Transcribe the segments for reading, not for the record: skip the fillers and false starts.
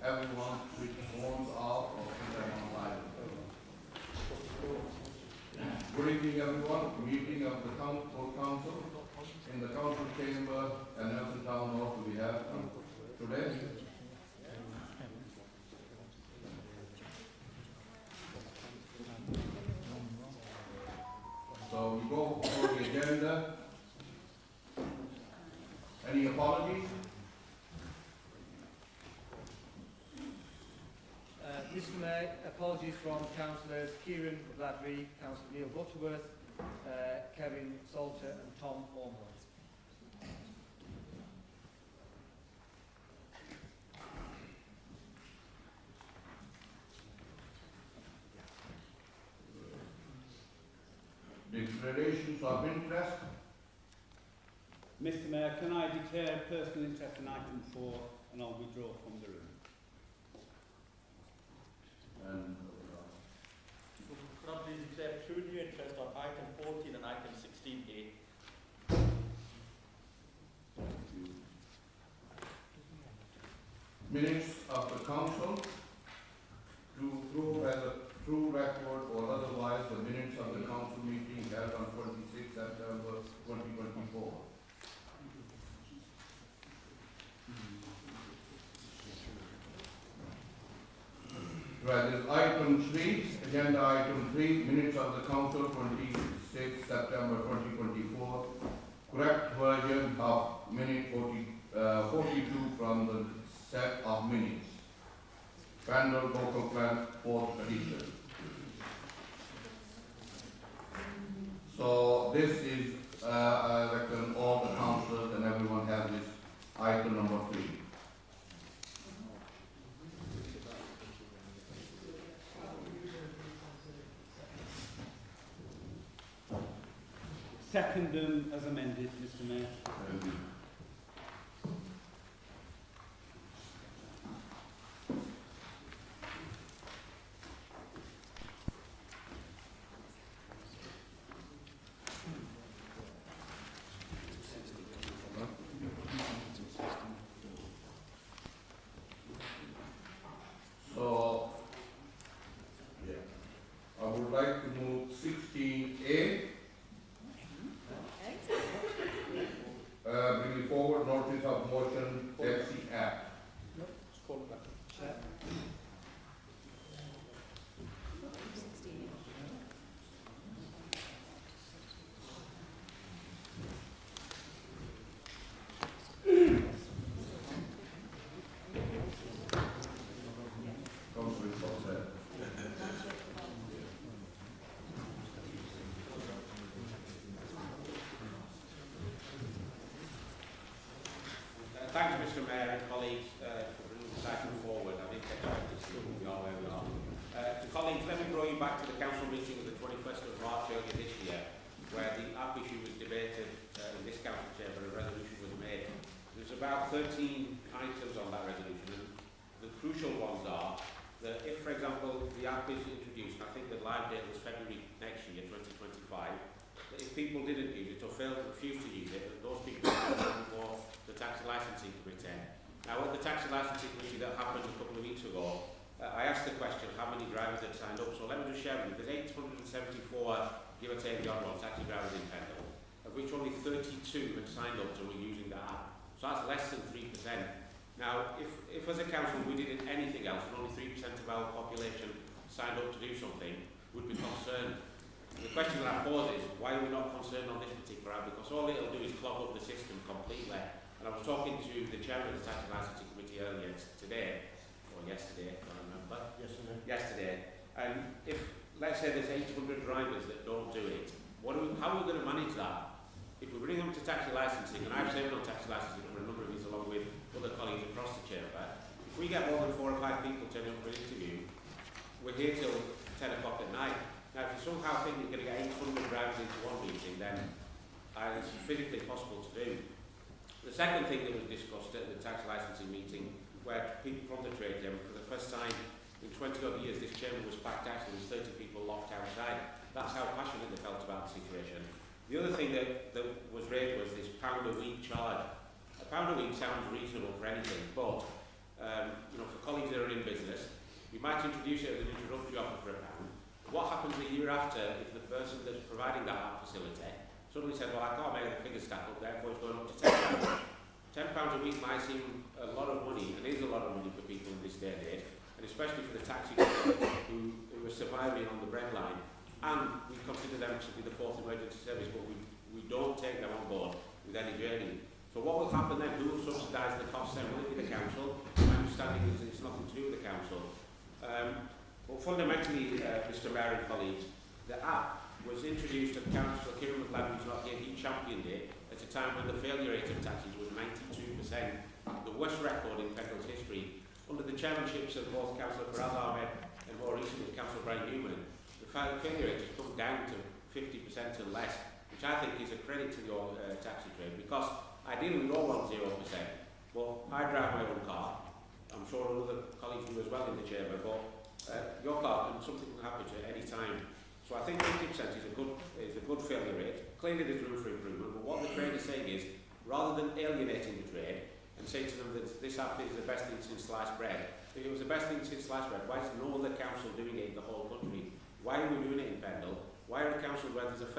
everyone switch phones off or put them on silent. Good evening, everyone. Meeting of the full council in the council chamber and Nelson Town Hall we have today. So we go for the agenda. Any apologies? Mr Mayor, apologies from Councillors Kieran Bladry, Councillor Neil Butterworth, Kevin Salter and Tom Ormond. Declarations of interest. Mr Mayor, can I declare personal interest in item 4 and I'll withdraw from the room? And could I please declare pecuniary interest on item 14 and item 16A? minutes of the council to prove as a true record or otherwise the minutes of the council meeting held on 26 September 2024. Right, this item 3, agenda item 3, minutes of the council 26 September 2024, correct version of minute 42 from the set of minutes. Vandal Local Plan 4th edition. So this is, I reckon all the councillors and everyone has this item number 3. Second as amended, Mr Mayor. So, yeah, I would like to move 16A. Bringing forward notice of motion Taxi Act. Thank you, Mr Mayor and colleagues, for bringing this item forward. I think we are where we are. Colleagues, let me draw you back to the council meeting of the 21st of March earlier this year, where the app issue was debated in this council chamber and a resolution was made. There's about 13 items on that resolution, and the crucial ones are that if, for example, the app is introduced, and I think the live date was February next year, 2025, that if people didn't use it or refused to use it, that those people would go for the taxi licensing committee. Now, at the taxi licensing committee that happened a couple of weeks ago, I asked the question how many drivers had signed up. So let me just share with you. There's 874, give or take the odd one, taxi drivers in Pendle, of which only 32 had signed up to using the app. So that's less than 3%. Now, if as a council we did anything else and only 3% of our population signed up to do something, we'd be concerned. The question that I pose is, why are we not concerned on this particular app? Because all it'll do is clog up the system completely. And I was talking to the chairman of the Taxi Licensing Committee earlier today, or yesterday, I can't remember. Yesterday. And if, let's say there's 800 drivers that don't do it, how are we going to manage that? If we bring them to taxi licensing, and I've served on taxi licensing for a number of years along with other colleagues across the chamber, if we get more than 4 or 5 people turning up for an interview, we're here till 10 o'clock at night. Now, if you somehow think you're going to get 800 drivers into one meeting, then it's physically possible to do. The second thing that was discussed at the tax licensing meeting, where people from the trade chamber, for the first time in 20 odd years, this chamber was packed out, there was 30 people locked outside. That's how passionate they felt about the situation. The other thing that was raised was this £1 a week charge. £1 a week sounds reasonable for anything, but for colleagues that are introduce it as an introductory offer for £1. What happens the year after if the person that's providing that facility suddenly says, well, I can't make the figure stack up, therefore it's going up to £10. £10 a week might seem a lot of money, and is a lot of money for people in this day and age, and especially for the taxi drivers who are surviving on the breadline. And we consider them to be the fourth emergency service, but we don't take them on board with any journey. So what will happen then? Who will subsidise the costs then? Will it be the council? My understanding is it's nothing to do with the council. But fundamentally, Mr Mayor and colleagues, the app was introduced at Councillor Kieran McLaren, who's not here. He championed it at a time when the failure rate of taxis was 92%, the worst record in Pendle's history. Under the chairmanships of both Councillor Faraz Ahmed and more recently Councillor Brian Newman, the failure rate has come down to 50% and less, which I think is a credit to the taxi trade, because ideally we all want 0%. Well, I drive my own car. I'm sure other colleagues do as well in the chamber, but your car can something can happen to at any time. So I think 50% is a good failure rate. Clearly there's room for improvement, but what the trade is saying is, rather than alienating the trade and say to them that this app is the best thing since sliced bread, if it was the best thing since sliced bread, why is no other council doing it in the whole country? Why are we doing it in Pendle? Why are the councils where there's a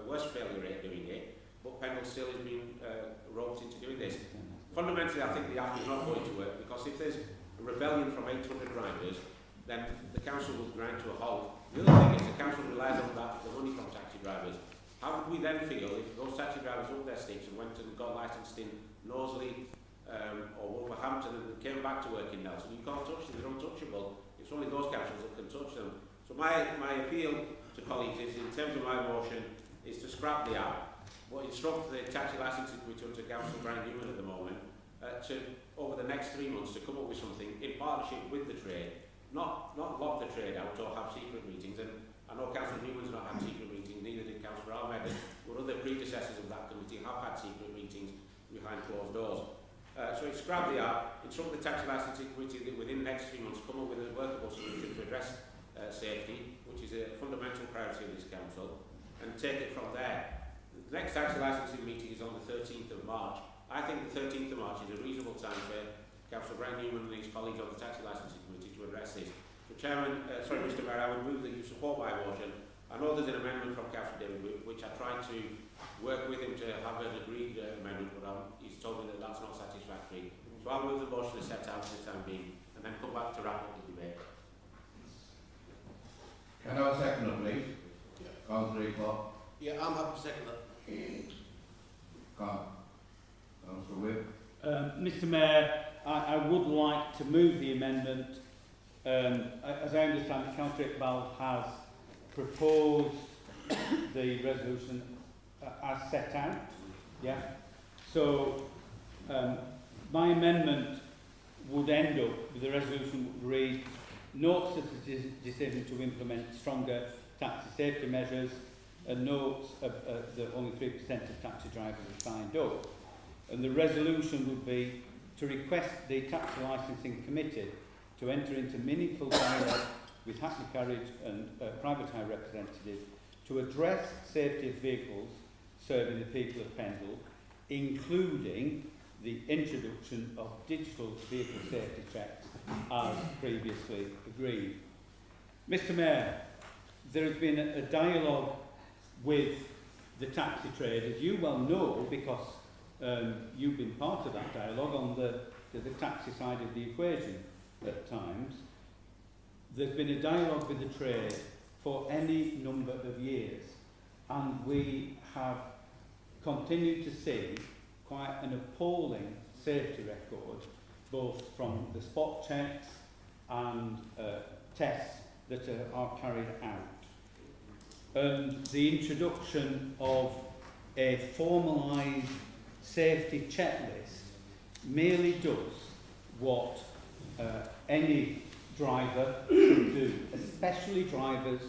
worse failure rate doing it, but Pendle still is being roped into doing this? Fundamentally, I think the app is not going to work, because if there's a rebellion from 800 drivers, then the council will grind to a halt. The other thing is the council relies on the money from taxi drivers. How would we then feel if those taxi drivers up their sticks and went and got licensed in Knowsley or Wolverhampton and came back to work in Nelson? You can't touch them, they're untouchable. It's only those councils that can touch them. So my appeal to colleagues is, in terms of my motion, is to scrap the app, but instruct the taxi licensing committee under Councillor Brian Newman at the moment to, over the next 3 months, to come up with something in partnership with the trade. Not lock the trade out or have secret meetings, and I know Councillor Newman's not had secret meetings, neither did Councillor Ahmed, or other predecessors of that committee have had secret meetings behind closed doors. So it's scrap the app, instruct the taxi licensing committee that within the next 3 months come up with a workable solution to address safety, which is a fundamental priority of this council, and take it from there. The next taxi licensing meeting is on the 13th of March. I think the 13th of March is a reasonable time for Councillor Brian Newman and his colleagues on the taxi licensing committee to address this. So Mr Mayor, I would move that you support my motion. I know there's an amendment from Councillor David, which I tried to work with him to have an agreed amendment, but he's told me that that's not satisfactory. So I'll move the motion as set out for the time being, and then come back to wrap up the debate. Can I have a second, please? Yeah. Councillor Clark. Yeah, I'm happy to second that. Councillor Whip. Mr Mayor, I would like to move the amendment. As I understand it, Councillor Iqbal has proposed the resolution as set out. Yeah. So my amendment would end up with the resolution would read: notes that the decision to implement stronger taxi safety measures, and notes that only 3% of taxi drivers have signed up. And the resolution would be to request the Taxi Licensing Committee to enter into meaningful dialogue with Hackney Carriage and private hire representatives to address safety of vehicles serving the people of Pendle, including the introduction of digital vehicle safety checks as previously agreed. Mr Mayor, there has been a dialogue with the taxi trade, as you well know, because you've been part of that dialogue on the taxi side of the equation at times. There's been a dialogue with the trade for any number of years, and we have continued to see quite an appalling safety record, both from the spot checks and tests that are carried out. And the introduction of a formalised safety checklist merely does what any driver should do, especially drivers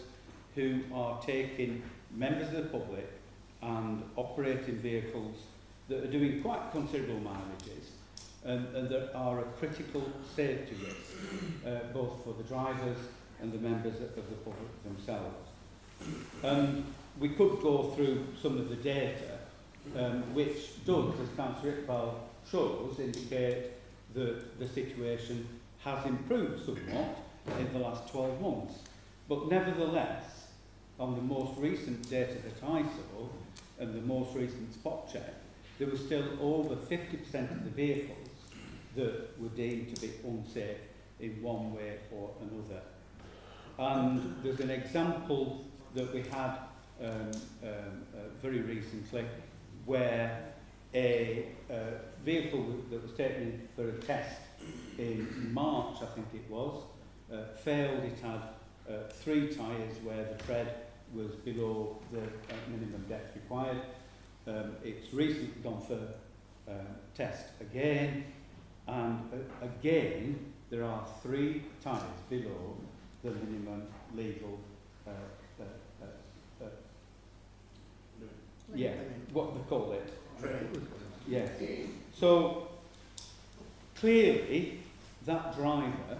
who are taking members of the public and operating vehicles that are doing quite considerable mileages and that are a critical safety risk, both for the drivers and the members of the public themselves. We could go through some of the data, which does, as Councillor Iqbal shows, indicate that the situation has improved somewhat, in the last 12 months. But nevertheless, on the most recent data that I saw, and the most recent spot check, there was still over 50% of the vehicles that were deemed to be unsafe in one way or another. And there's an example that we had very recently where a vehicle that was taken in for a test in March, I think it was, failed. It had 3 tyres where the tread was below the minimum depth required. It's recently gone for test again, and again there are 3 tyres below the minimum legal yeah, what they call it. Yes. So clearly that driver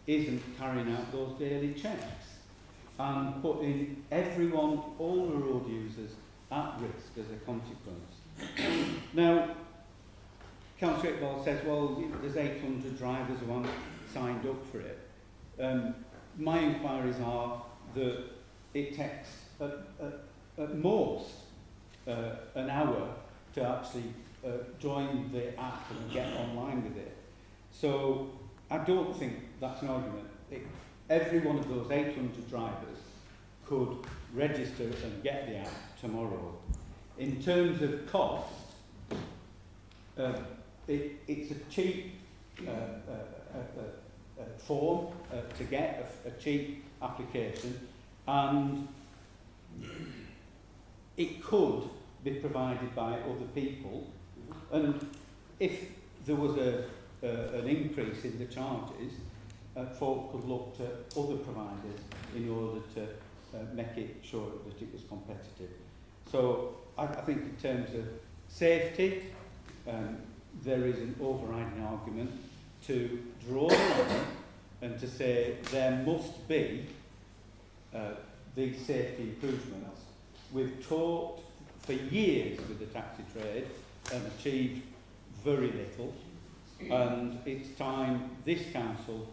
isn't carrying out those daily checks and putting everyone, all the road users, at risk as a consequence. Now, Councillor Iqbal says, well, there's 800 drivers who haven't signed up for it. My inquiries are that it takes at most an hour to actually join the app and get online with it. So I don't think that's an argument. Every one of those 800 drivers could register and get the app tomorrow. In terms of cost, it's a cheap form to get, a cheap application, and it could be provided by other people. And if there was an increase in the charges, folk could look to other providers in order to make it sure that it was competitive. So I think in terms of safety, there is an overriding argument to draw the line and to say there must be these safety improvements. We've talked for years with the taxi trade and achieved very little, and it's time this council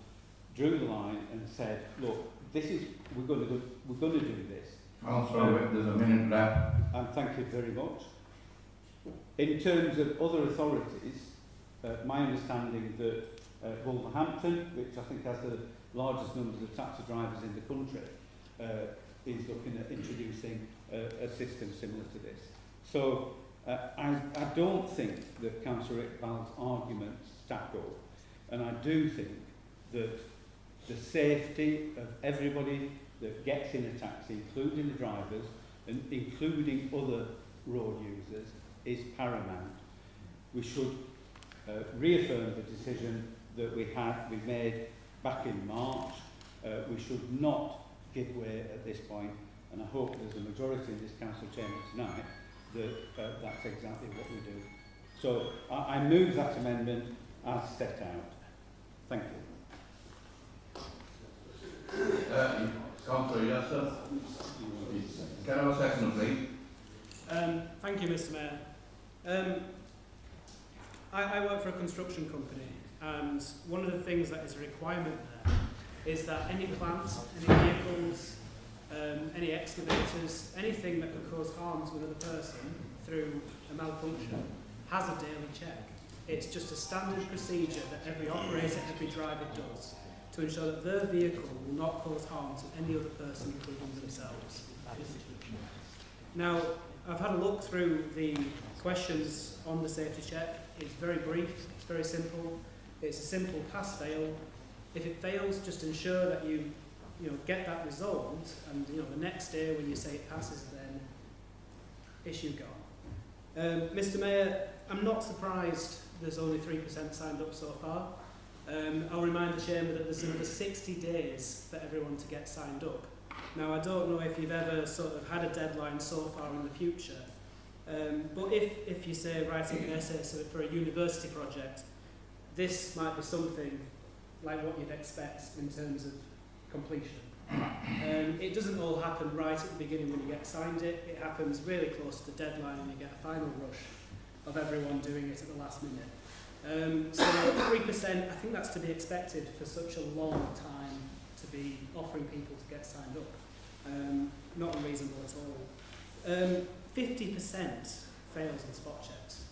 drew the line and said, look, we're going to do this. Councillor, there's a minute left. And thank you very much. In terms of other authorities, my understanding that Wolverhampton, which I think has the largest numbers of taxi drivers in the country, is looking at introducing a system similar to this. So I don't think that Councillor Iqbal's arguments stack up, and I do think that the safety of everybody that gets in a taxi, including the drivers and including other road users, is paramount. We should reaffirm the decision that we made back in March. We should not give way at this point, and I hope there's a majority in this council chamber tonight that that's exactly what we do. So I move that amendment as set out. Thank you. Councillor Yasser. Can I have a second, please? Thank you, Mr. Mayor. I work for a construction company, and one of the things that is a requirement there is that any plants, any vehicles, any excavators, anything that could cause harm to another person through a malfunction has a daily check. It's just a standard procedure that every operator, every driver does to ensure that their vehicle will not cause harm to any other person, including themselves. Now, I've had a look through the questions on the safety check. It's very brief, it's very simple. It's a simple pass-fail. If it fails, just ensure that you get that resolved, and the next day when you say it passes, then issue gone. Mr. Mayor, I'm not surprised there's only 3% signed up so far. I'll remind the Chamber that there's another 60 days for everyone to get signed up. Now, I don't know if you've ever sort of had a deadline so far in the future, but if you say writing an essay for a university project, this might be something like what you'd expect in terms of completion. It doesn't all happen right at the beginning when you get signed it. It happens really close to the deadline, and you get a final rush of everyone doing it at the last minute. So 3%, I think that's to be expected for such a long time to be offering people to get signed up. Not unreasonable at all. 50% fails on spot checks.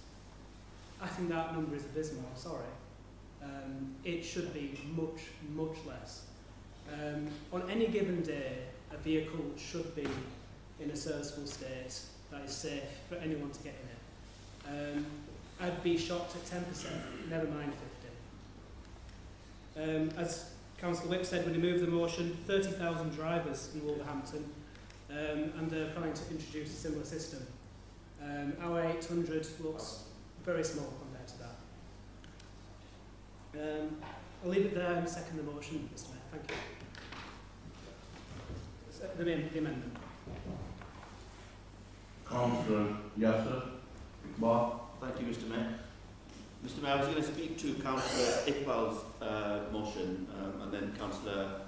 I think that number is abysmal, sorry. It should be much, much less. On any given day, a vehicle should be in a serviceable state that is safe for anyone to get in it. I'd be shocked at 10%, never mind 50. As Councillor Whip said when he moved the motion, 30,000 drivers in Wolverhampton, and they're planning to introduce a similar system. Our 800 looks very small compared to that. I'll leave it there and second the motion, Mr. Mayor. Thank you. The amendment. Councillor Yasser. Bob. Thank you, Mr. Mayor. Mr. Mayor, I was going to speak to Councillor Iqbal's motion, and then Councillor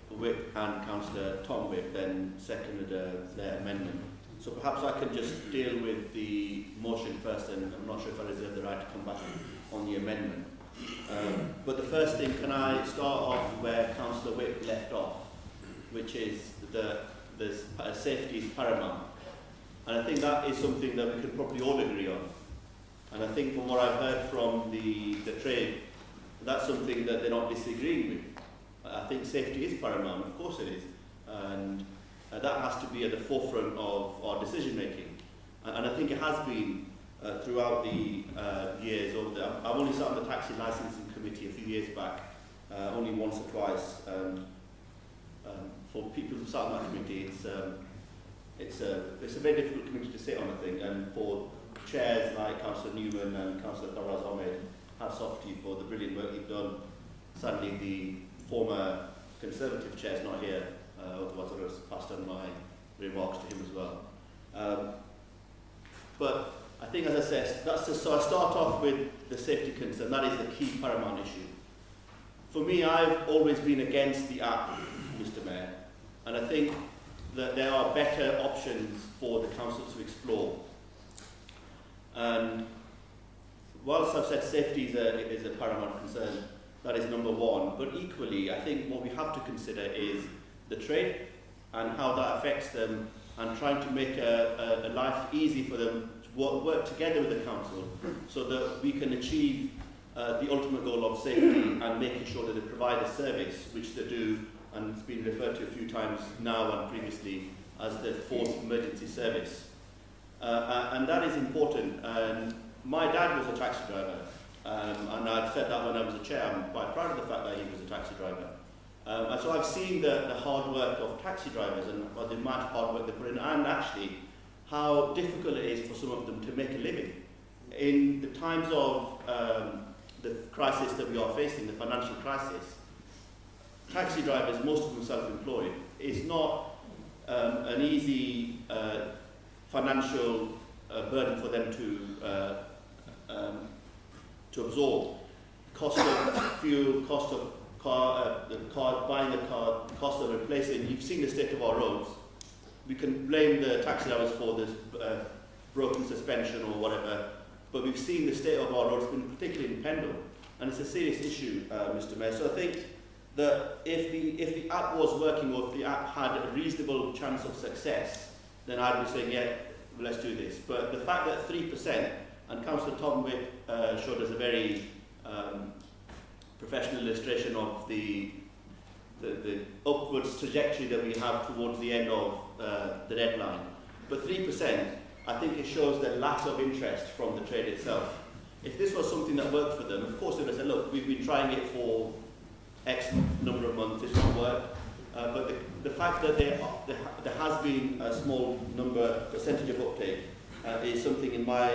Whip and Councillor Tom Whip then seconded their amendment. So perhaps I can just deal with the motion first, and I'm not sure if I reserve the right to come back on the amendment. But the first thing, can I start off where Councillor Whip left off, which is that safety is paramount. And I think that is something that we can probably all agree on. And I think from what I've heard from the trade, that's something that they're not disagreeing with. I think safety is paramount, of course it is. And that has to be at the forefront of our decision making. And I think it has been throughout the years. I've only sat on the taxi licensing committee a few years back, only once or twice. And for people who sat on that committee, it's a very difficult committee to sit on, I think. And for chairs like Councillor Newman and Councillor Faraz Ahmed, hats off to you for the brilliant work you've done. Sadly, the former Conservative chair's not here, otherwise I would have passed on my remarks to him as well. But I think, as I said, so I start off with the safety concern. That is the key paramount issue. For me, I've always been against the app, Mr. Mayor, and I think that there are better options for the council to explore. And whilst I've said safety is a paramount concern, that is number one, but equally I think what we have to consider is the trade and how that affects them, and trying to make a life easy for them to work together with the council so that we can achieve the ultimate goal of safety and making sure that they provide a service, which they do, and it's been referred to a few times now and previously as the fourth emergency service. And that is important. And my dad was a taxi driver, and I've said that when I was a chair. I'm quite proud of the fact that he was a taxi driver. And so I've seen the hard work of taxi drivers and the amount of hard work they put in, and actually how difficult it is for some of them to make a living. In the times of the crisis that we are facing, the financial crisis, taxi drivers, most of them self-employed, is not an easy financial burden for them to absorb. Cost of fuel, cost of buying a car, the cost of replacing. You've seen the state of our roads. We can blame the taxi drivers for this broken suspension or whatever, but we've seen the state of our roads, particularly in Pendle, and it's a serious issue, Mr. Mayor. So I think that if the app was working, or if the app had a reasonable chance of success, then I'd be saying, yeah, let's do this. But the fact that 3%, and Councillor Tom Whip showed us a very professional illustration of the upwards trajectory that we have towards the end of the deadline. But 3%, I think it shows the lack of interest from the trade itself. If this was something that worked for them, of course they would say, look, we've been trying it for X number of months, it's not worked. But the fact that there has been a small percentage of uptake is something, in my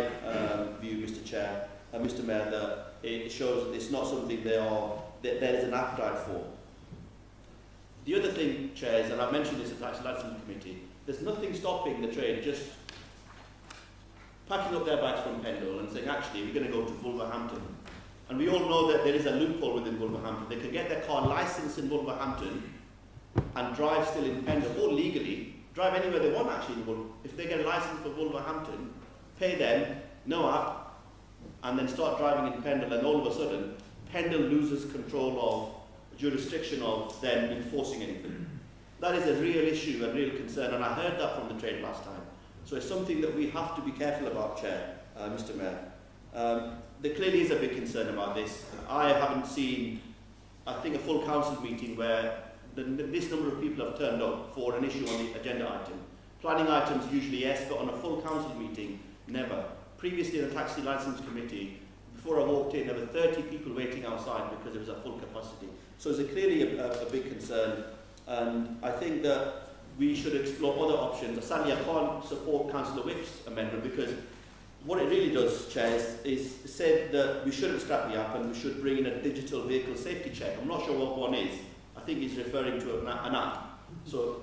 view, Mr. Chair, Mr. Mayor, that it shows that it's not something that there is an appetite for. The other thing, Chairs, and I've mentioned this at the Taxi Licensing Committee, there's nothing stopping the trade just packing up their bags from Pendle and saying, actually, we're going to go to Wolverhampton. And we all know that there is a loophole within Wolverhampton. They can get their car licensed in Wolverhampton and drive still in Pendle, or legally, drive anywhere they want actually. If they get a license for Wolverhampton, pay them, no app, and then start driving in Pendle, and all of a sudden, Pendle loses control of jurisdiction of them enforcing anything. That is a real issue, a real concern, and I heard that from the trade last time. So it's something that we have to be careful about, Chair, Mr. Mayor. There clearly is a big concern about this. I haven't seen, I think, a full council meeting where this number of people have turned up for an issue on the agenda item. Planning items usually yes, but on a full council meeting, never. Previously in the Taxi Licence Committee, before I walked in, there were 30 people waiting outside because there was a full capacity. So it's clearly a big concern, and I think that we should explore other options. Sadly, I can't support Councillor Whip's amendment because what it really does, Chair, is say that we shouldn't scrap the app and we should bring in a digital vehicle safety check. I'm not sure what one is. I think he's referring to an app. So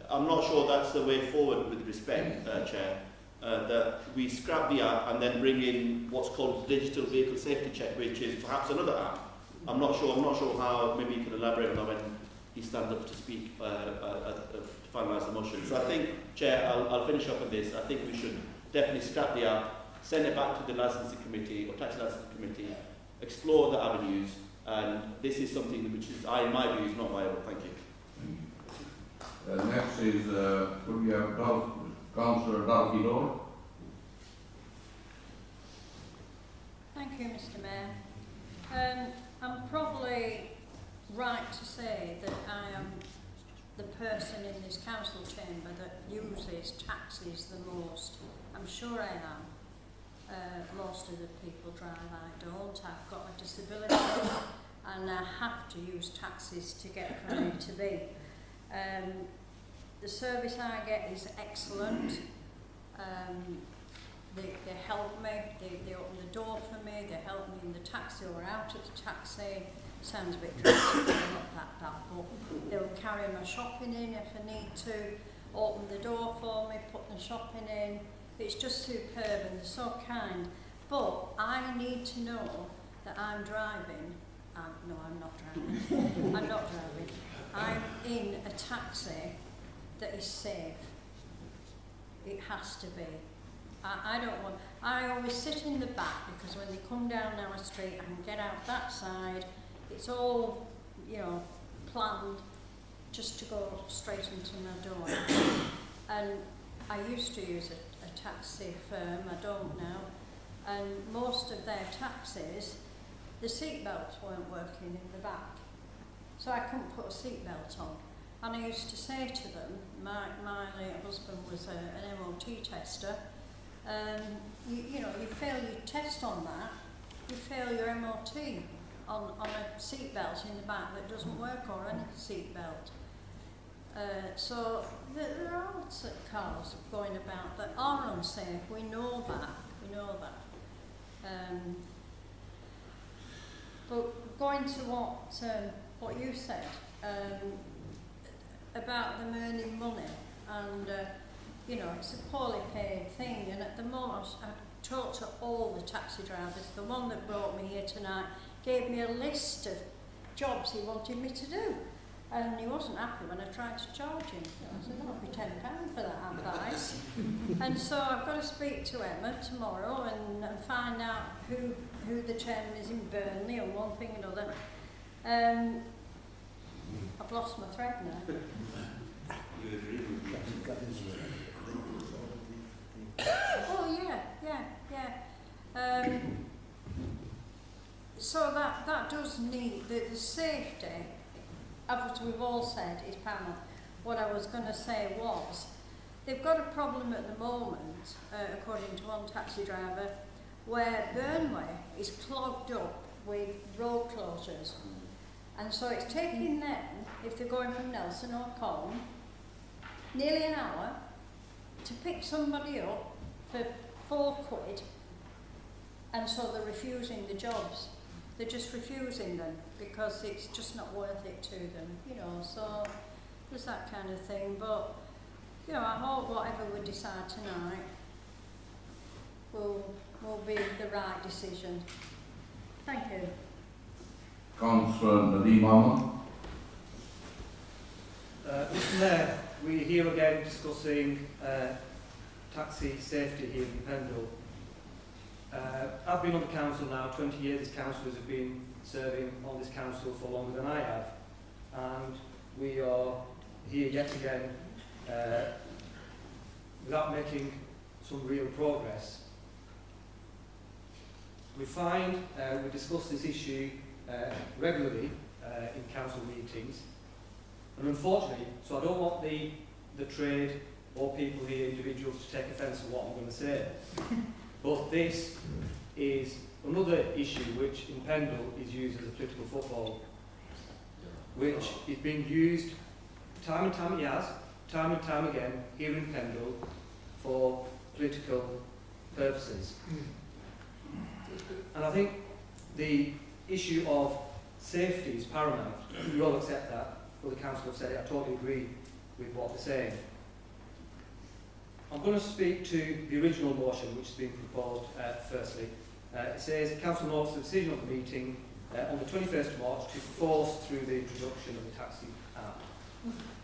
I'm not sure that's the way forward with respect, Chair, that we scrap the app and then bring in what's called digital vehicle safety check, which is perhaps another app. I'm not sure how, maybe you can elaborate on that when he stands up to speak to finalise the motion. So I think, Chair, I'll finish off with this. I think we should definitely scrap the app, send it back to the licensing committee or tax licensing committee, explore the avenues, and this is something which is, in my view, is not viable. Thank you. Next is, could we have Councillor Dalkey. Thank you, Mr. Mayor. I'm probably right to say that I am the person in this council chamber that uses taxis the most. I'm sure I am. Most of the people drive, I don't. I've got a disability and I have to use taxis to get from A to B. The service I get is excellent. They help me, they open the door for me, they help me in the taxi or out of the taxi. Sounds a bit drastic, not that bad, but they'll carry my shopping in if I need to, open the door for me, put the shopping in. It's just superb and they're so kind. But I need to know that I'm driving. No, I'm not driving. I'm not driving. I'm in a taxi that is safe. It has to be. I don't want. I always sit in the back because when they come down our street, I can get out that side. It's all, planned just to go straight into my door. And I used to use a taxi firm. I don't now. And most of their taxis, the seat belts weren't working in the back, so I couldn't put a seat belt on. And I used to say to them, my late husband was an MOT tester. You fail your test on that, you fail your MOT on a seat belt in the back that doesn't work, or any seat belt. So there are lots of cars going about that are unsafe. We know that. But going to what you said about them earning money, and it's a poorly paid thing. And at the moment, I talked to all the taxi drivers. The one that brought me here tonight gave me a list of jobs he wanted me to do. And he wasn't happy when I tried to charge him. I said, that'll be £10 for that advice. And so I've got to speak to Emma tomorrow and find out who the chairman is in Burnley and one thing and another. I've lost my thread now. You agree with me? Oh yeah. So that does need the safety. As we've all said, is paramount. What I was going to say was, they've got a problem at the moment, according to one taxi driver, where Burnley is clogged up with road closures. And so it's taking them, if they're going from Nelson or Colne, nearly an hour to pick somebody up for £4, and so they're refusing the jobs. They're just refusing them because it's just not worth it to them, so there's that kind of thing. But, I hope whatever we decide tonight will be the right decision. Thank you. Councillor Nadeem Ahmed. Mr. Mayor, we're here again discussing taxi safety here in Pendle. I've been on the council now 20 years as councillors have been serving on this council for longer than I have, and we are here yet again without making some real progress. We find we discuss this issue regularly in council meetings, and unfortunately, so I don't want the trade or people here, individuals, to take offence at what I'm going to say, but this is another issue which in Pendle is used as a political football, which is being used time and time again here in Pendle for political purposes. And I think the issue of safety is paramount. We all accept that. Well, the council have said it. I totally agree with what they're saying. I'm going to speak to the original motion which has been proposed firstly. It says, Council notes the decision of the meeting on the 21st of March to force through the introduction of the Taxi Act.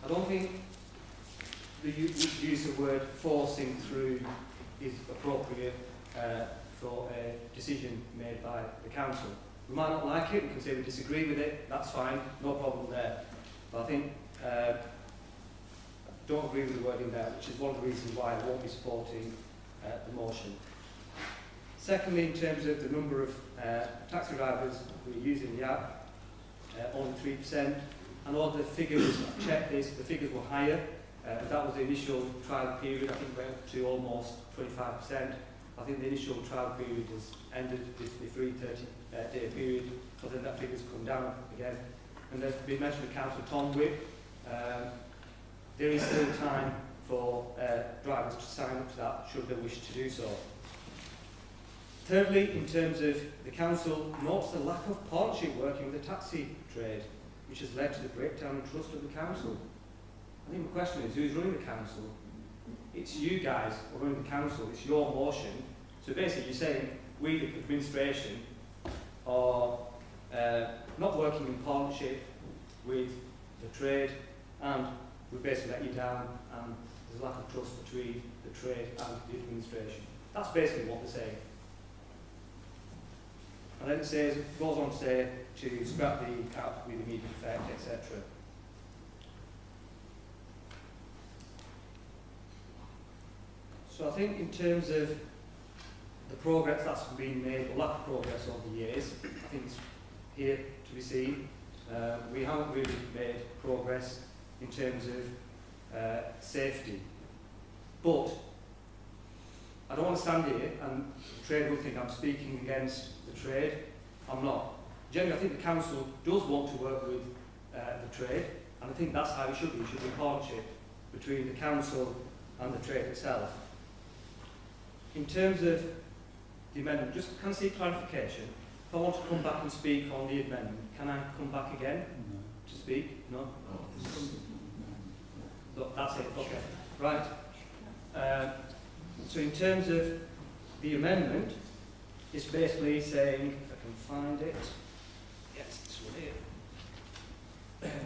I don't think the use of the word forcing through is appropriate for a decision made by the council. We might not like it, we can say we disagree with it, that's fine, no problem there. But I think don't agree with the wording there, which is one of the reasons why I won't be supporting the motion. Secondly, in terms of the number of taxi drivers who are using the app, only 3%. And all the figures, I've checked this, the figures were higher. That was the initial trial period, I think went up to almost 25%. I think the initial trial period has ended with the free 30-day period, so then that figure's come down again. And there's been mentioned with Councillor Tom Whip, there is still time for drivers to sign up to that should they wish to do so. Thirdly, in terms of the council notes the lack of partnership working with the taxi trade, which has led to the breakdown in trust of the council. I think the question is, who's running the council? It's you guys who are running the council, it's your motion. So basically you're saying we, the administration, are not working in partnership with the trade, and we basically let you down, and there's a lack of trust between the trade and the administration. That's basically what they're saying. And then it says, goes on to say to scrap the app with immediate effect, etc. So I think in terms of the progress that's been made, or lack of progress over the years, I think it's here to be seen. We haven't really made progress in terms of safety. But I don't want to stand here and the trade will think I'm speaking against the trade. I'm not. Generally, I think the council does want to work with the trade, and I think that's how it should be. It should be a partnership between the council and the trade itself. In terms of the amendment, just can I see clarification? If I want to come back and speak on the amendment, can I come back again to speak? No? No, that's it, okay. Right. So in terms of the amendment, it's basically saying, if I can find it, yes, this one here.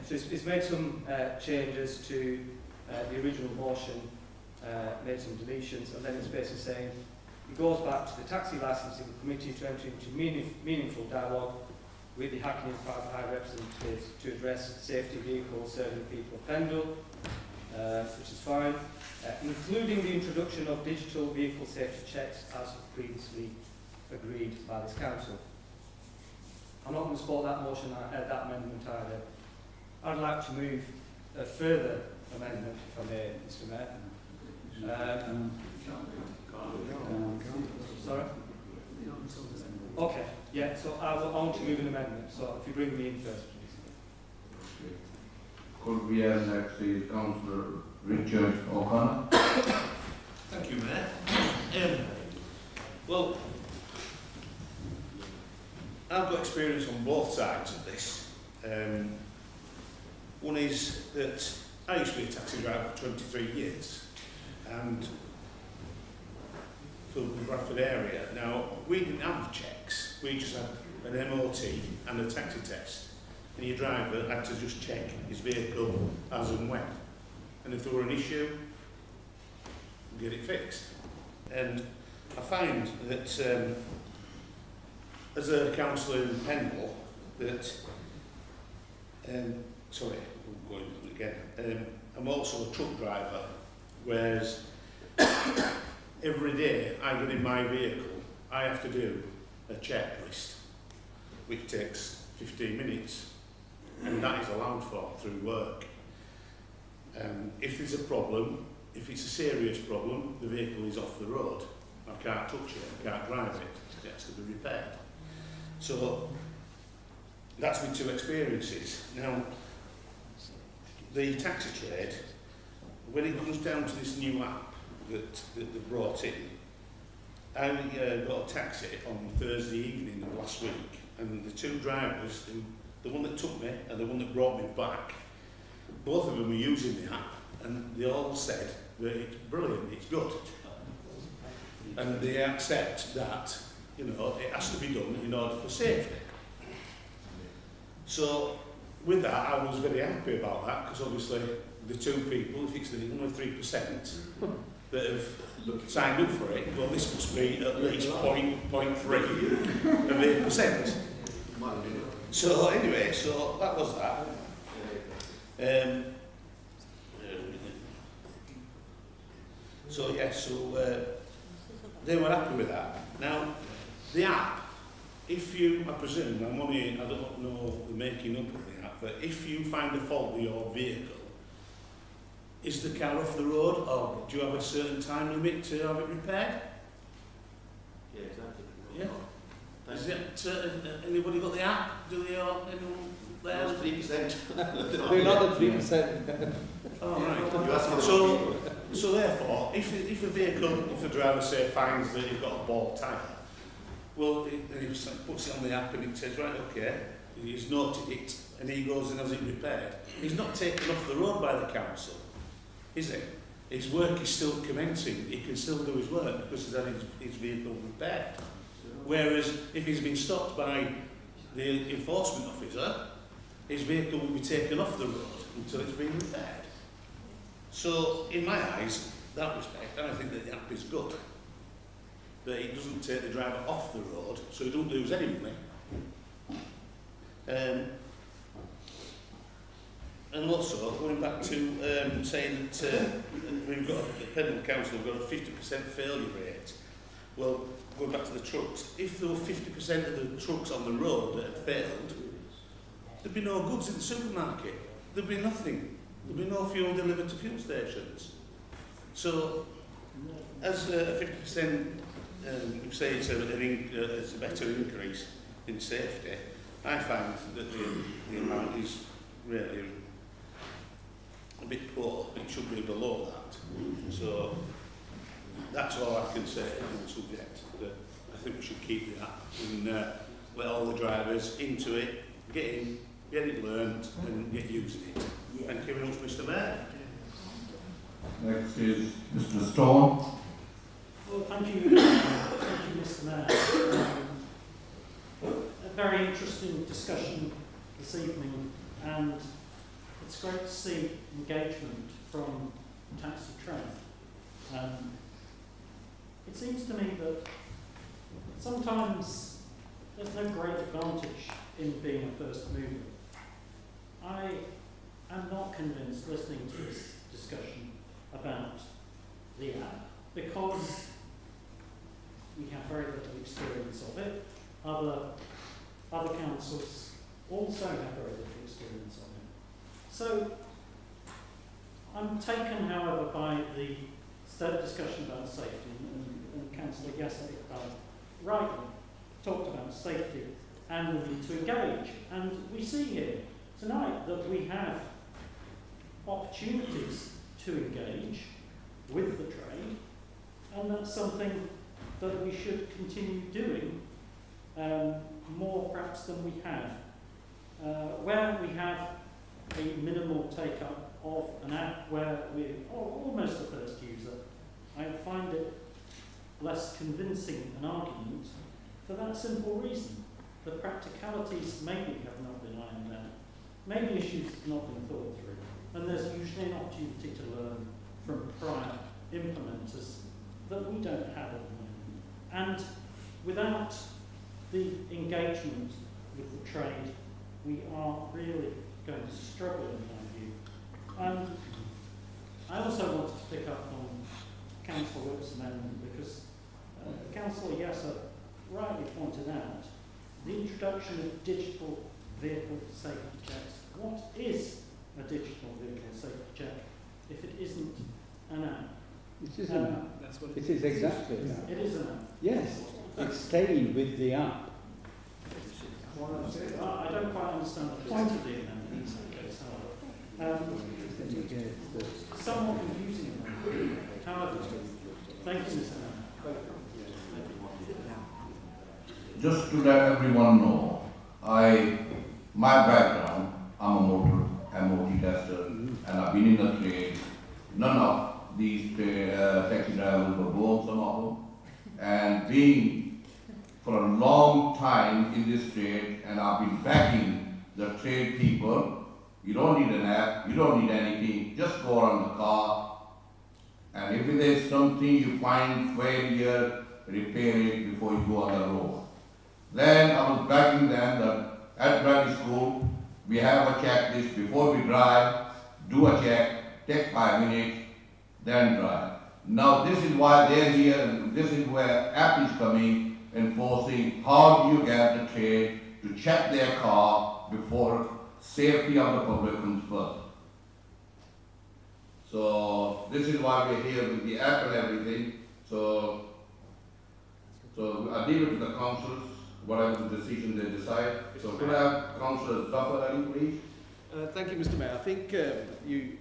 So it's made some changes to the original motion, made some deletions, and then it's basically saying it goes back to the Taxi Licensing Committee to enter into meaningful dialogue with the Hackney and Private Hire representatives to address safety vehicles serving people of Pendle, which is fine, including the introduction of digital vehicle safety checks as previously agreed by this council. I'm not going to support that motion, that amendment either. I'd like to move a further amendment, if I may, Mr. Mayor. Sorry? Okay, yeah, so I want to move an amendment, so if you bring me in first, please. Could we have next is Councillor Richard O'Connor? Thank you, Mayor. Well, I've got experience on both sides of this. One is that I used to be a taxi driver for 23 years, and for the Bradford area. Now, we didn't have checks, we just had an MOT and a taxi test. And your driver had to just check his vehicle as and when. And if there were an issue, get it fixed. And I find that as a councillor in Pendle, that, sorry, I'm going again. I'm also a truck driver, whereas every day I get in my vehicle, I have to do a checklist, which takes 15 minutes, and that is allowed for through work. If there's a problem, if it's a serious problem, the vehicle is off the road. I can't touch it, I can't drive it, it has to be repaired. So that's my two experiences. Now, the taxi trade, when it comes down to this new app that they brought in, I got a taxi on Thursday evening of last week, and the two drivers, the one that took me and the one that brought me back, both of them were using the app, and they all said that it's brilliant, it's good. And they accept that, you know, it has to be done in order for safety. So, with that, I was very happy about that, because obviously the two people, if it's the only 3% that have signed up for it, well, this must be at least 0.3 of 8%. So anyway, so that was that. So yeah, so they were happy with that. Now, the app, if you, I presume, I don't know the making up of the app, but if you find a fault with your vehicle, is the car off the road, or do you have a certain time limit to have it repaired? Yeah, exactly. Yeah. Is it, anybody got the app? Do they all, anyone there? 3%. We're not the 3%. Oh, right. You asked for So therefore, if a vehicle, if the driver say finds that you've got a bald tyre, well, he puts it on the app and it says, right, okay, he's noted it, and he goes and has it repaired. He's not taken off the road by the council, is he? His work is still commencing. He can still do his work because he's had his vehicle repaired. Whereas if he's been stopped by the enforcement officer, his vehicle will be taken off the road until it's been repaired. So, in my eyes, that respect, I think that the app is good. That it doesn't take the driver off the road, so he don't lose any money. And also, going back to saying that we've got, the Penal Council have got a 50% failure rate. Well, going back to the trucks, if there were 50% of the trucks on the road that had failed, there'd be no goods in the supermarket. There'd be nothing. There'd be no fuel delivered to fuel stations. So, as a 50%, you say it's a better increase in safety, I find that the amount is really a bit poor. It should be below that. So, that's all I can say on the subject. That I think we should keep the app and let all the drivers into it, get in, get it learned, and get using it. Thank you very much, Mr. Mayor. Next is Mr. Stone. Well, thank you, Mr. Mayor. A very interesting discussion this evening, and it's great to see engagement from taxi trade. It seems to me that sometimes there's no great advantage in being a first mover. I am not convinced, listening to this discussion about the app, because we have very little experience of it. Other councils also have very little experience of it. So I'm taken, however, by the discussion about safety, and Councillor Yasser rightly talked about safety and the need to engage. And we see here tonight that we have opportunities to engage with the trade, and that's something that we should continue doing more perhaps than we have. Where we have a minimal take-up of an app where we're almost the first user, I find it less convincing an argument for that simple reason. The practicalities maybe have not been ironed out, maybe issues have not been thought through, and there's usually an opportunity to learn from prior implementers that we don't have at the moment. And without the engagement with the trade we are really going to struggle in my view. And I also wanted to pick up on Councillor Whip's amendment because Councillor Yasser rightly pointed out the introduction of digital vehicle safety checks. What is a digital vehicle safety check if it isn't an app? It is an app. That's what It is exactly an app. It is an app. Yes, it's staying with the app. I don't quite understand the point of the amendment. Somewhat confusing. However, thank you, Mr. Mayor. Just to let everyone know, my background, I'm a motor MOT tester, and I've been in the trade. None of these taxi drivers were born, some of them, and being for a long time in this trade, and I've been backing the trade people. You don't need an app, you don't need anything, just go around the car, and if there's something you find failure, repair it before you go on the road. Then I was backing them that at driving school, we have a checklist before we drive, do a check, take 5 minutes, then drive. Now this is why they're here, and this is where app is coming, enforcing how do you get the trade to check their car before safety of the public comes first. So this is why we're here with the app and everything. So I leave it to the councils, whatever the decision they decide. So could I have Councillor Zafar Ali, please? Thank you, Mr. Mayor. I think you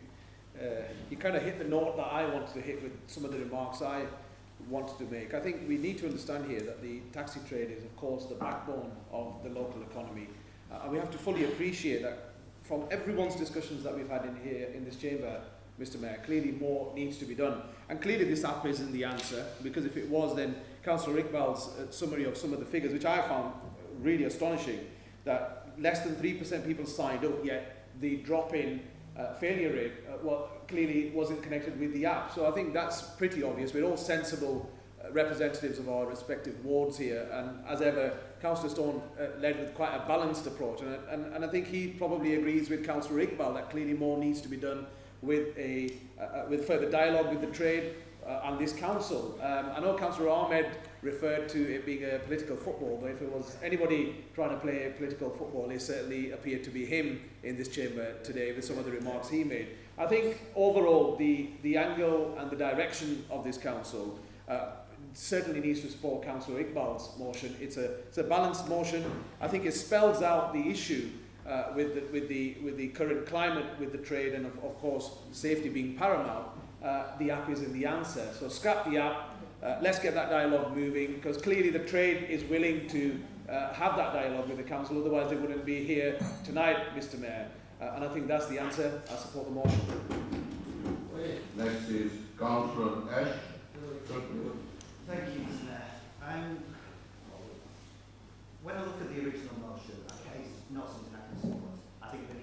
kind of hit the note that I wanted to hit with some of the remarks I wanted to make. I think we need to understand here that the taxi trade is, of course, the backbone of the local economy. And we have to fully appreciate that from everyone's discussions that we've had in here in this chamber, Mr. Mayor, clearly more needs to be done. And clearly this app isn't the answer, because if it was, then Councillor Iqbal's summary of some of the figures, which I found really astonishing, that less than 3% people signed up, yet the drop in failure rate clearly wasn't connected with the app. So I think that's pretty obvious. We're all sensible representatives of our respective wards here, and as ever, Councillor Stone led with quite a balanced approach, and I think he probably agrees with Councillor Iqbal that clearly more needs to be done with further dialogue with the trade and this council. I know Councillor Ahmed referred to it being a political football, but if it was anybody trying to play a political football, it certainly appeared to be him in this chamber today with some of the remarks he made. I think overall the angle and the direction of this council certainly needs to support Councillor Iqbal's motion. It's a balanced motion. I think it spells out the issue with the current climate with the trade, and of course safety being paramount. The app isn't the answer. So scrap the app. Let's get that dialogue moving, because clearly the trade is willing to have that dialogue with the council. Otherwise they wouldn't be here tonight, Mr. Mayor. And I think that's the answer. I support the motion. Next is Councillor Ash. Thank you, Mr. Mayor. When I look at the original motion, it's not something I can support. I think it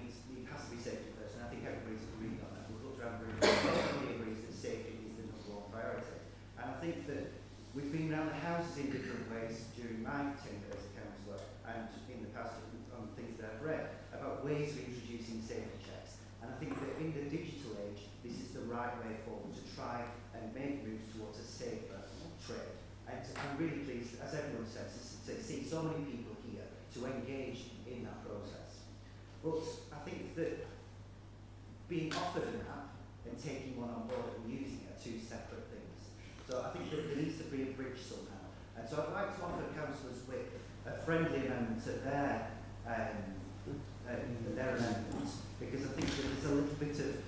has to be safety first, and I think everybody's agreed on that. We've looked around the room, everybody agrees that safety is the number one priority. And I think that we've been around the houses in different ways during my tenure as a councillor, and in the past on things that I've read, about ways of introducing safety checks. And I think that in the digital age, this is the right way forward to try and make moves towards a safer trade. And I'm really pleased, as everyone says, to see so many people here to engage in that process. But I think that being offered an app and taking one on board and using it are two separate things. So I think that there needs to be a bridge somehow. And so I'd like to offer councillors with a friendly amendment to their amendments, because I think that there's a little bit of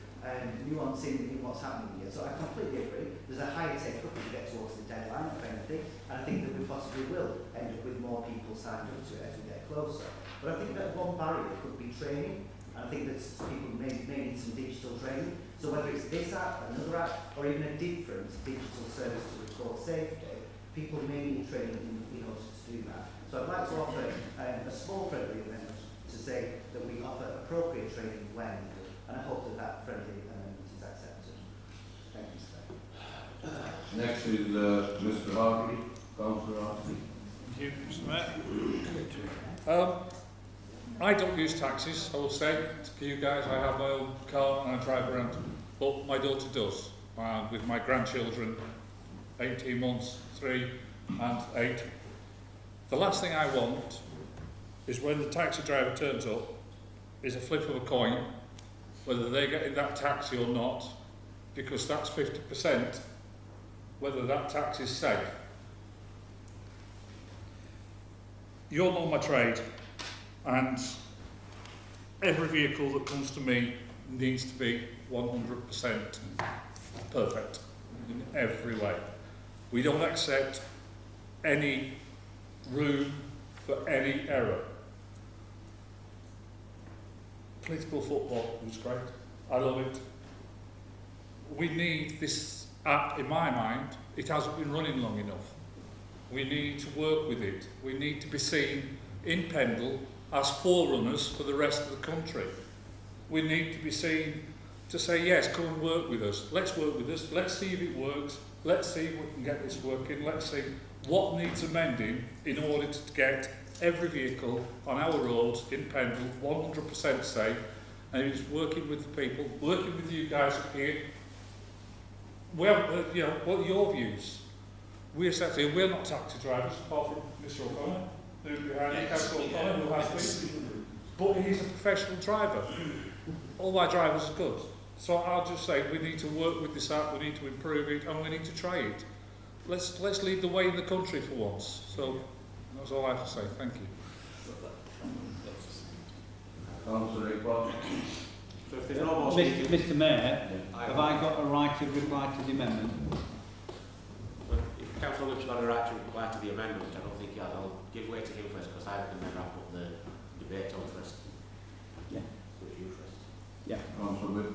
nuance in what's happening here. So I completely agree. There's a higher take-up as we get towards the deadline, if anything, and I think that we possibly will end up with more people signed up to it as we get closer. But I think that one barrier could be training, and I think that people may need some digital training. So whether it's this app, another app, or even a different digital service to report safety, people may need training in order to do that. So I'd like to offer a small friendly amendment to say that we offer appropriate training when needed, and I hope that that friendly amendment is accepted. Thank you, sir. Next is Mr. Hartley, Councillor Hartley. Thank you, Mr. Mayor. I don't use taxis, I will say to you guys. I have my own car and I drive around, but my daughter does, with my grandchildren, 18 months, 3 and 8. The last thing I want is when the taxi driver turns up, is a flip of a coin, whether they get in that taxi or not, because that's 50%, whether that taxi is safe. You all know my trade, and every vehicle that comes to me needs to be 100% perfect in every way. We don't accept any room for any error. Political football was great. I love it. We need this app, in my mind. It hasn't been running long enough. We need to work with it. We need to be seen in Pendle as forerunners for the rest of the country. We need to be seen to say, yes, come and work with us. Let's work with us. Let's see if it works. Let's see if we can get this working. Let's see what needs amending in order to get every vehicle on our roads in Pendle 100% safe. And it's working with the people, working with you guys up here. We have, you know, what are your views? We're not taxi drivers, apart from Mr. O'Connor, who's behind me, Councillor O'Connor, who has been. But he's a professional driver. All my drivers are good. So I'll just say we need to work with this app, we need to improve it, and we need to try it. Let's lead the way in the country for once. So that's all I have to say. Thank you. Councillor Iqbal. So if there's no more speakers, Mr. Mayor, have I got a right to reply to the amendment? well, if Councillor Lip's got a right to reply to the amendment, I don't think he has. I'll give way to him first, because I can then wrap up the debate on first. Yeah. Which you first. Yeah. Councillor Witt.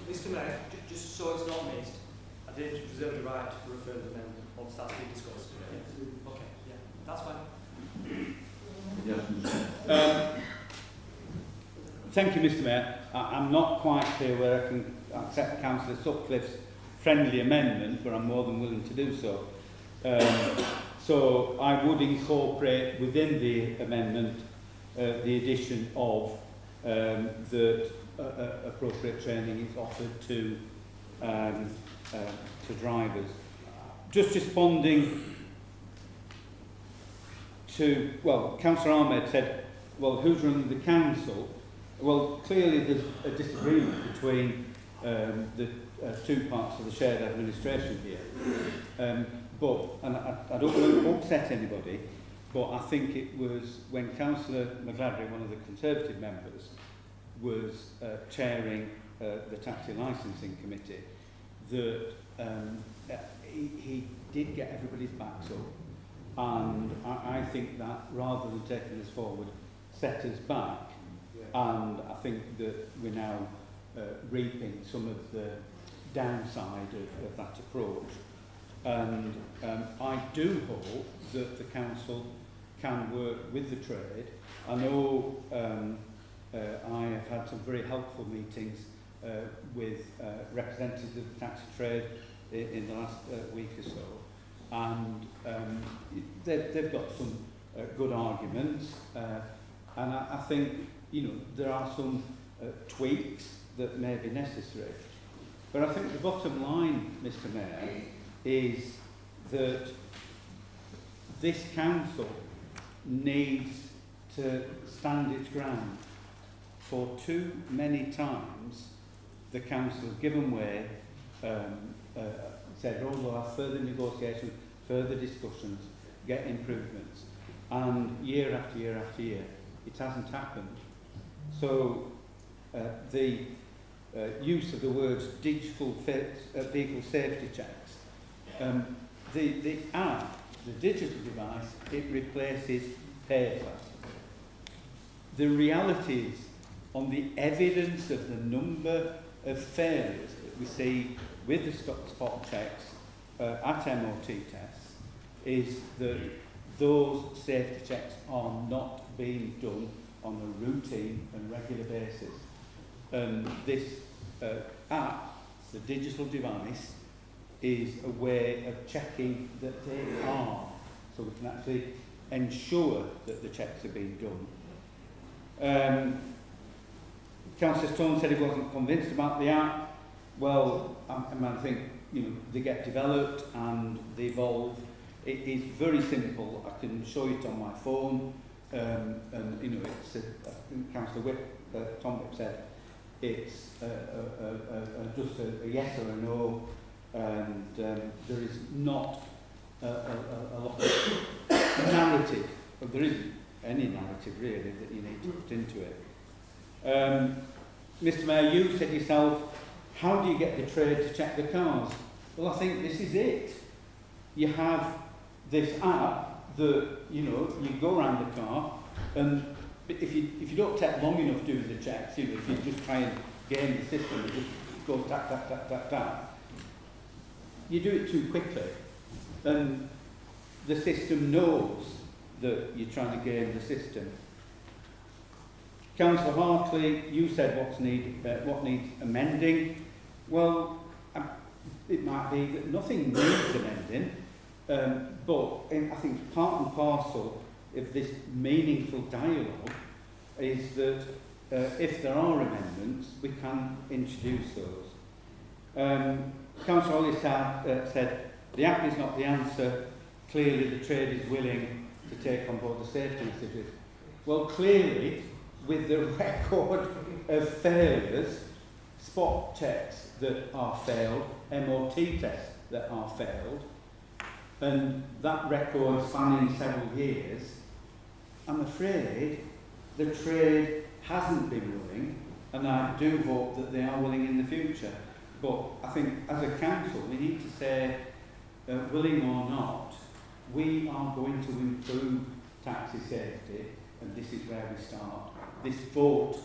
Mr. Mayor, just so it's not missed, I did reserve the right to refer the amendment once that's been discussed. Yeah. Okay, yeah, that's fine. Yes, Mr. Thank you, Mr. Mayor. I'm not quite clear where I can accept Councillor Sutcliffe's friendly amendment, but I'm more than willing to do so. So I would incorporate within the amendment the addition of that appropriate training is offered to drivers. Just responding to, well, Councillor Ahmed said, well, who's running the council? Well, clearly there's a disagreement between the two parts of the shared administration here. But, and I don't want to upset anybody, but I think it was when Councillor McGladry, one of the Conservative members, was chairing the Taxi Licensing Committee, that he did get everybody's backs up. And I think that rather than taking us forward, set us back. And I think that we're now reaping some of the downside of that approach. And I do hope that the council can work with the trade. I know I have had some very helpful meetings with representatives of the taxi trade in the last week or so, and they've got some good arguments, and I think, you know, there are some tweaks that may be necessary. But I think the bottom line, Mr. Mayor, is that this council needs to stand its ground. For too many times, the council has given way, said, oh, we'll have further negotiations, further discussions, get improvements. And year after year after year, it hasn't happened. So the use of the words digital vehicle safety checks, the app, the digital device, it replaces paper. The reality is, on the evidence of the number of failures that we see with the spot checks at MOT tests, is that those safety checks are not being done on a routine and regular basis. And this app, the digital device, is a way of checking that they are. So we can actually ensure that the checks are being done. Councillor Stone said he wasn't convinced about the app. Well, I think, you know, they get developed and they evolve. It is very simple. I can show it on my phone. And, you know, it's, I think Councillor Whip, Tom Whip said, it's just a yes or a no, and there is not a lot of narrative, but there isn't any narrative really that you need to put into it. Mr Mayor, you said yourself, how do you get the trade to check the cars? Well, I think this is it. You have this app that, you know, you go around the car, and if you don't take long enough doing the checks, you know, if you just try and game the system, you just go tap, tap, tap, tap, tap, you do it too quickly, and the system knows that you're trying to game the system. Councillor Hartley, you said what needs amending. Well, it might be that nothing needs amending, but I think part and parcel of this meaningful dialogue is that if there are amendments, we can introduce those. Councillor Holly said the app is not the answer. Clearly the trade is willing to take on board the safety messages. Well, clearly, with the record of failures, spot checks that are failed, MOT tests that are failed, and that record spanning several years, I'm afraid the trade hasn't been willing, and I do hope that they are willing in the future. But I think as a council we need to say, willing or not, we are going to improve taxi safety, and this is where we start. This vote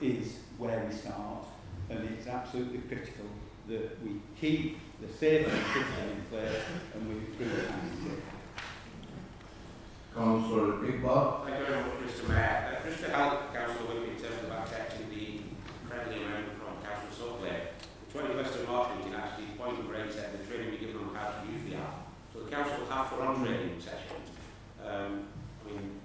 is where we start, and it's absolutely critical that we keep the safety system in place and we improve taxi safety. Councillor Iqbal. Thank you very much, Mr Mayor. Just to help Councillor Whitby in terms of accepting the friendly amendment from Councillor Sutcliffe, the 21st of March meeting actually point and break said the training will be given on how to use the app. So the council will have their own training sessions. I mean,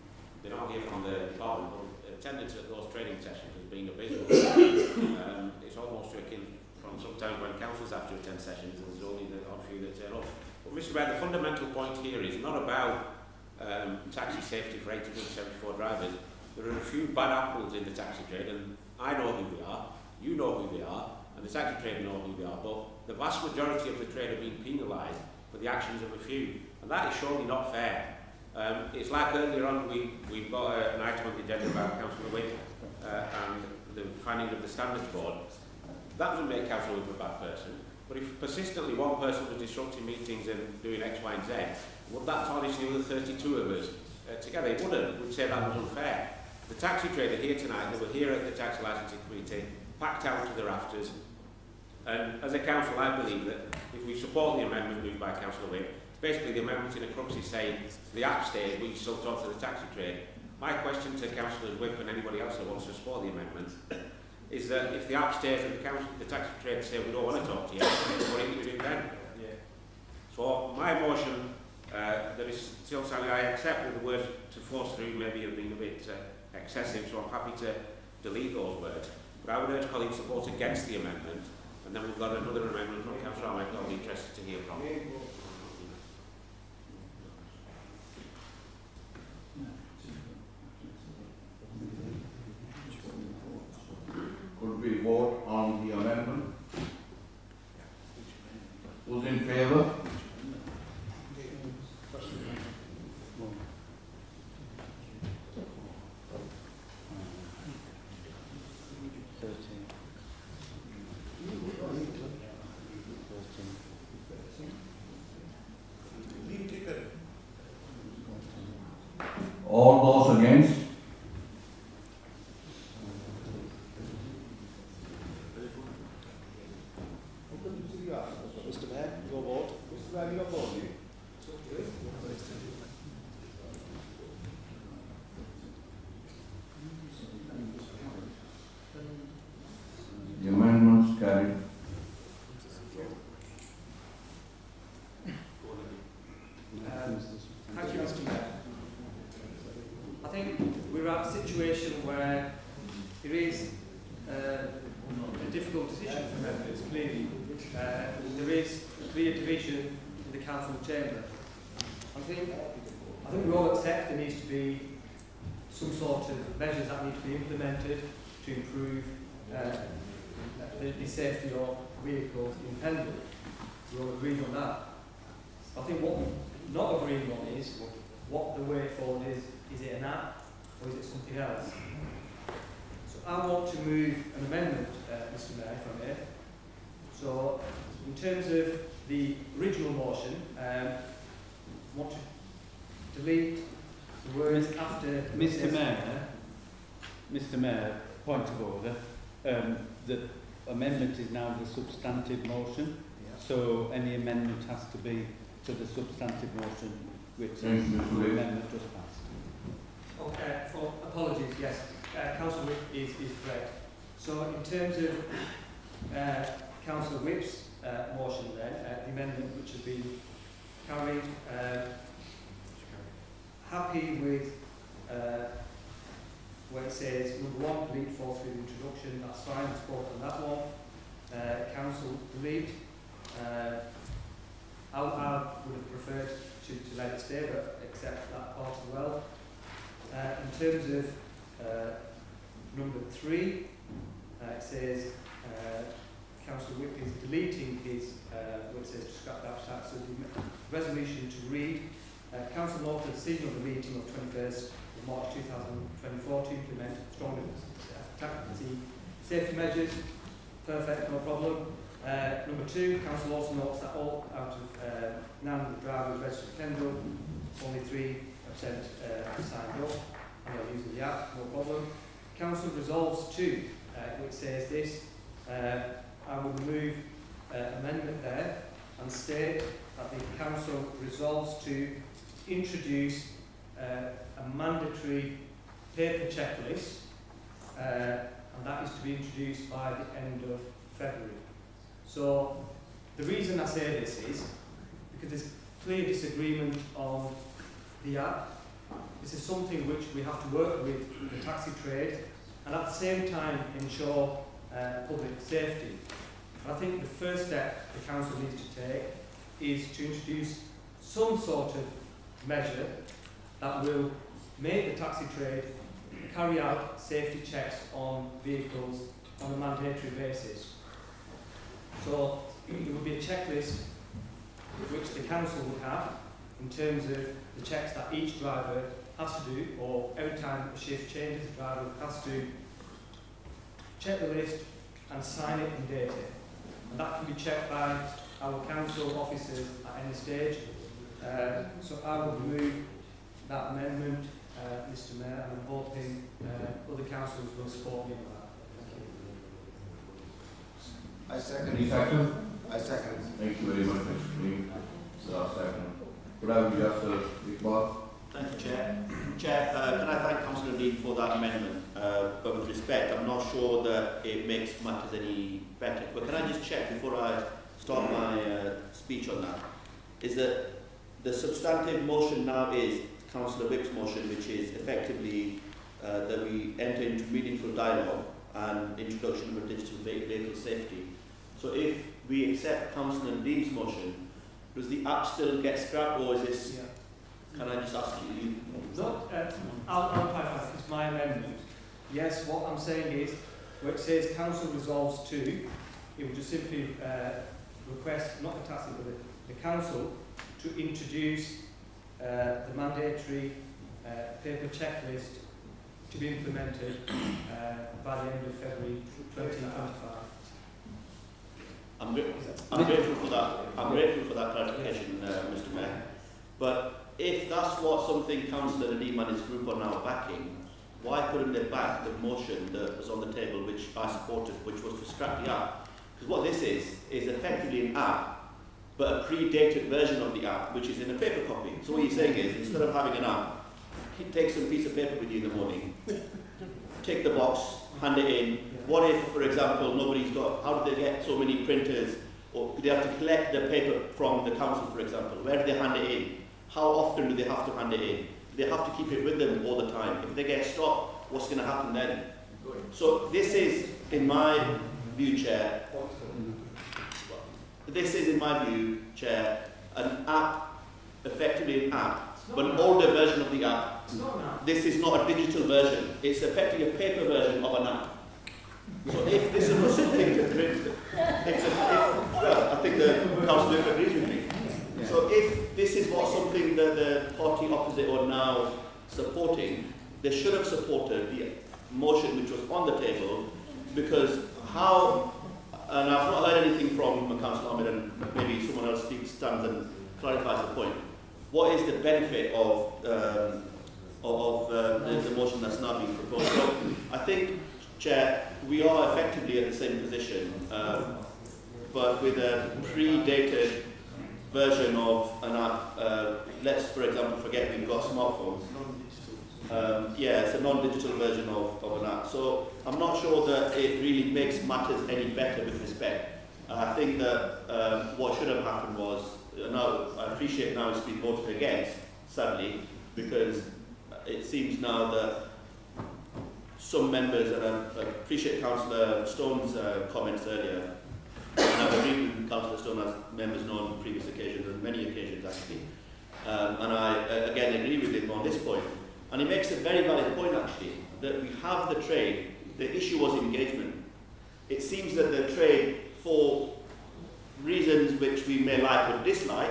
they're not given on the department, but attendance at those training sessions has been abysmal. It's almost akin from sometimes when councils have to attend sessions and there's only the odd few that turn up. But Mr Mayor, the fundamental point here is not about taxi safety for 18 to 74 drivers. There are a few bad apples in the taxi trade, and I know who they are, you know who they are, and the taxi trade know who they are, but the vast majority of the trade are being penalised for the actions of a few, and that is surely not fair. It's like earlier on we've got an item on the agenda about Councillor Whip and the finding of the standards board. That doesn't make Councillor Whip a bad person, but if persistently one person was disrupting meetings and doing X, Y and Z, would that tarnish the other 32 of us together? It wouldn't. We'd say that was unfair. The taxi trade are here tonight, they were here at the Taxi Licensing Committee, packed out to the rafters, and as a council I believe that if we support the amendment moved by Councillor Whip, basically the amendment in a crux is saying the app stays, we still talk to the taxi trade. My question to Councillors Whip and anybody else that wants to support the amendment is that if the app stays and the taxi trade say we don't want to talk to you, what are you going to do then? Yeah. So my motion, there is still something I accept that the words to force through maybe have been a bit excessive, so I'm happy to delete those words. But I would urge colleagues to vote against the amendment, and then we've got another amendment from Councillor Ahmed I'll be interested to hear from. Could we vote on the amendment? Who's in favour? that situation where there is a difficult decision for members, clearly. There is a clear division in the council chamber. I think we all accept there needs to be some sort of measures that need to be implemented to improve the safety of vehicles in Pendle. We all agree on that. I think what we're not agreeing on is what the way forward is. Is it an app or is it something else? So I want to move an amendment, Mr. Mayor, if I may. So in terms of the original motion, I want to delete the words after... Mr. Mayor, point of order. The amendment is now the substantive motion, so any amendment has to be to the substantive motion, which the amendment just passed. Okay, for apologies, yes. Councillor Whip is correct. So in terms of Councillor Whip's motion then, the amendment which has been carried, happy with where it says number 1, delete false with introduction, that's fine, support on that one. Council delete. I would have preferred to let it stay, but accept that part as well. In terms of number 3, it says Councillor Whip is deleting his, what it says to scrap that tax. So the resolution to read, Council noted the decision of the meeting of 21st of March 2024 to implement stronger taxi safety measures. Perfect, no problem. Number 2, Council also notes that all out of 9 drivers registered Kendal, only 3% signed up and are using the app, no problem. Council resolves to, which says this, I will move amendment there and state that the Council resolves to introduce a mandatory paper checklist, and that is to be introduced by the end of February. So the reason I say this is because there's clear disagreement on the app. This is something which we have to work with the taxi trade and at the same time ensure public safety. And I think the first step the council needs to take is to introduce some sort of measure that will make the taxi trade carry out safety checks on vehicles on a mandatory basis. So it would be a checklist which the council would have in terms of the checks that each driver has to do, or every time a shift changes, the driver has to check the list and sign it and date it. And that can be checked by our council officers at any stage. So I would move that amendment, Mr. Mayor, and I'm hoping other councillors will support me on that. I second. I second. Thank you very much, Mr. Green. So second. Could I be just Iqbal? Thank you, Chair. Chair, can I thank Councillor Dean for that amendment? But with respect, I'm not sure that it makes matters any better. But can I just check before I start my speech on that? Is that the substantive motion now is Councillor Whip's motion, which is effectively that we enter into meaningful dialogue and introduction of a digital vehicle safety. So if we accept Councillor Dean's motion, does the app still get scrapped, or is this? Yeah. Can I just ask you? No, I'll clarify. It's my amendment. Yes, what I'm saying is, where it says Council resolves to, it would just simply request, not the taxi, but the Council to introduce the mandatory paper checklist to be implemented by the end of February 2025. I'm grateful for that. I'm grateful for that clarification, Mr. Mayor. But if that's what something Councillor Nadeem and his group are now backing, why couldn't they back the motion that was on the table, which I supported, which was to scrap the app? Because what this is effectively an app, but a predated version of the app, which is in a paper copy. So what you're saying is, instead of having an app, take some piece of paper with you in the morning, take the box, hand it in. What if, for example, nobody's got, how do they get so many printers, or do they have to collect the paper from the council, for example? Where do they hand it in? How often do they have to hand it in? Do they have to keep it with them all the time? If they get stopped, what's going to happen then? So this is, in my view, Chair, an app, effectively an app, but an older version of the app. This is not a digital version. It's effectively a paper version of an app. So if this is something well, I think the Councillor agrees with me. Yeah. So if this is what something that the party opposite are now supporting, they should have supported the motion which was on the table, because how, and I've not heard anything from Councillor Ahmed, and maybe someone else stands and clarifies the point. What is the benefit of the motion that's now being proposed? So I think, Chair, we are effectively at the same position, but with a pre-dated version of an app. Let's, for example, forget we've got smartphones. Yeah, it's a non-digital version of an app. So I'm not sure that it really makes matters any better with respect. I think that what should have happened was, now I appreciate now it's been voted against, sadly, because it seems now that some members, and I appreciate Councillor Stone's comments earlier, and I've agreed with Councillor Stone, as members know on previous occasions, and many occasions actually, and I again agree with him on this point. And he makes a very valid point actually, that we have the trade, the issue was engagement. It seems that the trade, for reasons which we may like or dislike,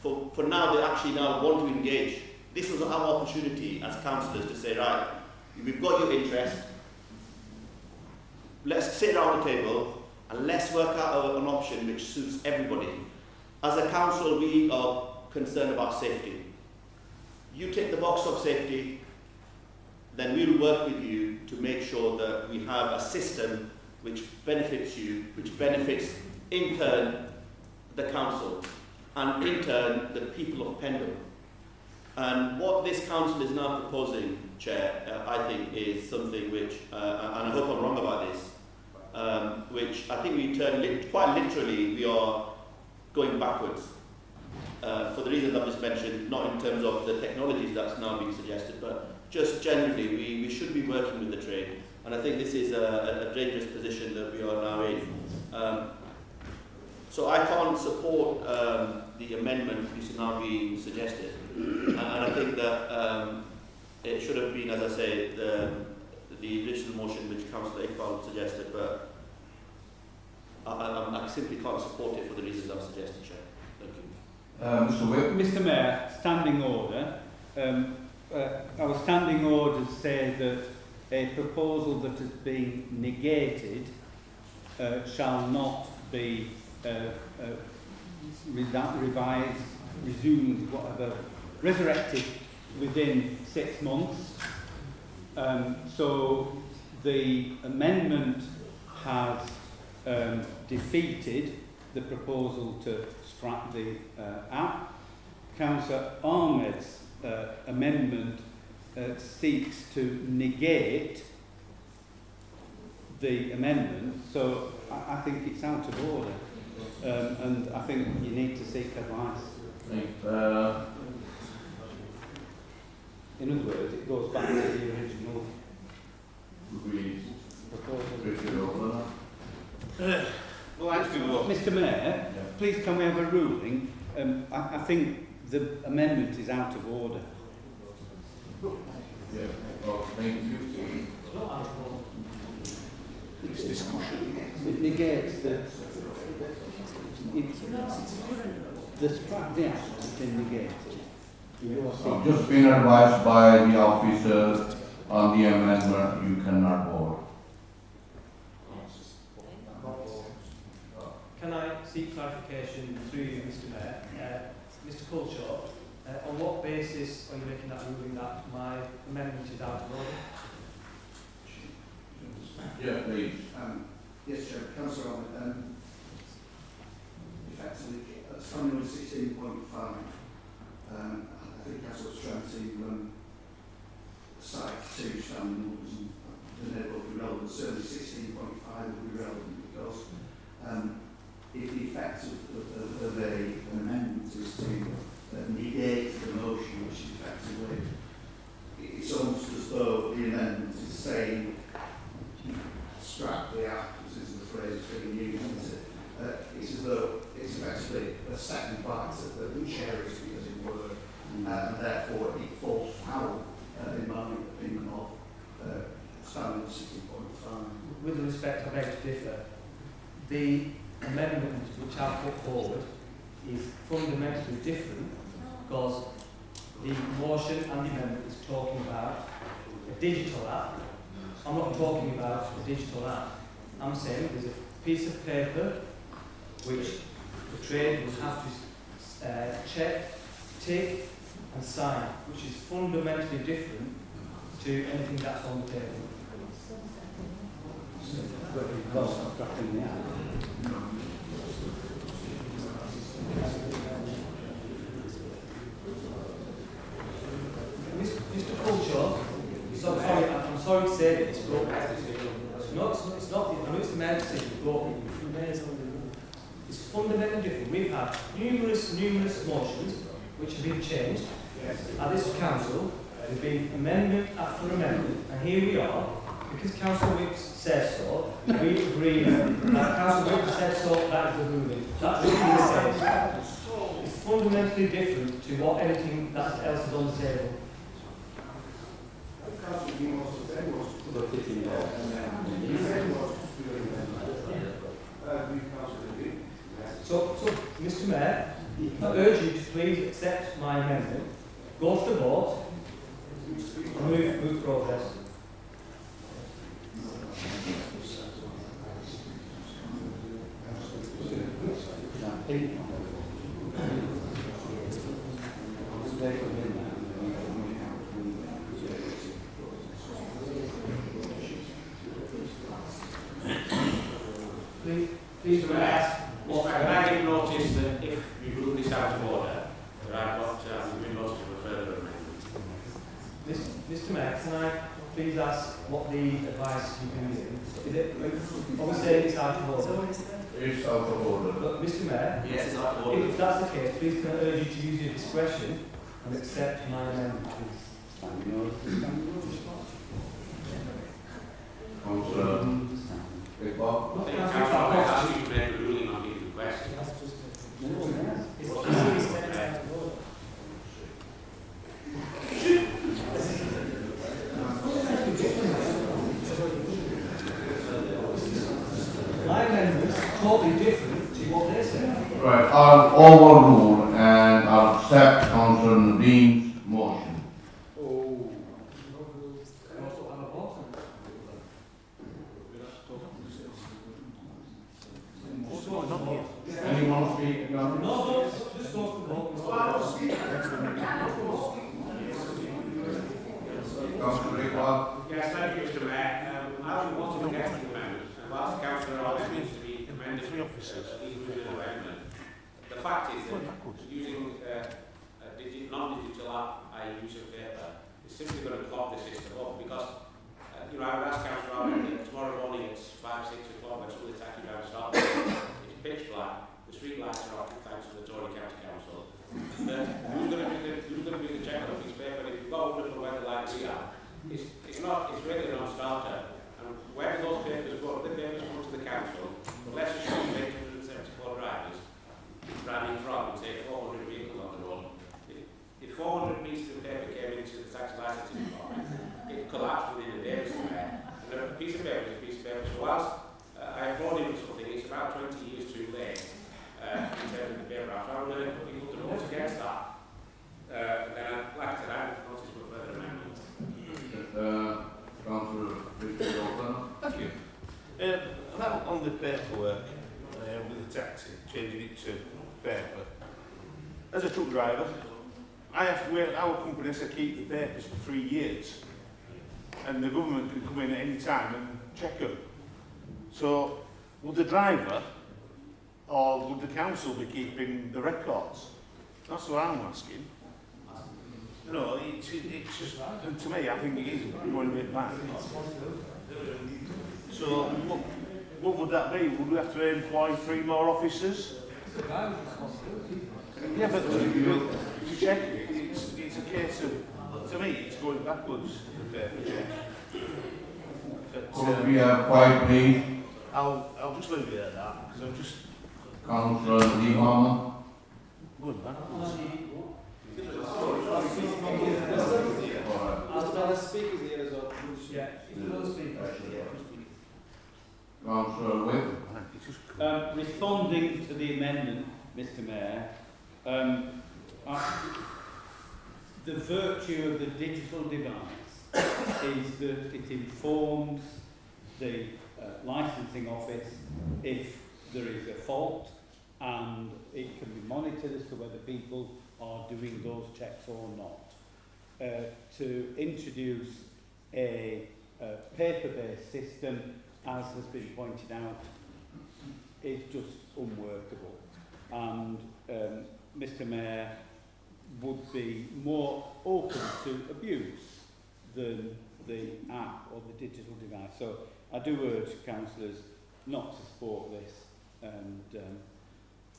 for now they actually now want to engage. This was our opportunity as councillors to say, right, we've got your interest, let's sit around the table and let's work out an option which suits everybody. As a council, we are concerned about safety. You take the box of safety, then we'll work with you to make sure that we have a system which benefits you, which benefits in turn the council, and in turn the people of Pendle. And what this council is now proposing, Chair, I think is something which, and I hope I'm wrong about this, which I think we turn quite literally, we are going backwards. For the reasons I've just mentioned, not in terms of the technologies that's now being suggested, but just generally, we should be working with the trade. And I think this is a dangerous position that we are now in. So I can't support the amendment which is now being suggested. And I think that it should have been, as I say, the original motion which Councillor Iqbal suggested, but I simply can't support it for the reasons I've suggested, Chair. Thank you. Mr. Whip. Mr. Mayor, standing order. Our standing orders say that a proposal that has been negated shall not be revised, resumed, whatever, resurrected within 6 months. So the amendment has defeated the proposal to scrap the app. Councillor Ahmed's amendment seeks to negate the amendment, so I think it's out of order, and I think you need to seek advice. In other words, it goes back to the original proposal. Mr. Mayor, please can we have a ruling? I think the amendment is out of order. Yeah. Oh, thank you. It's discussion. It negates the scrap the act has been negated. I've just been advised by the officers on the amendment, you cannot vote. Can I seek clarification through you, Mr. Mayor? Mr. Culshaw, on what basis are you making that ruling that my amendment is out of order? Yeah, please. Yes, Chair. Councillor Ahmed, effectively, standing on 16.5, I think Councillor was trying to cite two standing orders and the neighbourhood will be relevant. Certainly 16.5 will be relevant because if the effect of an amendment is to negate the motion, which effectively it's almost as though the amendment is scrap the act, this is the phrase being used, isn't it? It's as though it's effectively a second bite at the cherries, as it were, and therefore it falls foul, in my opinion, of standard 60.5. With respect, I beg to differ. The amendment which I put forward is fundamentally different because the motion and the amendment is talking about a digital app. I'm not talking about a digital app. I'm saying there's a piece of paper which the trade will have to check, tick and sign, which is fundamentally different to anything that's on the table. Mr. Culture, I'm sorry to say this, but it's not, I know it's the mayor's decision, but it's fundamentally different. We've had numerous motions which have been changed at this council. There's been amendment after amendment, and here we are, because Council Whip says so, we agree that Council Whip said so, that is the ruling. That's what he says. It's fundamentally different to what anything that else is on the table. So, Mr. Mayor, I urge you to please accept my amendment, go to the vote, and move progress. Please ask. Can I give notice that if you rule this out of order, that I've got been notice of a further amendment? Mr. Mayor, can I please ask what the advice you've been given? Is it, are we saying it's out of order? It's out of order. But Mr. Mayor, yes, it's out of order. If that's the case, please can I urge you to use your discretion and accept my amendment, please. Councillor Iqbal. I think Councillor Ahmed asked you to make a ruling on his request. My amendment is totally different to what they're saying. Right, I'll overrule and I'll accept Councillor Nadine's motion. Anyone speak again? No, just go to the vote. Councillor Iqbal. Yes, thank you, Mr. Mayor. I would want to get the amendment. Whilst Councillor Ahmed needs to be commended for he's moving an amendment, the fact is that using a non-digital app, i.e. use of paper, is simply going to clog the system up because, I would ask Councillor Ahmed that tomorrow morning it's 5, 6 o'clock when some of the taxi drivers start. It's pitch black, the street lights are off thanks to the Tory County Council. But who's going to be the check on this paper? If you've got wonderful weather like we are, it's really a non-starter. And where do those papers go? The papers come to the council, but let's assume 874 drivers driving from, say, 400 vehicles on the road. If 400 pieces of paper came into the tax licensing department, it collapsed within a day or somewhere. And a piece of paper is a piece of paper. So whilst I applaud him for something, it's about 20 years too late in terms of the paper. So I would urge people to vote against that. Then, like I said, I would notice for further amendment. Councillor Richard O'Connor. Thank you. About on the paperwork with the taxi, changing it to paper. As a truck driver, I have to wait, our company has to keep the papers for 3 years. And the government can come in at any time and check them. So, would the driver or would the council be keeping the records? That's what I'm asking. No, it's just, and to me, I think it is going a bit back. So, what would that be? Would we have to employ 3 more officers? Yeah, but to check it, it's a case of, to me, it's going backwards, the paper check. but Could we have quiet, please? I'll just leave it at that, because I'm just... Councillor Nadeem Ahmed. Good, man. Speakers here as well. Yeah, Councillor Whip. Responding to the amendment, Mr Mayor, the virtue of the digital device is that it informs the licensing office if there is a fault, and it can be monitored as to whether people are doing those checks or not. To introduce a paper-based system, as has been pointed out, is just unworkable. And Mr Mayor would be more open to abuse than the app or the digital device. So I do urge councillors not to support this, and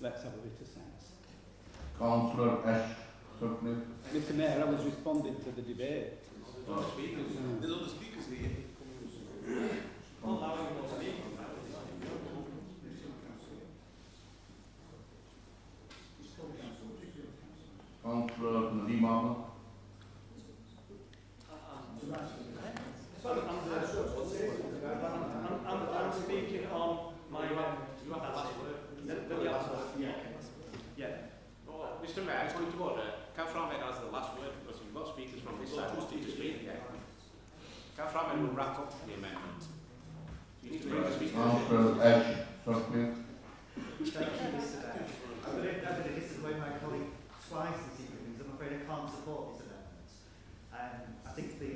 let's have a bit of sense. Councillor Ash Sutcliffe. Mr Mayor, I was responding to the debate. There's other speakers here. Councillor Nadeem Ahmed. I'm speaking on my... Mr Mayor, point of order. Councillor Ahmed has the last word, because we've got speakers from this side who to speak. Councillor Ahmed will wrap up the amendment. Councillor Ash Sutcliffe. Thank you, Mr. Mayor. I'm going to disappoint my colleague twice this evening because I'm afraid I can't support this amendment. I think the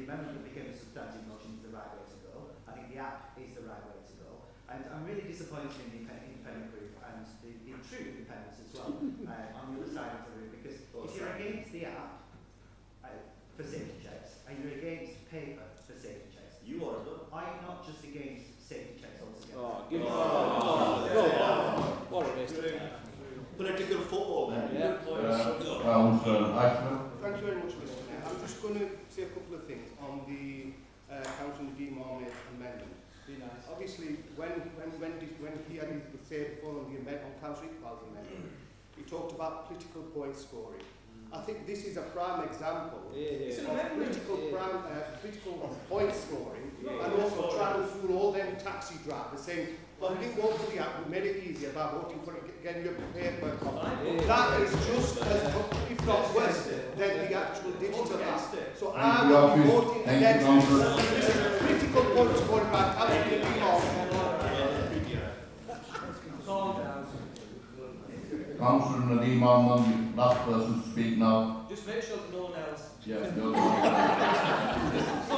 amendment that became a substantive motion is the right way to go. I think the app is the right way to go. And I'm really disappointed in the independent group and the true independents as well on the other side of the room, because if you're against the app for safety checks and you're against paper for safety checks, you are as well. Are you not just against safety checks altogether? What a waste of time. Political football then. Councillor Ashford. Thank you very much, Mr Mayor. I'm just going to say a couple of things on the Councillor Nadeem Ahmed amendment. Obviously, when he had his say before on the amendment, on Councillor Iqbal's amendment, he talked about political point scoring. I think this is a prime example of political point scoring, and also trying to fool all them taxi drivers saying, well, we didn't vote for the app, we made it easier by voting for it, getting your paper copy. That is just as, if not worse, than the actual digital app. So I will be voting against political point scoring by Councillor Nadeem Ahmed. Councillor Nadeem Ahmed, last person to speak now. Just make sure that no one else. Yes, no one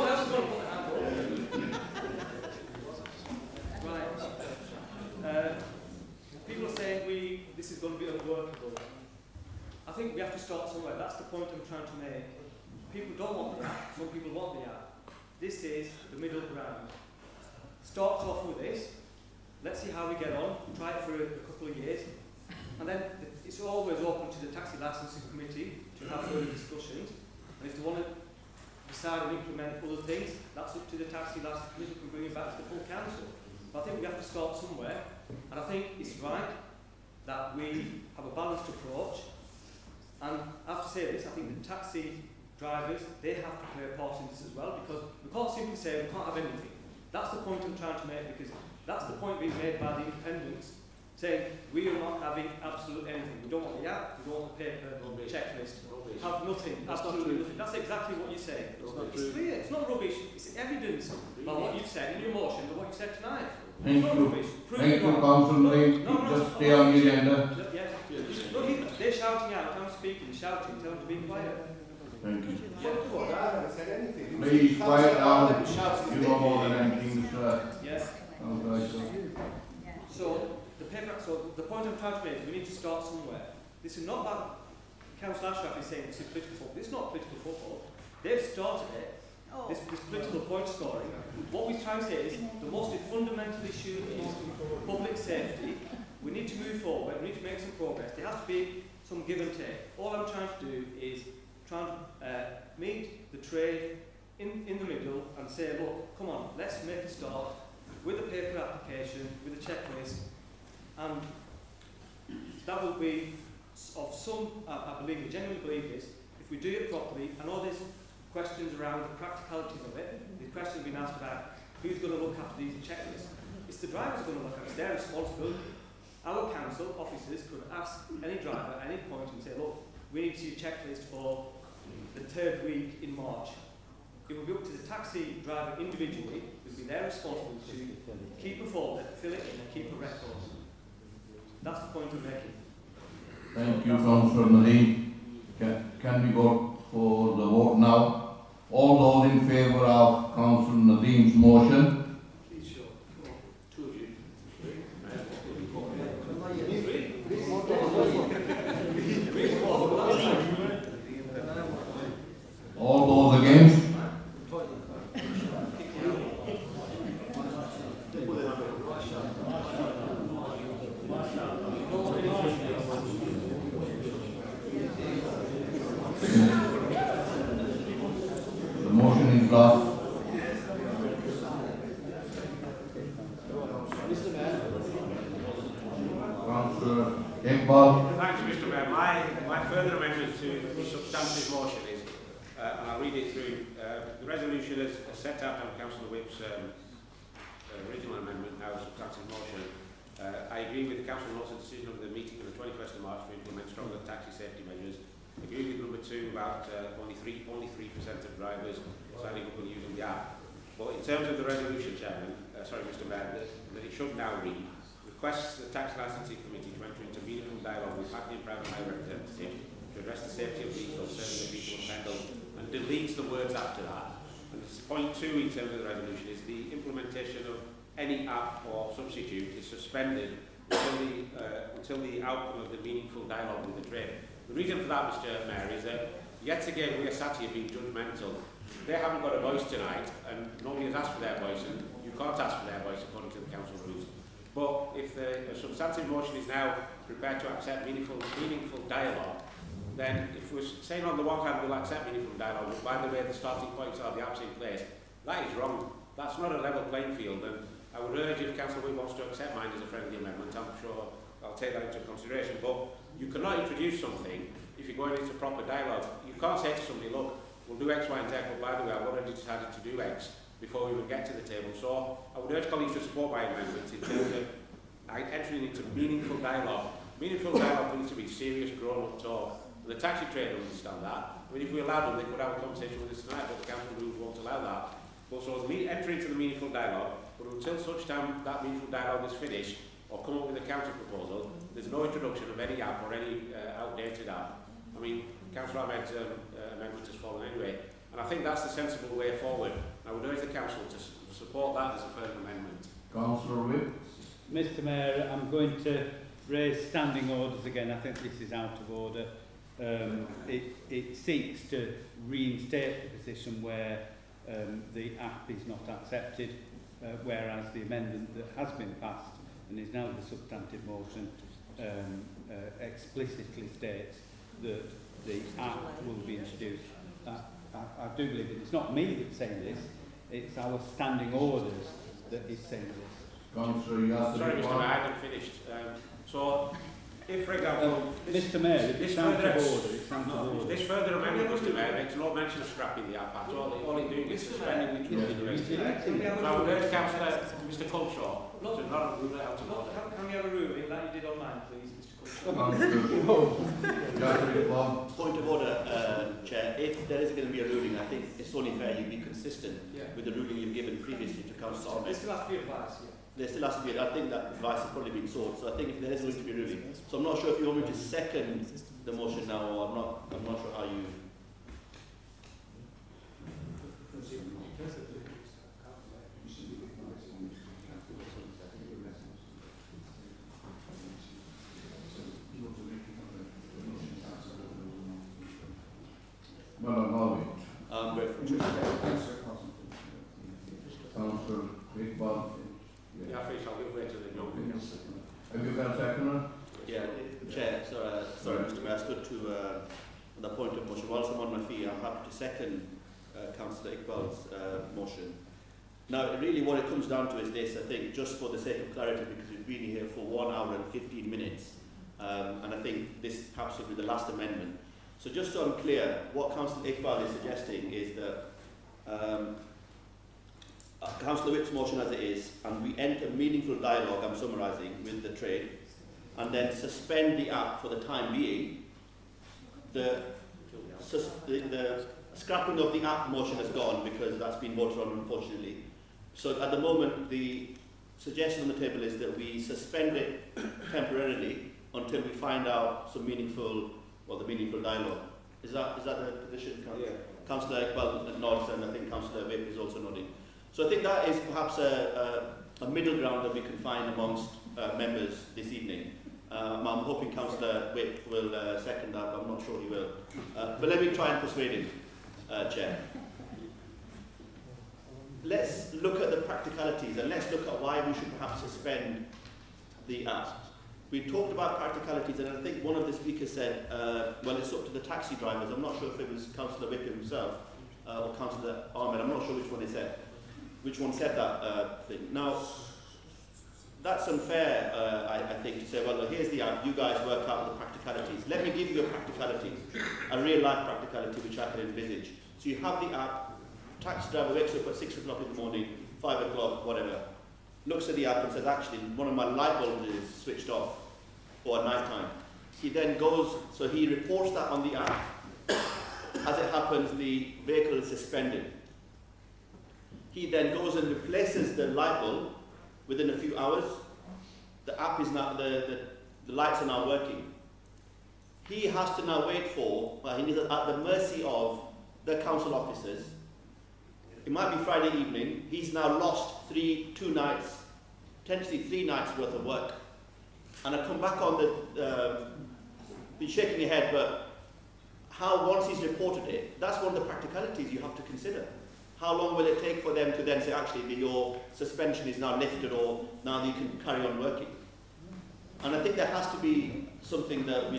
else is going to put their hand up. Right. People are saying this is going to be unworkable. I think we have to start somewhere. That's the point I'm trying to make. People don't want the app. Some people want the app. This is the middle ground. Starts off with this. Let's see how we get on. Try it for a couple of years. And then it's always open to the Taxi Licensing Committee to have further discussions. And if they want to decide and implement other things, that's up to the Taxi Licensing Committee to bring it back to the full council. But I think we have to start somewhere. And I think it's right that we have a balanced approach. And I have to say this, I think the taxi drivers, they have to play a part in this as well, because we can't simply say we can't have anything. That's the point I'm trying to make, because that's the point being made by the independents, saying we are not having absolute anything. We don't want the app, we don't want the paper checklist. Have nothing, absolutely nothing. That's exactly what you say. It's clear, it's not rubbish, it's evidence by what you've said in your motion and what you've said tonight. Thank you. Thank you, Councillor. Just stay on the agenda. Look, they're shouting out, I'm speaking, shouting, tell them to be quiet. Thank you. I haven't said anything. Please quiet down. You know more than anything, sir. Yes. So the point I'm trying to make is we need to start somewhere. This is not about Councillor Ashraf is saying this is political football. This is not political football. They've started it. This political point scoring. What we're trying to say is the most fundamental issue is public safety. We need to move forward. We need to make some progress. There has to be some give and take. All I'm trying to do is try and meet the trade in the middle and say, look, come on, let's make a start with a paper application, with a checklist, and that will be of some, I believe, I genuinely believe this, if we do it properly, and all these questions around the practicalities of it, the questions being asked about who's going to look after these checklists, it's the drivers going to look after, it's their responsibility. Our council officers could ask any driver at any point and say, look, we need to see a checklist for the 3rd week in March. It will be up to the taxi driver individually, it will be their responsibility to keep a folder, fill it in and keep a record. That's the point I'm making. Thank you, Councillor Nadeem. Can we go for the vote now? All those in favour of Councillor Nadeem's motion? All those against? The motion is lost. Councillor Iqbal. Thank you, Mr. Mayor. My further amendment to the substantive motion is, and I'll read it through, the resolution is set out on Councillor Whip's original amendment, now substantive motion. I agree with the Council notes the decision of the meeting on the 21st of March to implement stronger taxi safety measures. I agree with number 2 about only 3% of drivers signing up and using the app. But in terms of the resolution, Chairman, Mr. Mayor, that it should now read, requests the Tax Licensing Committee to enter into meaningful dialogue with acting private hire representatives to address the safety of vehicles serving the people of Pendle, and deletes the words after that. And point 2 in terms of the resolution is the implementation of any app or substitute is suspended until the outcome of the meaningful dialogue with the trade. The reason for that, Mr. Mayor, is that yet again we are sat here being judgmental. They haven't got a voice tonight, and nobody has asked for their voice, and you can't ask for their voice according to the council rules. But if the substantive motion is now prepared to accept meaningful dialogue, then if we're saying on the one hand we'll accept meaningful dialogue, but by the way the starting points are the apps in place, that is wrong. That's not a level playing field, and I would urge if Councillor Witt wants to accept mine as a friendly amendment, I'm sure I'll take that into consideration. But you cannot introduce something if you're going into proper dialogue. You can't say to somebody, look, we'll do X, Y and Z, but by the way, I've already decided to do X before we even get to the table. So I would urge colleagues to support my amendment in terms of entering into meaningful dialogue. Meaningful dialogue needs to be serious, grown-up talk. The taxi trade will understand that. I mean, if we allowed them, they could have a conversation with us tonight, but the council rules won't allow that. But so enter into the meaningful dialogue, but until such time that meaningful dialogue is finished, or come up with a counter proposal, there's no introduction of any app or any outdated app. I mean, Councillor Ahmed's amendment has fallen anyway, and I think that's the sensible way forward. I would urge the council to support that as a further amendment. Councillor Witt. Mr. Mayor, I'm going to raise standing orders again. I think this is out of order. It seeks to reinstate the position where the app is not accepted, whereas the amendment that has been passed and is now the substantive motion explicitly states that the app will be introduced. I do believe it. It's not me that's saying this, it's our standing orders that is saying this. Councillor, you asked Sorry, Mr. Mayor, I haven't finished. So, if, for example, Mr. Mayor, if it's out of order, it's out of order. This further amendment, Mr. Mayor, makes no mention of scrapping the app at all. All it's doing is suspending the resolution. So I would urge Councillor Mr. Culshaw to not rule it out of order. Can we have a ruling like you did on mine, please, Mr. Point of order, Chair. If there is going to be a ruling, I think it's only fair you be consistent with the ruling you've given previously to Councillor Ahmed. There still has to be advice, There still has to be, I think that advice has probably been sought, so I think if there is going to be a ruling. So I'm not sure if you want me to second the motion now, or I'm not sure how you... Well, I'll wait. I'm grateful. Councillor Iqbal. Yeah, I think I'll give way to the young people. Have you got a seconder? Yeah, Chair, sorry Mr. Mayor, I stood to the point of motion. Whilst I'm on my feet, I'm happy to second Councillor Iqbal's motion. Now, really what it comes down to is this, I think, just for the sake of clarity, because we've been here for 1 hour and 15 minutes, and I think this perhaps will be the last amendment. So just so I'm clear, what Councillor Iqbal is suggesting is that Councillor Whip's motion as it is, and we enter meaningful dialogue, I'm summarising, with the trade, and then suspend the app for the time being. The scrapping of the app motion has gone because that's been voted on, unfortunately. So at the moment, the suggestion on the table is that we suspend it temporarily until we find out some meaningful dialogue. Is that the position? Yeah. Councillor Iqbal nods, and I think Councillor Whip is also nodding. So I think that is perhaps a middle ground that we can find amongst members this evening. I'm hoping Councillor Whip will second that, but I'm not sure he will. But let me try and persuade him, Chair. Let's look at the practicalities, and let's look at why we should perhaps suspend the app. We talked about practicalities, and I think one of the speakers said, well, it's up to the taxi drivers. I'm not sure if it was Councillor Whip himself or Councillor Ahmed. I'm not sure which one he said. Which one said that thing. Now, that's unfair, I think, to say, well, look, here's the app, you guys work out the practicalities. Let me give you a practicality, a real-life practicality which I can envisage. So you have the app, taxi driver wakes up at 6 o'clock in the morning, 5 o'clock, whatever, looks at the app and says, actually, one of my light bulbs is switched off, or at night time. He then goes, so he reports that on the app. As it happens, the vehicle is suspended. He then goes and replaces the light bulb within a few hours. The app is now, the lights are now working. He has to now wait for, he is at the mercy of the council officers. It might be Friday evening. He's now lost 2 nights, potentially 3 nights worth of work. And I come back on the, be shaking your head, but how, once he's reported it, that's one of the practicalities you have to consider. How long will it take for them to then say, actually, your suspension is now lifted, or now you can carry on working? And I think there has to be something that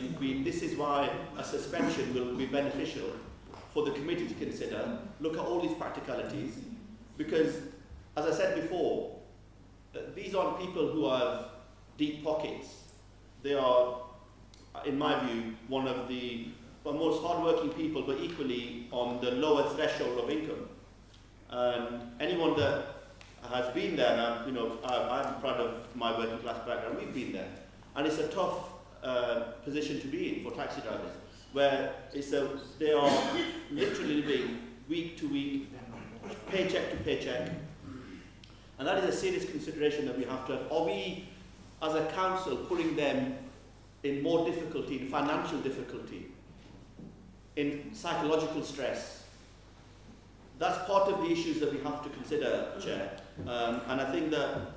this is why a suspension will be beneficial for the committee to consider, look at all these practicalities, because, as I said before, these aren't people who have deep pockets. They are, in my view, one of the most hard-working people, but equally on the lower threshold of income. And anyone that has been there, and I'm proud of my working class background, we've been there. And it's a tough position to be in for taxi drivers, where they are literally living week to week, paycheck to paycheck. And that is a serious consideration that we have to have. Are we, as a council, putting them in more difficulty, in financial difficulty, in psychological stress? That's part of the issues that we have to consider, Chair. And I think that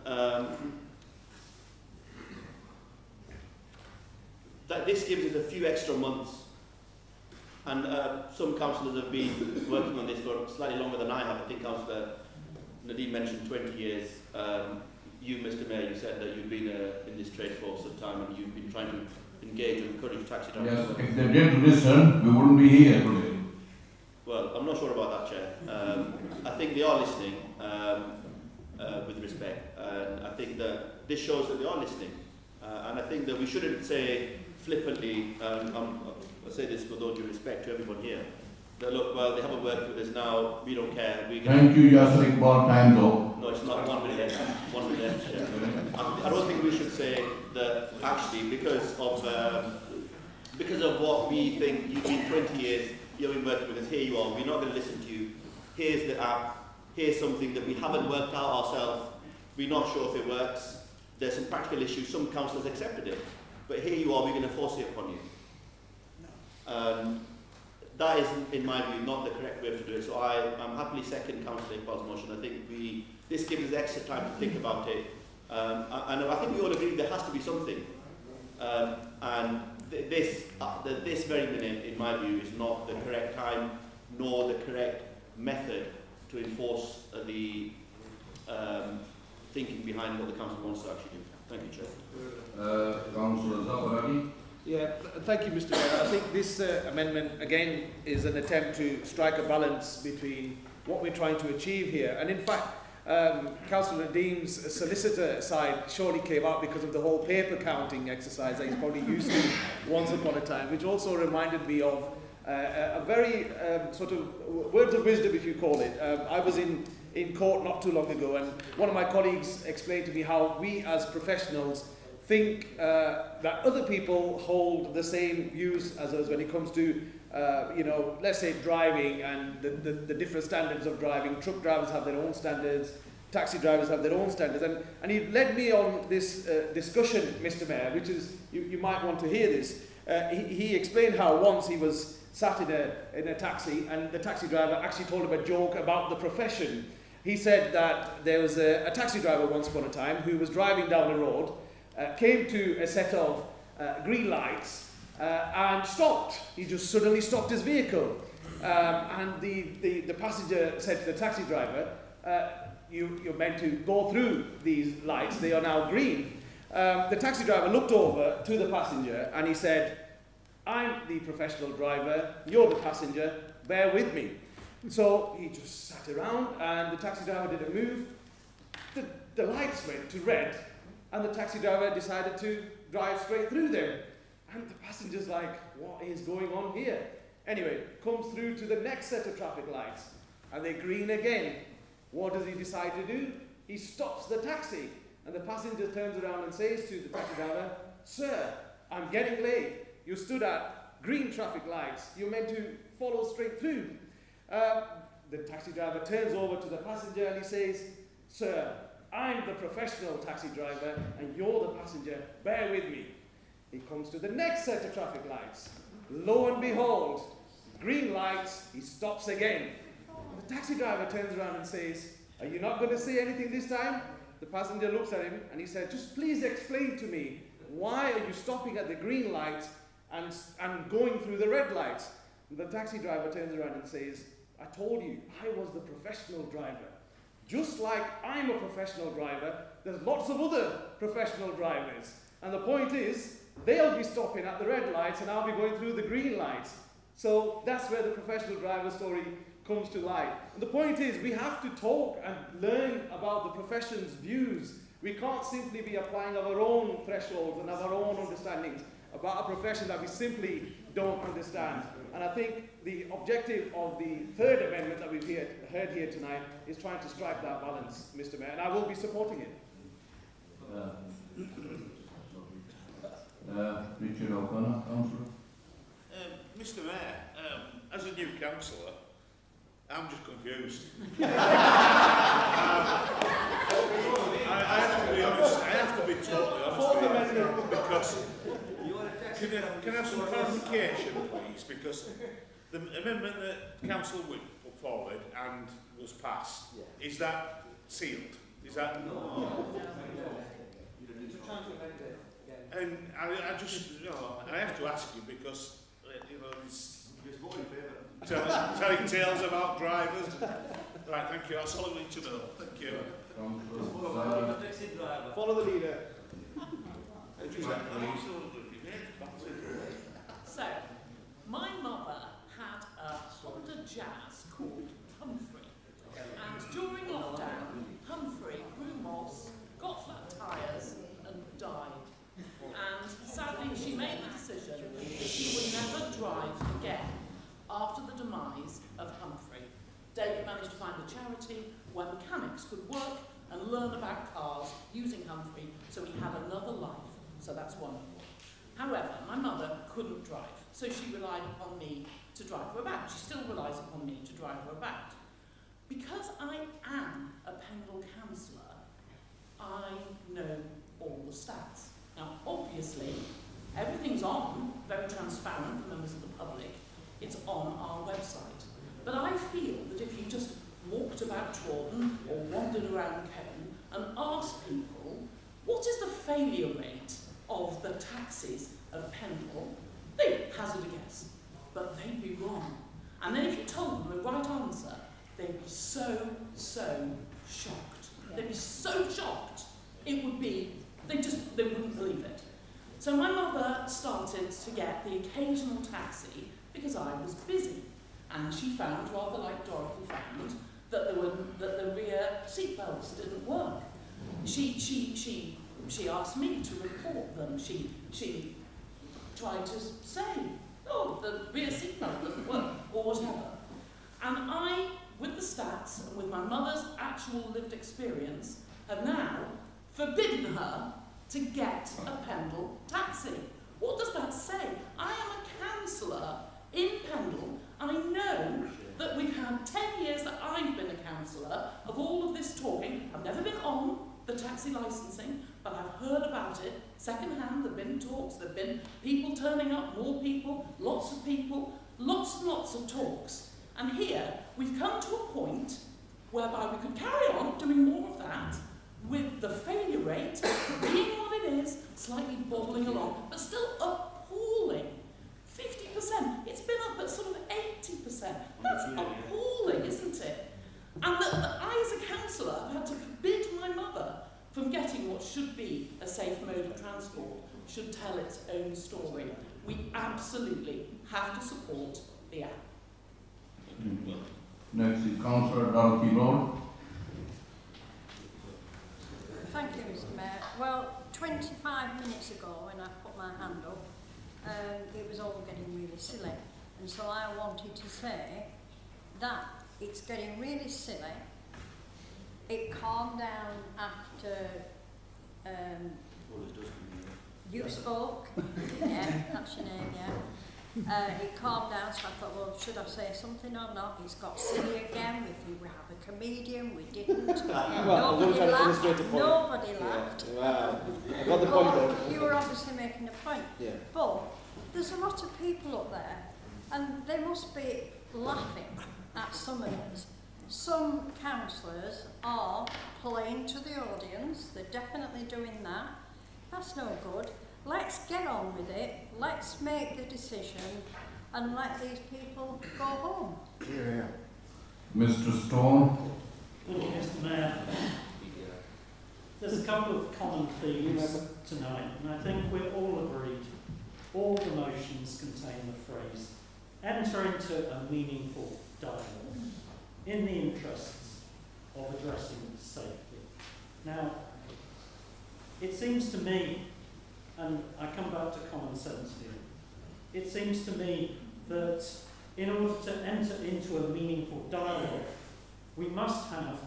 that this gives us a few extra months. And some councillors have been working on this for slightly longer than I have. I think Councillor Nadeem mentioned 20 years. You, Mr Mayor, you said that you've been in this trade for some time, and you've been trying to engage and encourage taxi drivers. Yes, if they didn't listen, we wouldn't be here today. Well, I'm not sure about that, Chair. I think they are listening, with respect, and I think that this shows that they are listening. And I think that we shouldn't say flippantly, I say this with all due respect to everyone here, that look, well, they haven't worked with us now, we don't care. Thank you, Yasser Iqbal, time's up. No, it's not 1 minute. 1 minute, Chair. I don't think we should say that actually because of what we think, you've been 20 years, you've been working with us, here you are, we're not going to listen to you. Here's the app, here's something that we haven't worked out ourselves, we're not sure if it works, there's some practical issues, some councillors accepted it, but here you are, we're going to force it upon you. That is, in my view, not the correct way to do it, so I'm happily second Councillor Iqbal's motion. I think this gives us extra time to think about it, and I think we all agree there has to be something, and this very minute, in my view, is not the correct time nor the correct method to enforce the thinking behind what the council wants to actually do. Thank you, Chair. Councillor Zabarani. Yeah, thank you, Mr. Mayor. I think this amendment, again, is an attempt to strike a balance between what we're trying to achieve here. And in fact, Councillor Nadeem's solicitor side surely came out because of the whole paper counting exercise that he's probably used to once upon a time, which also reminded me of a very sort of words of wisdom, if you call it. I was in court not too long ago, and one of my colleagues explained to me how we as professionals think that other people hold the same views as us when it comes to, you know, let's say driving and the different standards of driving. Truck drivers have their own standards, taxi drivers have their own standards. And he led me on this discussion, Mr. Mayor, which is, you might want to hear this. He explained how once he was sat in a taxi and the taxi driver actually told him a joke about the profession. He said that there was a taxi driver once upon a time who was driving down the road, came to a set of green lights and stopped. He just suddenly stopped his vehicle. And the passenger said to the taxi driver, you're meant to go through these lights, they are now green. The taxi driver looked over to the passenger and he said, I'm the professional driver, you're the passenger, bear with me. So he just sat around and the taxi driver didn't move. The lights went to red and the taxi driver decided to drive straight through them. And the passenger's like, what is going on here? Anyway, comes through to the next set of traffic lights and they're green again. What does he decide to do? He stops the taxi and the passenger turns around and says to the taxi driver, sir, I'm getting late. You stood at green traffic lights. You're meant to follow straight through. The taxi driver turns over to the passenger and he says, sir, I'm the professional taxi driver and you're the passenger. Bear with me. He comes to the next set of traffic lights. Lo and behold, green lights, he stops again. The taxi driver turns around and says, are you not going to say anything this time? The passenger looks at him and he said, just please explain to me, why are you stopping at the green lights and going through the red lights? And the taxi driver turns around and says, I told you, I was the professional driver. Just like I'm a professional driver, there's lots of other professional drivers. And the point is, they'll be stopping at the red lights and I'll be going through the green lights. So that's where the professional driver story comes to light. And the point is, we have to talk and learn about the profession's views. We can't simply be applying our own thresholds and our own understandings about a profession that we simply don't understand. And I think the objective of the third amendment that we've heard here tonight is trying to strike that balance, Mr. Mayor, and I will be supporting it. Richard O'Connor, Councillor. Mr. Mayor, as a new councillor, I'm just confused. I have to be honest, I have to be totally honest with you, because can I have some clarification, please? Because the amendment that Councillor Wick put forward and was passed, is that sealed? Is that... No. And I just, you know, I have to ask you because, you know, it's telling tales about drivers. Right, thank you. That's all I need to know. Thank you. Follow the leader. So, my mother had a Honda Jazz called Humphrey. And during lockdown, Humphrey grew moss, got flat tyres, and died. And sadly, she made the decision that she would never drive again after the demise of Humphrey. David managed to find a charity where mechanics could work and learn about cars using Humphrey, so he had another life. So that's wonderful. However, my mother couldn't drive, so she relied upon me to drive her about. She still relies upon me to drive her about. Because I am a Pendle councillor, I know all the stats. Now, obviously, everything's on, very transparent for members of the public. It's on our website. But I feel that if you just walked about Trawden or wandered around Kevin and asked people, what is the failure rate of the taxis of Pendle, they'd hazard a guess, but they'd be wrong. And then if you told them the right answer, they'd be so shocked. They'd be so shocked, it would be, they wouldn't believe it. So my mother started to get the occasional taxi because I was busy. And she found, rather like Dorothy found, that the rear seatbelts didn't work. She asked me to report them. She tried to say, oh, the rear seatbelt doesn't work, or whatever. And I, with the stats and with my mother's actual lived experience, have now forbidden her to get a Pendle taxi. What does that say? I am a councillor in Pendle. I know that we've had 10 years that I've been a councillor of all of this talking. I've never been on the taxi licensing, but I've heard about it second-hand. There have been talks, there have been people turning up, more people, lots of people, lots and lots of talks. And here, we've come to a point whereby we could carry on doing more of that, with the failure rate being what it is, slightly bobbling along, but still appalling. 50%. It's been up at sort of 80%. That's appalling, isn't it? And that I, as a councillor, have had to forbid my mother from getting what should be a safe mode of transport, should tell its own story. We absolutely have to support the app. Next is Councillor Dorothy Road. Thank you, Mr. Mayor. Well, 25 minutes ago, when I put my hand up, it was all getting really silly. And so I wanted to say that it's getting really silly. It calmed down after you spoke. Yeah, that's your name, yeah. It calmed down, so I thought, well, should I say something or not? It's got silly again. We have a comedian, we didn't. Nobody laughed. Nobody laughed. Wow. I got the point though. You were obviously making a point. Yeah. But there's a lot of people up there, and they must be laughing at some of us. Some councillors are playing to the audience. They're definitely doing that. That's no good. Let's get on with it. Let's make the decision and let these people go home. Yeah. Mr. Stone. Thank you, Mr. Mayor. There's a couple of common themes tonight, and I think we're all agreed. All the motions contain the phrase, enter into a meaningful dialogue in the interests of addressing safety. Now, it seems to me, and I come back to common sense here, it seems to me that in order to enter into a meaningful dialogue, we must have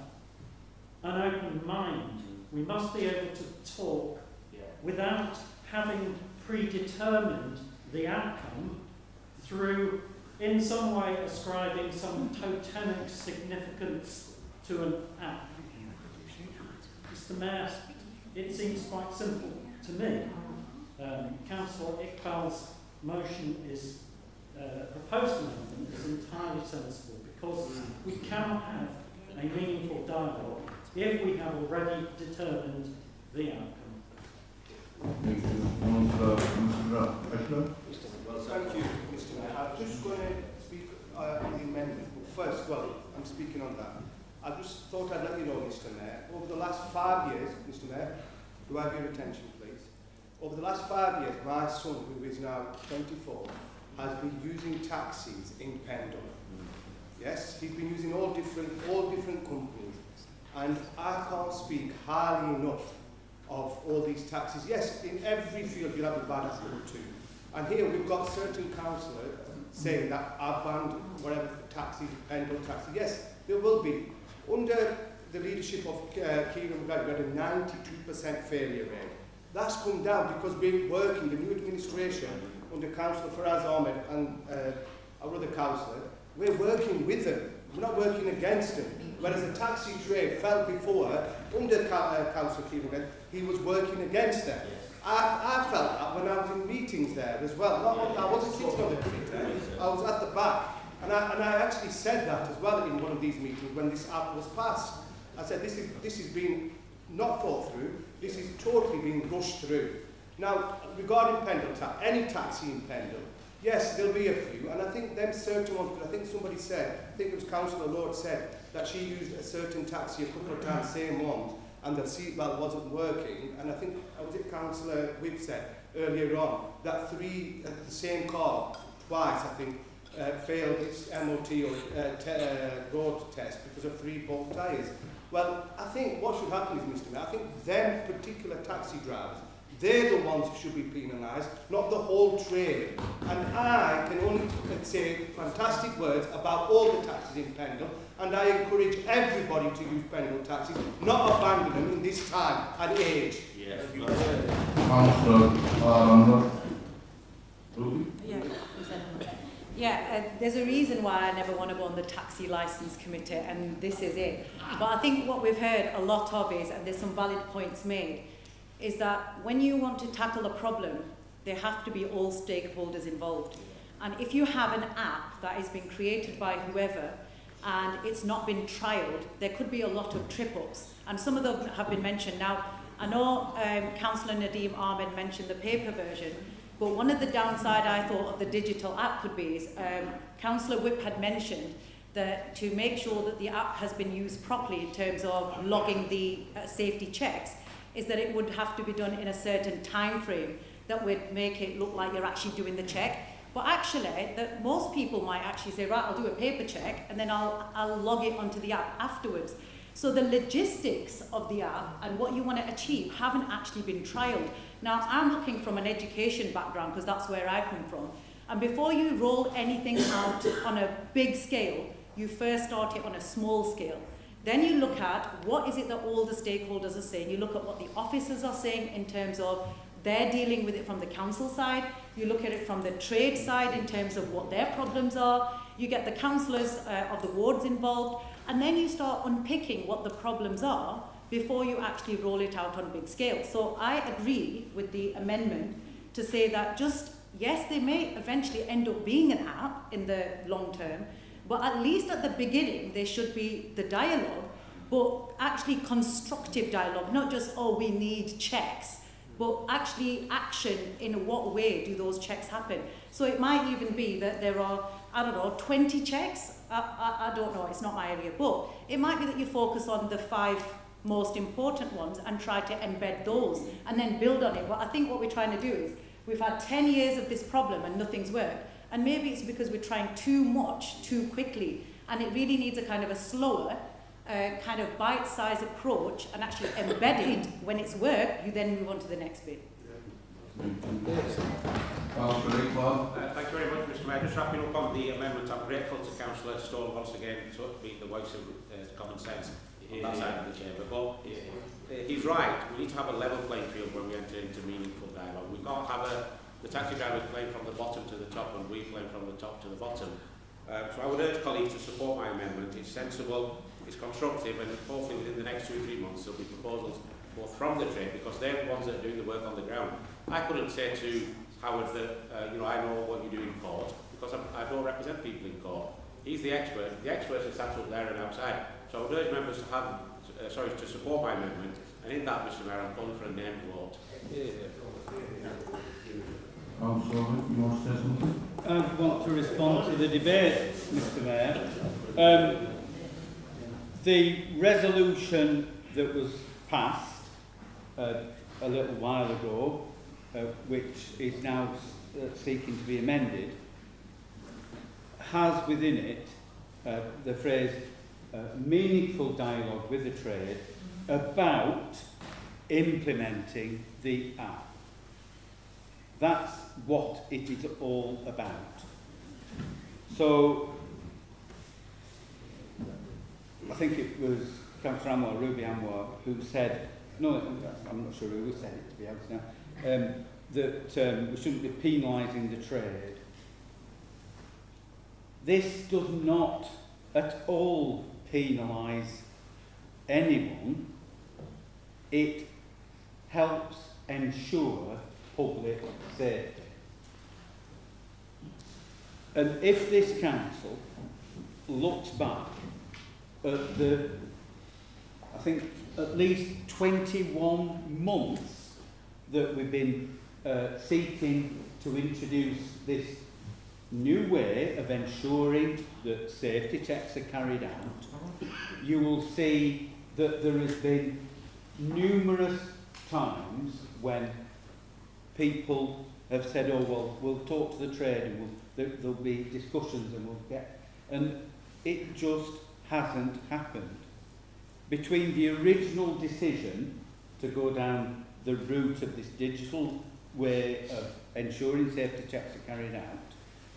an open mind. We must be able to talk without having predetermined the outcome through, in some way, ascribing some totemic significance to an act. Mr. Mayor, it seems quite simple to me. Councillor Iqbal's motion is proposed amendment is entirely sensible because we cannot have a meaningful dialogue if we have already determined the outcome. Thank you. Mr. Ashler. Well, thank you, Mr. Mayor. I'm just going to speak on the amendment. But first, well, I'm speaking on that. I just thought I'd let you know, Mr. Mayor, over the last 5 years, Mr. Mayor, do I have your attention, please? Over the last 5 years, my son, who is now 24, has been using taxis in Pendle. Yes, he's been using all different companies, and I can't speak highly enough of all these taxis. Yes, in every field you'll have a bad apple too. And here we've got certain councillors saying that I've banned whatever taxis, Pendle taxi. Yes, there will be. Under the leadership of Kieran McGregor, we had a 92% failure rate. That's come down because we're working, the new administration, under Councillor Faraz Ahmed and our other councillor, we're working with them. We're not working against them. Whereas the taxi trade fell before, under Councillor Kieran, he was working against them. I felt that when I was in meetings there as well. I wasn't sitting on the committee, I was at the back. And I actually said that as well in one of these meetings when this act was passed. I said, this is being not thought through, this is totally being rushed through. Now, regarding Pendle, any taxi in Pendle, yes, there'll be a few, and I think them certain ones, I think somebody said, I think it was Councillor Lord said, that she used a certain taxi a couple of times, same ones. and the seatbelt wasn't working, and I think, was it Councillor Whip said earlier on, that the same car twice, I think, failed its MOT or road test because of 3 bolt tyres. Well, I think what should happen is, Mr. Mayor, I think them particular taxi drivers, they're the ones who should be penalised, not the whole trade. And I can only say fantastic words about all the taxis in Pendle, and I encourage everybody to use Pendle taxis, not abandon them in this time and age. Yes. Councillor Ruby? Yeah, there's a reason why I never want to go on the taxi licence committee, and this is it. But I think what we've heard a lot of is, and there's some valid points made, is that when you want to tackle a problem, there have to be all stakeholders involved. And if you have an app that has been created by whoever and it's not been trialled, there could be a lot of trip-ups. And some of them have been mentioned. Now, I know Councillor Nadeem Ahmed mentioned the paper version, but one of the downside I thought of the digital app could be is Councillor Whip had mentioned that to make sure that the app has been used properly in terms of logging the safety checks, is that it would have to be done in a certain time frame that would make it look like you're actually doing the check. But actually, that most people might actually say, right, I'll do a paper check and then I'll log it onto the app afterwards. So the logistics of the app and what you want to achieve haven't actually been trialled. Now, I'm looking from an education background because that's where I come from. And before you roll anything out on a big scale, you first start it on a small scale. Then you look at what is it that all the stakeholders are saying. You look at what the officers are saying in terms of they're dealing with it from the council side. You look at it from the trade side in terms of what their problems are. You get the councillors of the wards involved. And then you start unpicking what the problems are before you actually roll it out on big scale. So I agree with the amendment to say that just, yes, they may eventually end up being an app in the long term, but at least at the beginning, there should be the dialogue, but actually constructive dialogue, not just, oh, we need checks, but actually action in what way do those checks happen. So it might even be that there are, I don't know, 20 checks. I don't know, it's not my area, but it might be that you focus on the 5 most important ones and try to embed those and then build on it. But I think what we're trying to do is, we've had 10 years of this problem and nothing's worked. And maybe it's because we're trying too much, too quickly. And it really needs a kind of a slower, kind of bite-sized approach and actually embed it. When it's worked, you then move on to the next bit. Thank you very much, Mr. Mayor. Just wrapping up on the amendment, I'm grateful to Councillor Stone once again to be the voice of common sense on that side of the chamber. But he's right, we need to have a level playing field when we enter into meaningful dialogue. We can't have the taxi drivers playing from the bottom to the top and we playing from the top to the bottom. So I would urge colleagues to support my amendment. It's sensible, it's constructive, and hopefully within the next 2 or 3 months there'll be proposals both from the trade, because they're the ones that are doing the work on the ground. I couldn't say to Howard that, I know what you do in court, because I don't represent people in court. He's the expert. The experts are sat up there and outside. So I would urge members to to support my amendment. And in that, Mr. Mayor, I'm calling for a name vote. Councillor, you want to say something? I want to respond to the debate, Mr. Mayor. The resolution that was passed a little while ago, which is now seeking to be amended, has within it the phrase meaningful dialogue with the trade about implementing the app. That's what it is all about. So, I think it was Councillor Anwar, Ruby Anwar, who said, no, I'm not sure who said it, to be honest now, that we shouldn't be penalising the trade. This does not at all penalise anyone. It helps ensure public safety. And if this council looks back at the, I think, at least 21 months that we've been seeking to introduce this new way of ensuring that safety checks are carried out, you will see that there has been numerous times when people have said, oh, well, we'll talk to the trade and there'll be discussions and we'll get... And it just hasn't happened. Between the original decision to go down the route of this digital way of ensuring safety checks are carried out,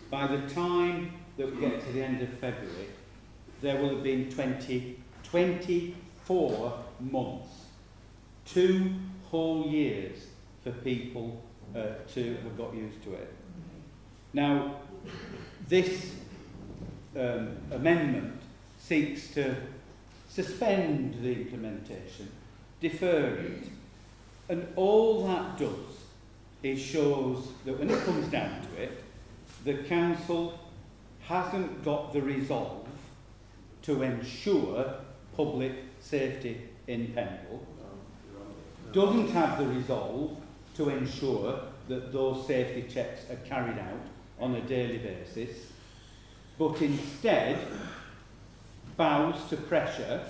by the time that we get to the end of February, there will have been 24 months, 2 whole years for people to have got used to it. Now, this amendment seeks to suspend the implementation, defer it, and all that does is shows that when it comes down to it, the council hasn't got the resolve to ensure public safety in Pendle, doesn't have the resolve to ensure that those safety checks are carried out on a daily basis, but instead bows to pressure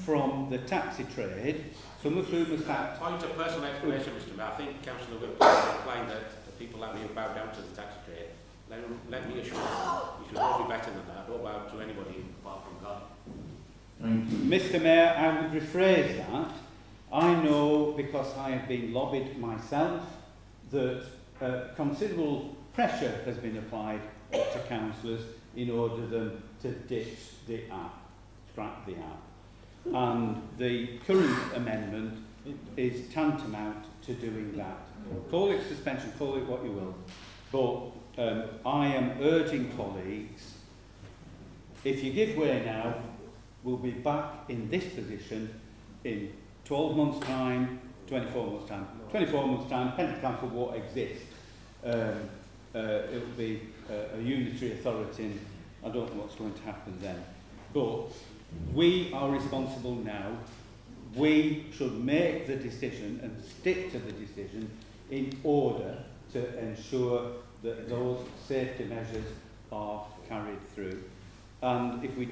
from the taxi trade, some of whom are fact... Point of personal explanation, Mr. Mayor. I think Councillor Whip implying that people like me have bowed down to the taxi trade. Let me assure you, you should all be better than that. Don't bow to anybody apart from God. Thank you. Mr. Mayor, I would rephrase that. I know, because I have been lobbied myself, that considerable pressure has been applied to councillors in order them to ditch the app, scrap the app. And the current amendment is tantamount to doing that. Call it suspension, call it what you will. But I am urging colleagues, if you give way now, we'll be back in this position in 12 months' time, 24 months' time. 24 months' time, Pendle Council won't exist. It'll be a unitary authority, and I don't know what's going to happen then. But we are responsible now. We should make the decision and stick to the decision in order to ensure that those safety measures are carried through. And if we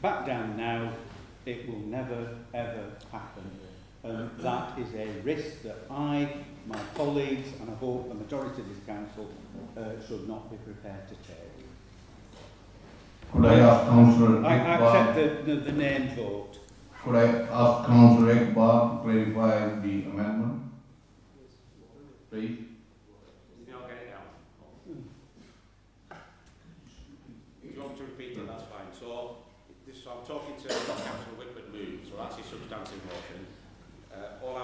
back down now, it will never ever happen. And that is a risk that I, my colleagues, and I hope the majority of this council should not be prepared to take. Could I ask Councillor I accept the name vote. Could I ask Councillor Iqbal to clarify the amendment? Please. I'll get it down. If you want to repeat it, that's fine. So I'm talking to Councillor Whitford moved, so that's his substantive motion. All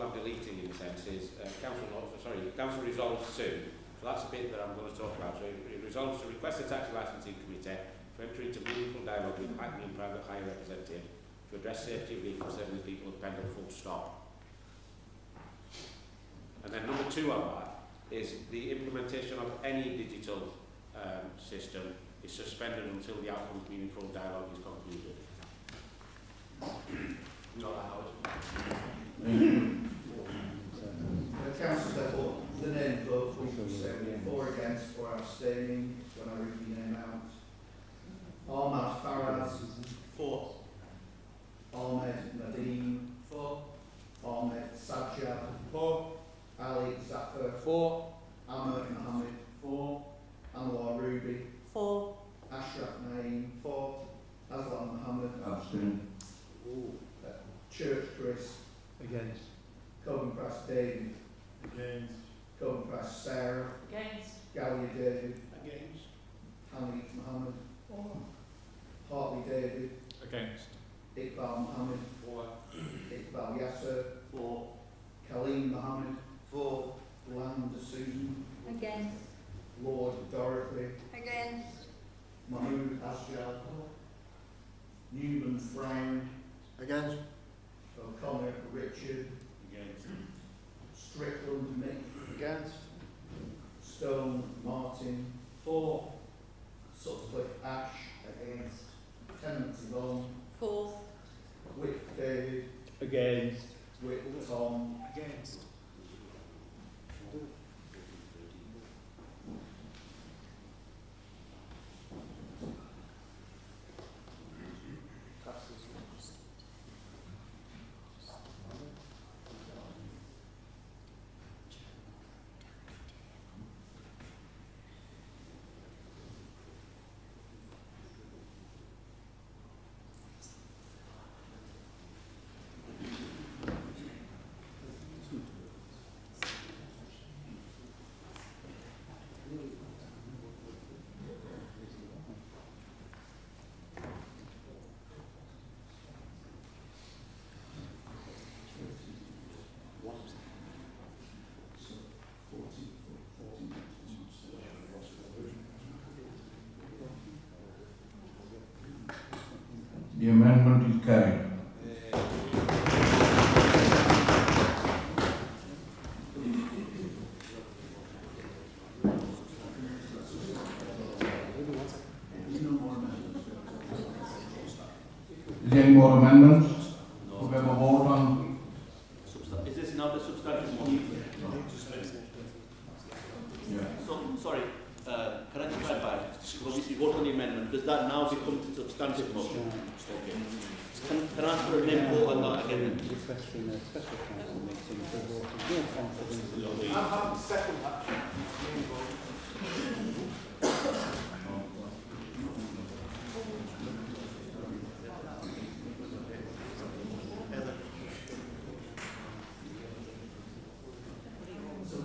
I'm deleting in a sense is Council resolves to. So that's a bit that I'm going to talk about. So it resolves to request the taxi licensing committee to enter into meaningful dialogue with Hackney and private hire representative to address safety of vehicles serving the people of Pendle, full stop. And then number 2 on that is the implementation of any digital system is suspended until the outcome of meaningful dialogue is concluded. The council therefore, the name vote, we can say for, against, or abstaining when I read the name out. Ahmad Faraz. For. Ahmed Nadeem. For. Ahmed Sajjad. For. Ali Zafar. For. Ahmed Mohammed. For. Anwar Ruby. For. Ashraf Naeem. For. Aslan Mohammed. Abstain. Church Chris. Against. Coben Press David. Against. Coben Press Sarah. Against. Gallia David. Against. Hamid Mohammed. Hartley David. Against. Iqbal Mohammed. For. Iqbal Yasser. For. Kaleem Mohammed. For. Landa Susan. Against. Lord Dorothy. Against. Mahmood Asjad. Newman Brown. Against. O'Connor Richard. Against. Strickland Mick. Against. Stone Martin. For. Sutcliffe Ash. Against. Tennant Yvonne. For. Wick David. Against. Wick Tom. Against. The amendment is carried. Is there any more amendments? No. We have a vote on. Is this now the substantive motion? Yeah. So, sorry, can I just clarify? Obviously, vote on the amendment. Does that now become the substantive motion? Okay. Can I ask for a name vote on that again? Requesting a special council meeting to vote no confidence in the I'm happy to second that. So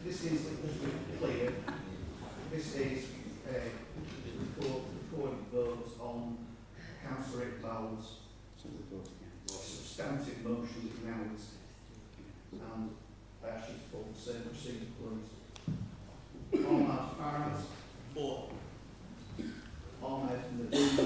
this is clear. This is recorded votes on Councillor Iqbal's substantive motion that now is, and I actually thought the same procedure, please. Ahmad Faraz. 4. Ahmed Medina.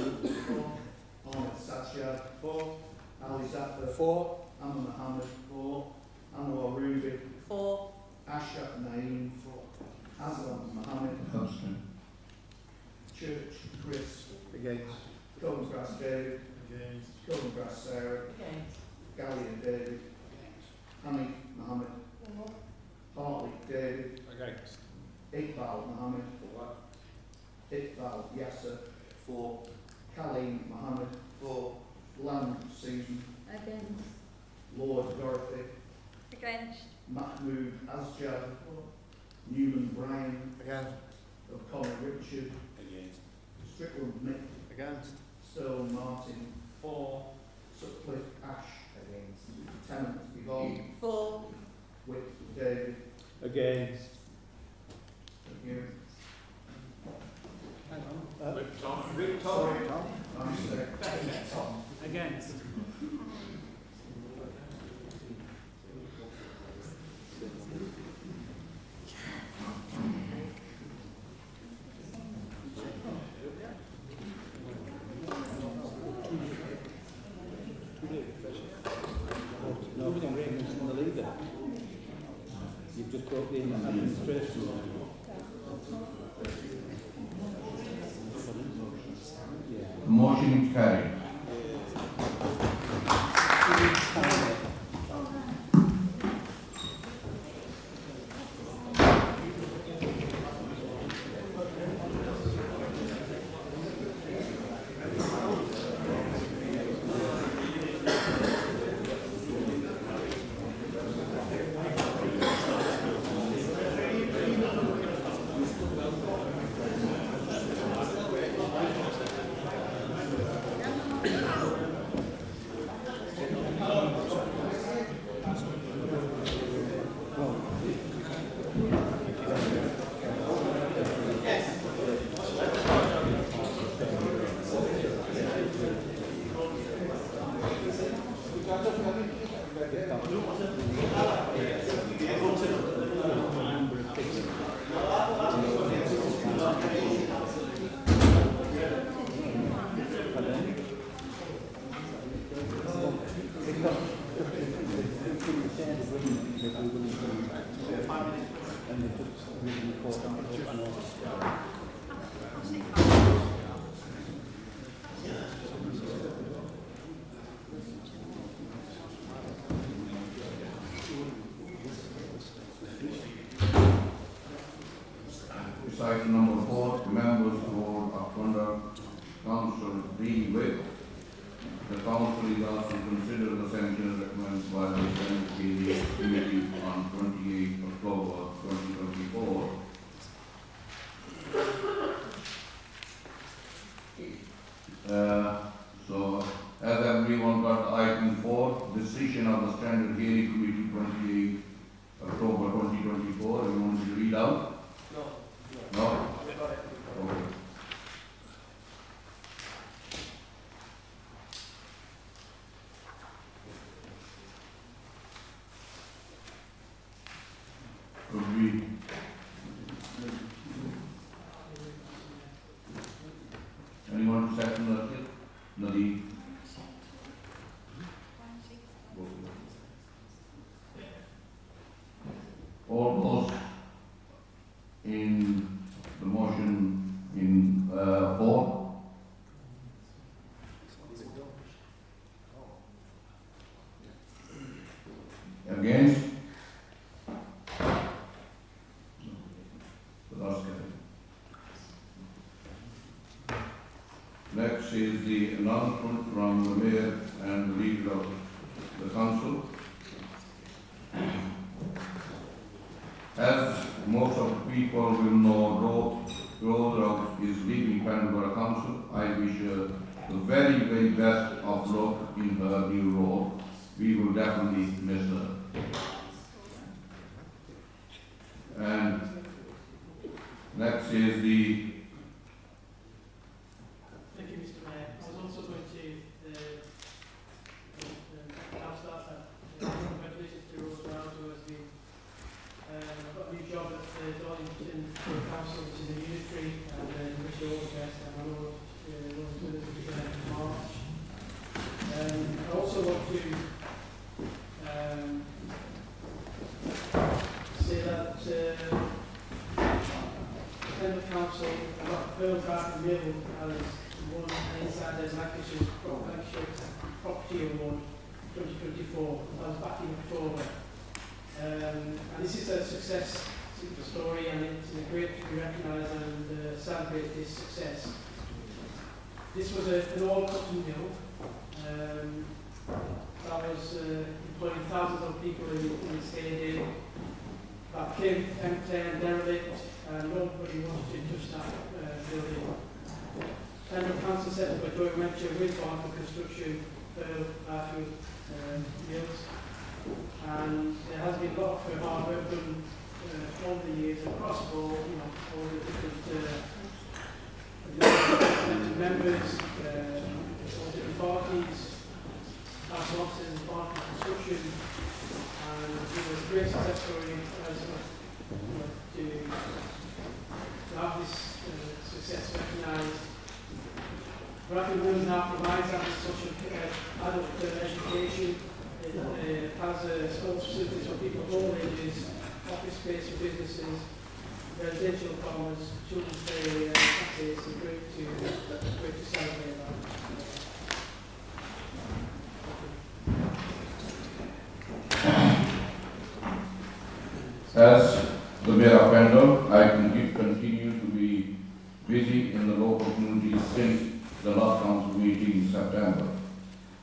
4. Ahmed Sajjad. 4. Ali Zafar. 4. Amma Mohammed. 4. Anwar Ruby. 4. Ashraf Naeem. 4. Aslam Mohammed. Church Chris. Against. Combsgrass David. Against. Combsgrass Sarah. Against. Gallion David. Hamid Mohammed. Hartley David. Against. Iqbal Mohammed. Iqbal Yasser. 4. Kaleem Mohammed. 4. Lamb Susan. Against. Lord Dorothy. Against. Mahmood Asjad. Newman Brian. Against. O'Connor Richard. Against. Strickland Mick. Against. Stone Martin. 4. Sutcliffe Ash. Against. Tennant Yvonne. 4. Wick David. Against. Thank you. Hang on. Sorry, Tom. I'm sorry. Tom. Against. No confidence in the leader. You've just brought the administration. The motion is carried. Item number 4, members vote up under Council B with the Council is asked to consider the sanction recommended by the Senate Committee on 28 October 2024. So, as everyone got item 4, decision of the Standard Hearing Committee 28 October 2024, you want to read out? No? Okay. Could we? Anyone second that? Nadine? Against? The last category. Next is the announcement from the Mayor and the Leader of the Council. As most of the people will know, Road is leaving Pandora Council. I wish her the very, very best of luck in her new role. We will definitely miss her. And next is the... Thank you, Mr. Mayor. I was also going to congratulations to Rose Brown, who has been got a new job at Darlington Council, which is in the industry, and wish you all the best. And I know Rose will be there in March. I also want to say that the Pendle Council got Pearl Garden Mill as won an Insiders Lancashire Property Award 2024. That was back in October. And this is a success story, and it's great to be recognised and celebrate this success. This was an old cotton mill that was employing thousands of people in the stadium. That became empty and derelict, and nobody wanted to touch that building. Pendle Council set up a joint venture with Barker Construction for Barfield Mills, and there has been a lot of hard work done over the years across the board, all the different members, all different parties, council officers and Barker Construction, and it was a great success story to have this success recognised. Barfield Mills now provides social adult education. It has sports facilities for people of all ages, office space for businesses, residential commerce, children's play area, it's great to celebrate that. As the Mayor of Pendle, I continue to be busy in the local community since the last council meeting in September.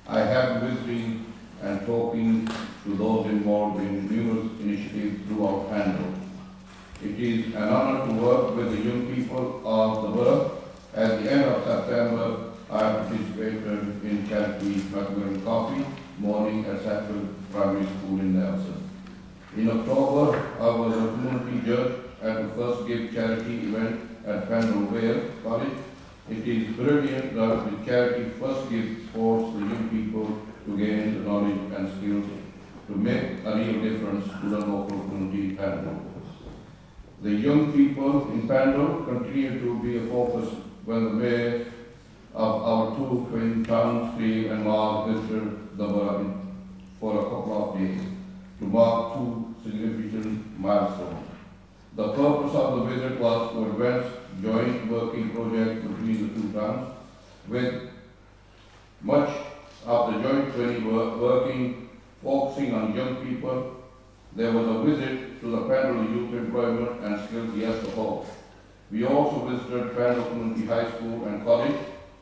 I have been visiting and talking to those involved in numerous initiatives throughout Pendle. It is an honor to work with the young people of the borough. At the end of September, I participated in charity Macmillan Coffee morning at Central Primary School in Nelson. In October, I was a community judge at the first Give charity event at Pendle Vale College. It is brilliant that the charity First Give supports the young people to gain the knowledge and skills to make a real difference to the local community Pendle. The young people in Pendle continue to be a focus when the mayor of our two twin towns, Steve and Mark, visited the borough for a couple of days to mark two significant milestones. The purpose of the visit was to advance joint working projects between the two towns, with much of the joint working focusing on young people. There was a visit to the Pendle Youth Employment and Skills yesterday. We also visited Pendle Community High School and College.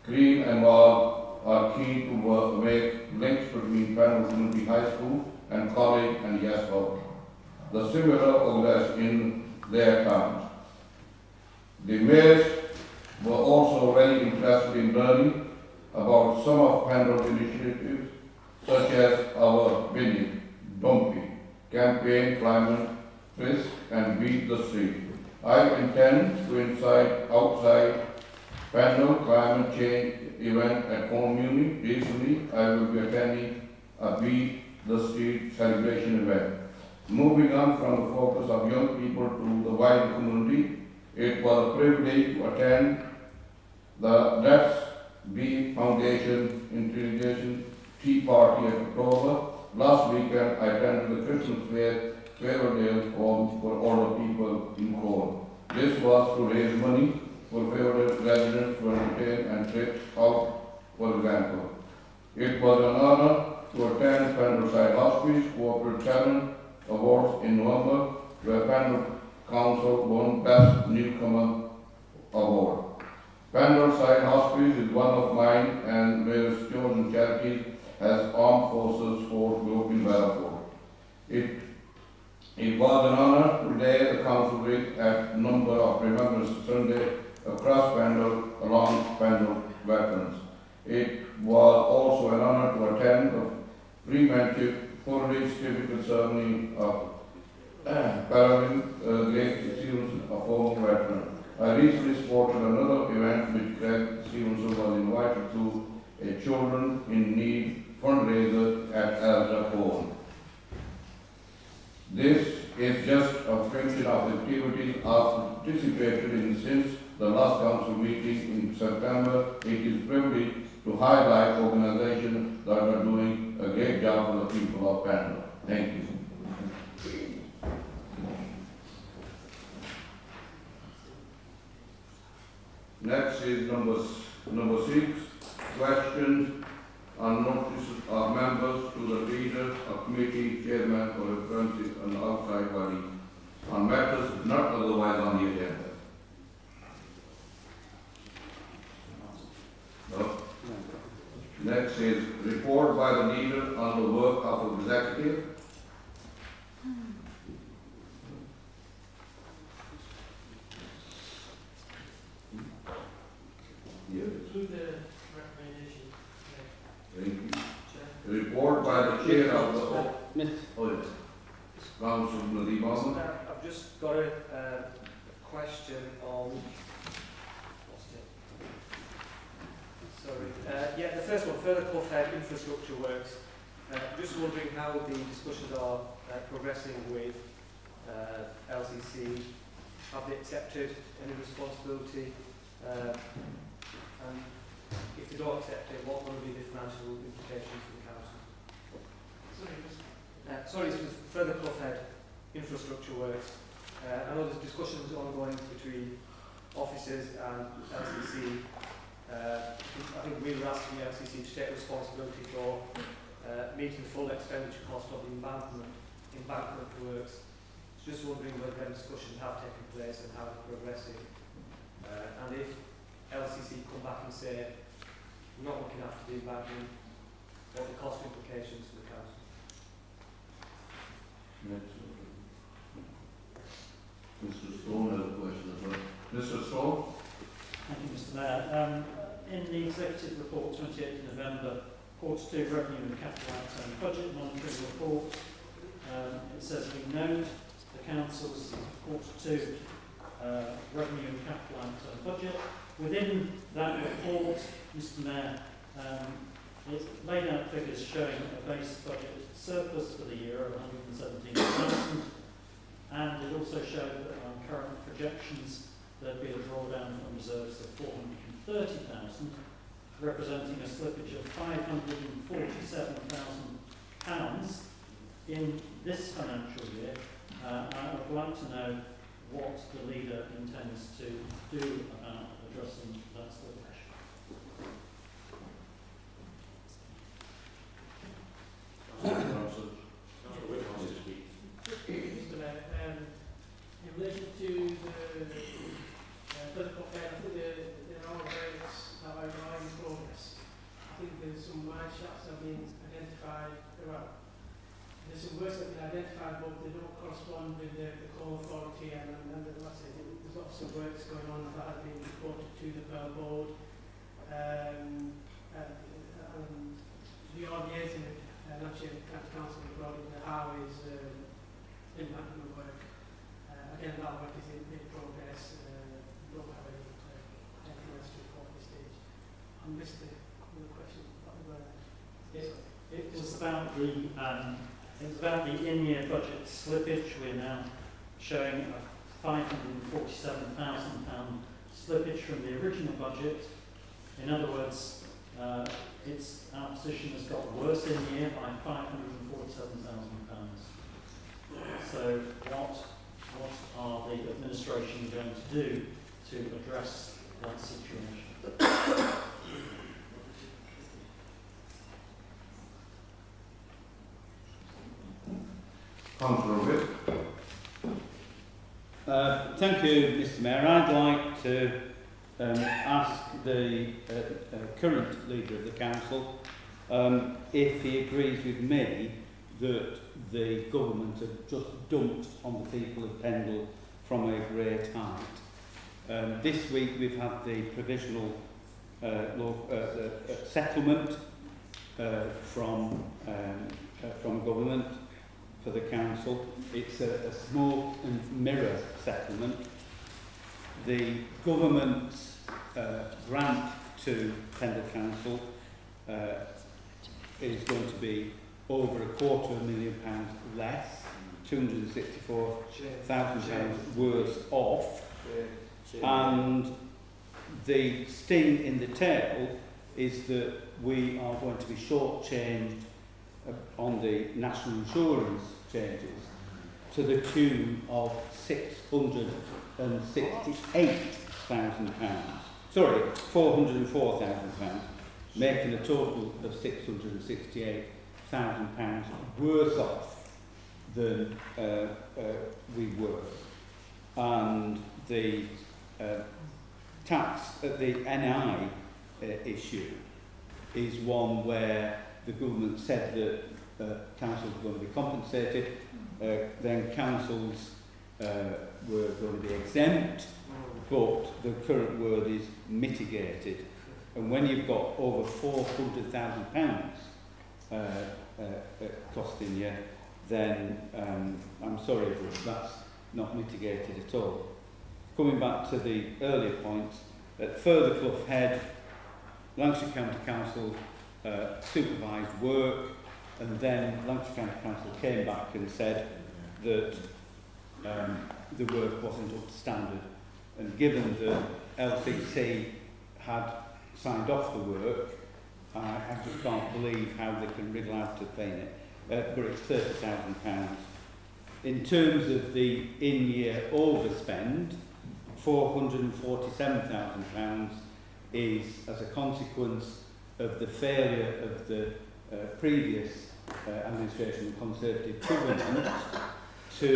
Cream and Wall are keen to make links between Pendle Community High School and College and Yesbo, the similar organized in their towns. The mayors were also very interested in learning about some of Pendle's initiatives, such as our Winning, Dumping, campaign, Climate Risk, and Beat the Street. I intend to invite outside Pendle climate change event at Community. Recently, I will be attending a Beat the Street celebration event. Moving on from the focus of young people to the wider community, it was a privilege to attend the Let's Be Foundation Integration Tea Party at October. Last weekend, I attended the Christmas fair Favordale Home for older people in Cole. This was to raise money for Favordale residents for entertainment and trips out, for example. It was an honor to attend Pendleside Hospice Corporate Talent Awards in November, where Pendle Council won Best Newcomer Award. Pendleside Hospice is one of mine and various chosen charities as Armed Forces Sport Group in Barrowford. It was an honour today the council week at number of Remembrance Sunday across Pendle along Pendle veterans. It was also an honour to attend the pre-mentioned full-day certificate ceremony of Paralympic Great Stevenson, a former veteran. I recently supported another event which Greg Stevenson was invited to, a Children in Need fundraiser at Elsa Home. This is just a fraction of activities I've participated in since the last council meeting in September. It is privileged to highlight organizations that are doing a great job for the people of Pendle. Thank you. Next is number 6, questions and notices of members to the leader of committee, chairman or references an outside body on matters not otherwise on the agenda. No. Next is report by the leader on the work of executive. Through the recommendation. Thank you. Report by the chair of the Council Nadeem Ahmed. I've just got a question on. Sorry. Yeah, the first one, further Cloughhead infrastructure works. Just wondering how the discussions are progressing with LCC. Have they accepted any responsibility? And if they don't accept it, what will be the financial implications for the council? Sorry, this was further Cloughhead infrastructure works. I know there's discussions ongoing between officers and LCC. I think we were asking the LCC to take responsibility for meeting the full expenditure cost of the embankment works. Just wondering whether them discussions have taken place and how they're progressing. And if LCC come back and say, we're not looking after the embankment, what are the cost implications for the council? Mr. Stone has a question as well. Mr. Stone? Thank you, Mr. Mayor. In the Executive Report 28th November, Quarter 2 Revenue and Capital Outlay Budget Monitoring Report, it says we note the Council's Quarter 2 Revenue and Capital Outlay Budget. Within that report, Mr. Mayor, it laid out figures showing a base budget surplus for the year of 117,000, and it also showed that on current projections there'd be a drawdown from reserves of 430,000, representing a slippage of £547,000 in this financial year. I would like to know what the leader intends to do about addressing that slippage. Mr. Mayor, in relation to the political fair, I think there are various that are in progress. I think there's some mine shafts that have been identified. Well, there's some works that have been identified, but they don't correspond with the core authority, and like I said, there's lots of works going on that have been reported to the Bell Board. We are liaising with actually the council regarding the highways embankment work. Again, that work is in progress. Don't have anything else to report at this stage. I missed the question. It was about the in-year budget slippage. We're now showing a £547,000 slippage from the original budget. In other words, our position has got worse in the year by £547,000. So what are the administration going to do to address that situation? Councillor Witt. Thank you, Mr Mayor. I'd like to ask the current leader of the council if he agrees with me that the government have just dumped on the people of Pendle from a great height. This week we've had the provisional settlement from government for the council. It's a smoke and mirror settlement. The government's grant to Pendle Council is going to be over £250,000 less, £264,000 worse off, and the sting in the tail is that we are going to be shortchanged on the national insurance changes to the tune of £668,000. Sorry, £404,000, making a total of £668,000 worse off than we were. And the tax at the NI issue is one where the government said that councils were going to be compensated, then councils were going to be exempt, but the current word is mitigated. And when you've got over £400,000 costing you, then I'm sorry, but that's not mitigated at all. Coming back to the earlier points, at Further Clough Head, Lancashire County Council supervised work, and then Lancashire County Council came back and said that the work wasn't up to standard. And given that LCC had signed off the work, I just can't believe how they can wriggle out of paying it. But it's £30,000. In terms of the in-year overspend, £447,000 is as a consequence of the failure of the previous administration and Conservative government to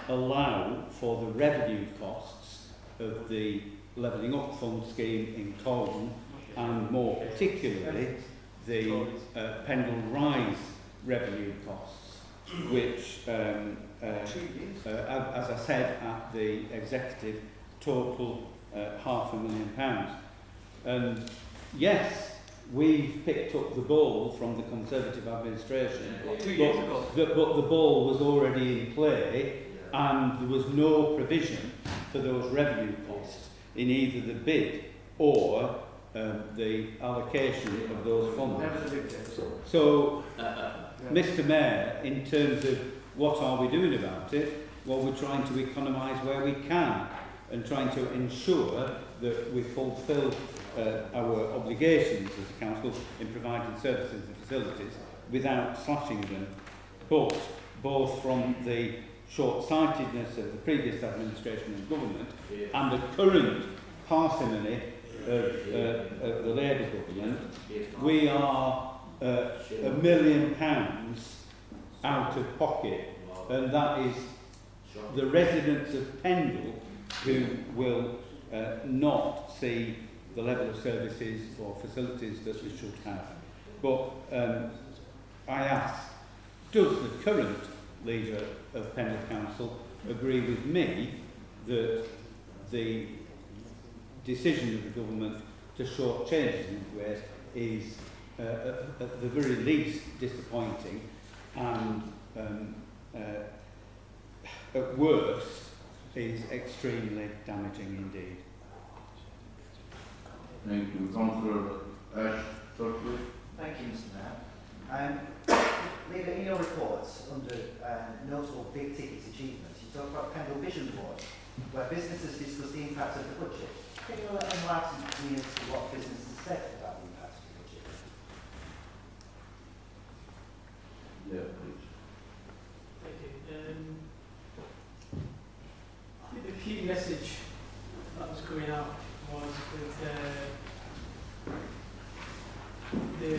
allow for the revenue costs of the Levelling Up Fund scheme in Colne, and more particularly the Pendle Rise revenue costs, which, as I said at the executive, total £500,000. And yes, we've picked up the ball from the Conservative administration, but the ball was already in play, and there was no provision for those revenue costs in either the bid or the allocation of those funds. So, Mr Mayor, in terms of what are we doing about it, well, we're trying to economise where we can and trying to ensure that we fulfil our obligations as a council in providing services and facilities without slashing them. But both from the short-sightedness of the previous administration and government and the current parsimony of the Labour government, we are £1 million out of pocket, and that is the residents of Pendle who will not see the level of services or facilities that we should have. But I ask, does the current leader of Pendle Council agree with me that the decision of the government to shortchange us in ways is at the very least disappointing, and at worst is extremely damaging indeed? Thank you. Councillor Ash, Turtley. Thank you, Mr Mayor. Leader, in your reports, under notable big ticket achievements, you talk about Pendle Vision Board, where businesses discuss the impact of the budget. Can you enlighten me as to what businesses said about the impact of the budget? Yeah, please. Thank you. I think the key message that was coming out was that the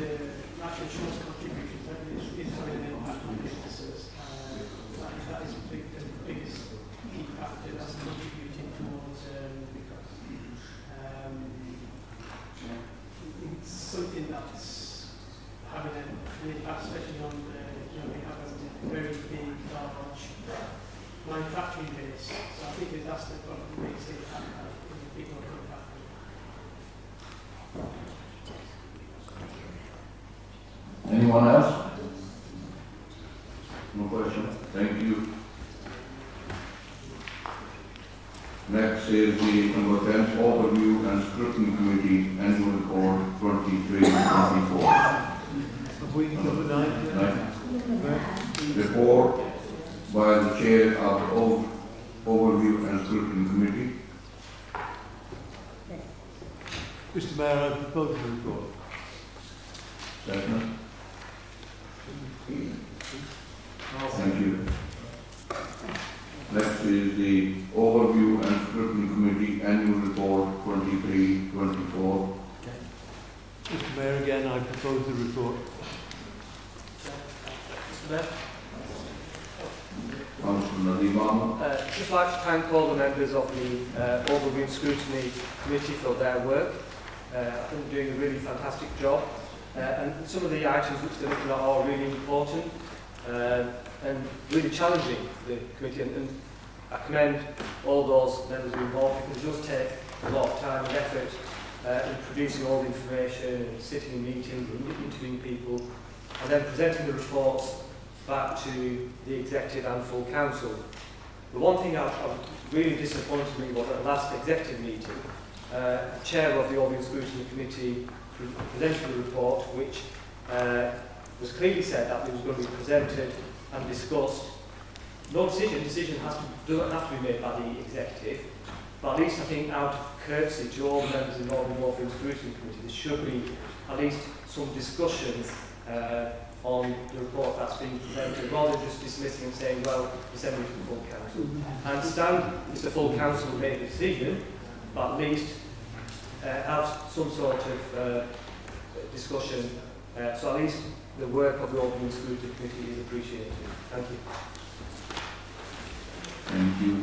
national insurance contributions is having an impact on businesses. That manufacturing base. So I think that's the biggest thing that people are coming back with. Anyone else? No question. Thank you. Next is the number 10 Overview and Scrutiny Committee Annual Report 23-24. Number 9. Report by the Chair of the Overview and Scrutiny Committee. Mr. Mayor, I propose the report. Second. Thank you. Next is the Overview and Scrutiny Committee Annual Report 23-24. Mr. Mayor, again, I propose the report. Mr. Mayor? Councillor Nadeem. Just like to thank all the members of the Overview and Scrutiny Committee for their work. I think they're doing a really fantastic job. And some of the items which they're looking at are really important and really challenging for the committee. And I commend all those members involved because it does take a lot of time and effort in producing all the information and sitting in meetings and interviewing people and then presenting the reports back to the executive and full council. The one thing that really disappointed me was at the last executive meeting, the chair of the Overview and Scrutiny Committee presented the report which was clearly said that it was going to be presented and discussed. No decision doesn't have to be made by the executive, but at least I think out of courtesy to all the members involved in the Overview and Scrutiny Committee, there should be at least some discussion on the report that's being presented, rather than just dismissing and saying, well, we send it to the full council. I understand it's the full council who made the decision, but at least have some sort of discussion, so at least the work of the Overview and Scrutiny Committee is appreciated. Thank you. Thank you.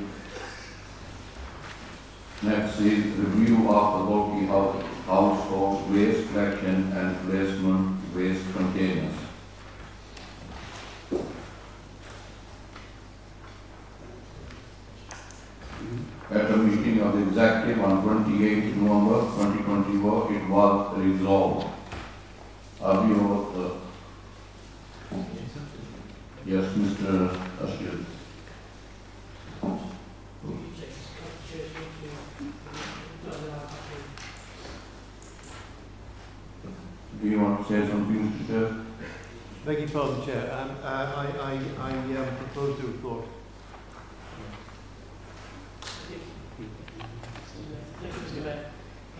Next is review of the bulky household waste collection and placement waste containers. At a meeting of the executive on 28 November 2024, it was resolved. Yes, Mr. Ashir. Do you want to say something, Mr. Chair? Beg your pardon, Chair. I propose the report. Thank you, Mr. Mayor.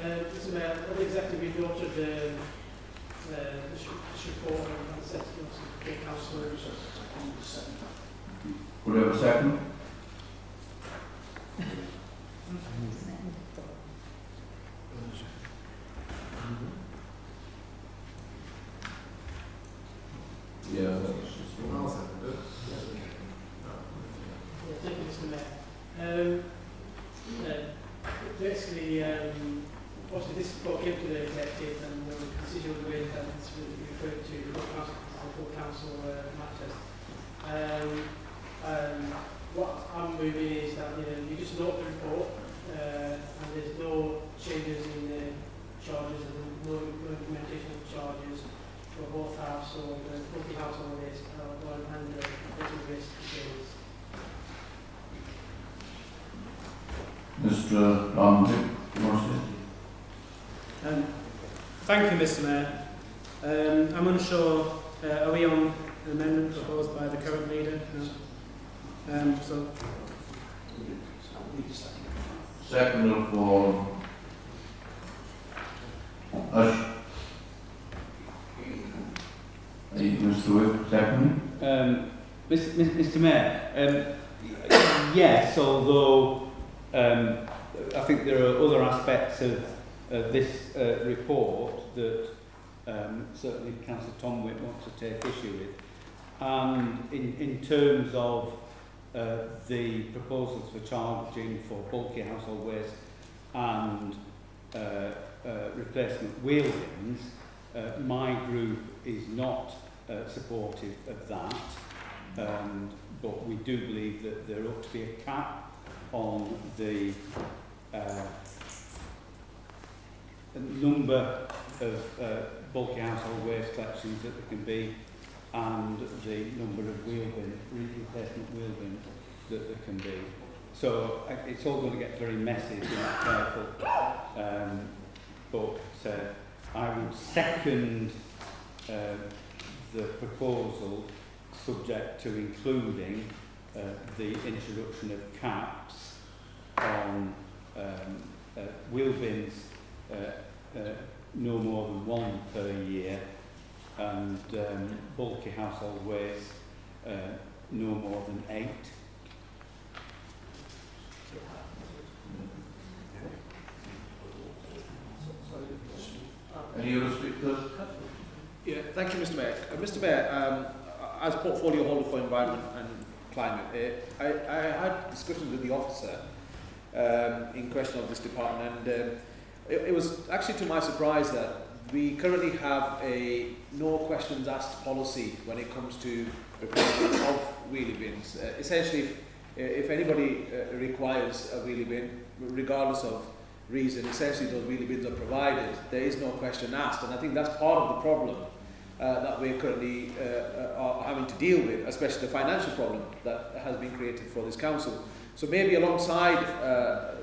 Mr. Mayor, at the executive, we noted this report and sent it to the councillors. Could I have a second? Yeah, thank you, Mr. Mayor. Basically, obviously this report came to the executive and the decision was made that it's referred to the full council matters. What I'm moving is that you just note the report and there's no changes in the charges and no implementation of charges for both household, multi household waste and business waste containers. Mr. Ramsey, Thank you, Mr. Mayor. I'm unsure, are we on an amendment proposed by the current leader? No. second for Ash. Mr. Whip, second. Mr. Mayor, yes, although I think there are other aspects of this report that certainly Councillor Tom Whip wants to take issue with. And in terms of the proposals for charging for bulky household waste and replacement wheel bins, my group is not supportive of that. but we do believe that there ought to be a cap on the number of bulky household waste collections that there can be, and the number of replacement wheel bins that there can be. So it's all going to get very messy if you're not careful. But I would second the proposal, subject to including the introduction of caps on wheel bins, no more than 1 per year, and bulky household waste, no more than 8. Any other speakers? Yeah, thank you, Mr. Mayor. Mr. Mayor, as portfolio holder for environment and climate, I had discussions with the officer in question of this department, and it was actually to my surprise that we currently have a no questions asked policy when it comes to replacement of wheelie bins. Essentially, if anybody requires a wheelie bin, regardless of reason, essentially those wheelie bins are provided. There is no question asked, and I think that's part of the problem that we're currently are having to deal with, especially the financial problem that has been created for this council. So maybe alongside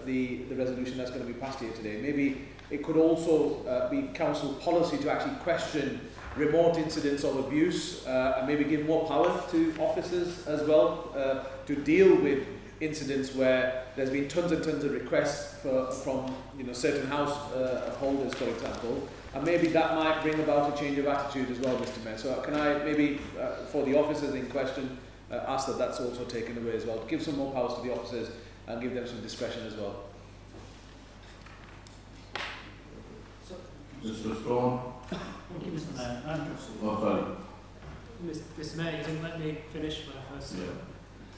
the resolution that's going to be passed here today, maybe it could also be council policy to actually question remote incidents of abuse and maybe give more power to officers as well to deal with incidents where there's been tons and tons of requests from certain house holders, for example, and maybe that might bring about a change of attitude as well, Mr. Mayor. So can I maybe, for the officers in question, ask that that's also taken away as well, to give some more powers to the officers and give them some discretion as well. Mr. Stone. Thank you, Mr. Mayor. Oh, sorry. Mr. Mayor, you didn't let me finish my first.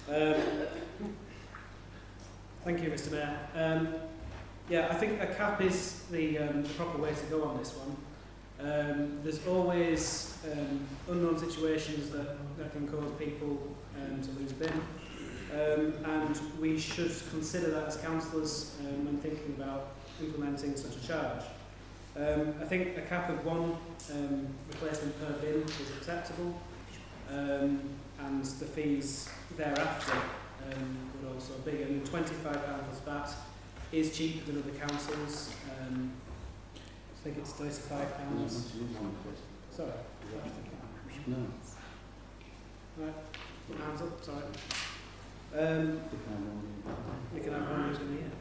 Yeah. Thank you, Mr. Mayor. Yeah, I think a cap is the proper way to go on this one. There's always unknown situations that can cause people to lose a bin, and we should consider that as councillors when thinking about implementing such a charge. I think a cap of 1 replacement per bin is acceptable, and the fees thereafter would also be. I mean, £25 plus VAT is cheaper than other councils. I think it's £35. Sorry. No. Right. Hands up. Sorry. We can have one in the year.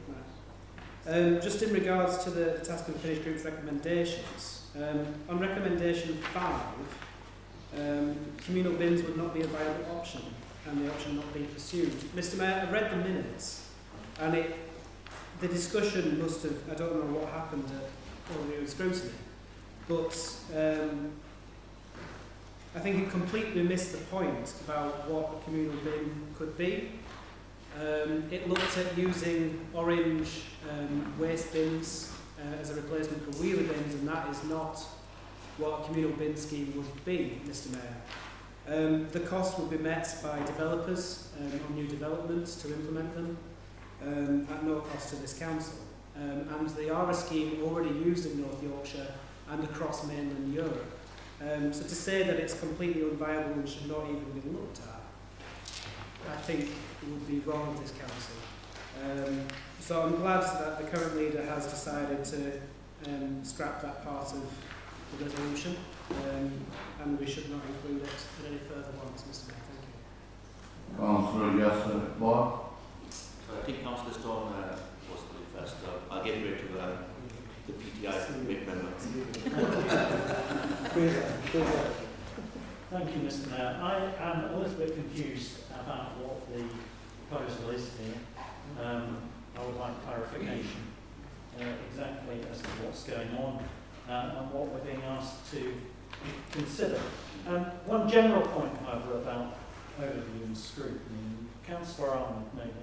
Right. Just in regards to the task and finish group's recommendations, on recommendation 5, communal bins would not be a viable option and the option not be pursued. Mr. Mayor, I've read the minutes, and the discussion must have, I don't know what happened at ordinary scrutiny, but I think it completely missed the point about what a communal bin could be. It looked at using orange waste bins as a replacement for wheelie bins, and that is not what a communal bin scheme would be, Mr. Mayor. The cost will be met by developers on new developments to implement them at no cost to this council. And they are a scheme already used in North Yorkshire and across mainland Europe. So to say that it's completely unviable and should not even be looked at, I think would be wrong of this council. So I'm glad that the current leader has decided to scrap that part of the resolution, and we should not include it in any further ones, Mr. Mayor. Thank you. Councillor Yasser Bob. I think Councillor Stone was the first. I'll get rid of the PTI member. Thank you, Mr. Mayor. I am a little bit confused about what the proposal is here. I would like clarification exactly as to what's going on and what we're being asked to consider. One general point, however, about overview and scrutiny. Councillor Arnold made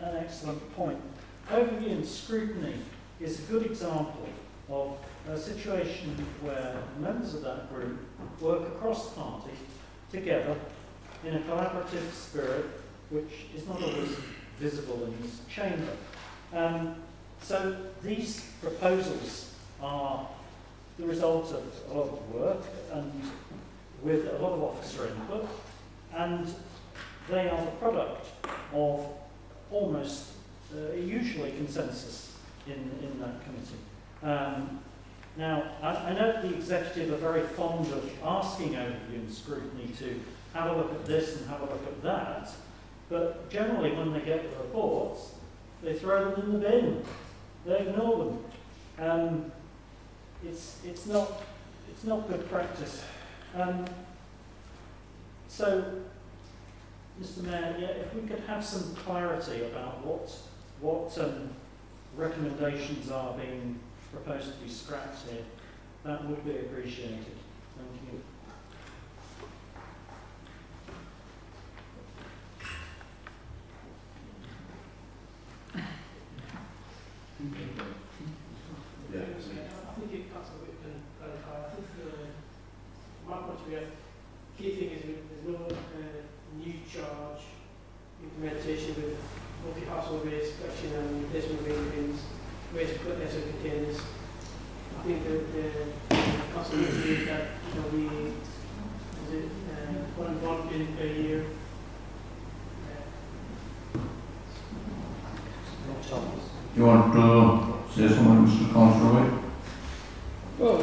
an excellent point. Overview and scrutiny is a good example of a situation where members of that group work across party together in a collaborative spirit which is not always visible in this chamber. So these proposals are the result of a lot of work and with a lot of officer input, and they are the product of almost usually consensus in that committee. Now, I know the executive are very fond of asking overview and scrutiny to have a look at this and have a look at that, but generally when they get the reports, they throw them in the bin. They ignore them. It's not good practice. So, Mr. Mayor, yeah, if we could have some clarity about what recommendations are being proposed to be scrapped here, that would be appreciated. Thank you. I think it cuts a bit and clarify. I think my point of view, key thing is there's no new charge implementation with multi-household waste collection and replacement of bins, waste collection containers. I think the council needs to look at one bin per year. You want to say something, Mr. Councillor? Well,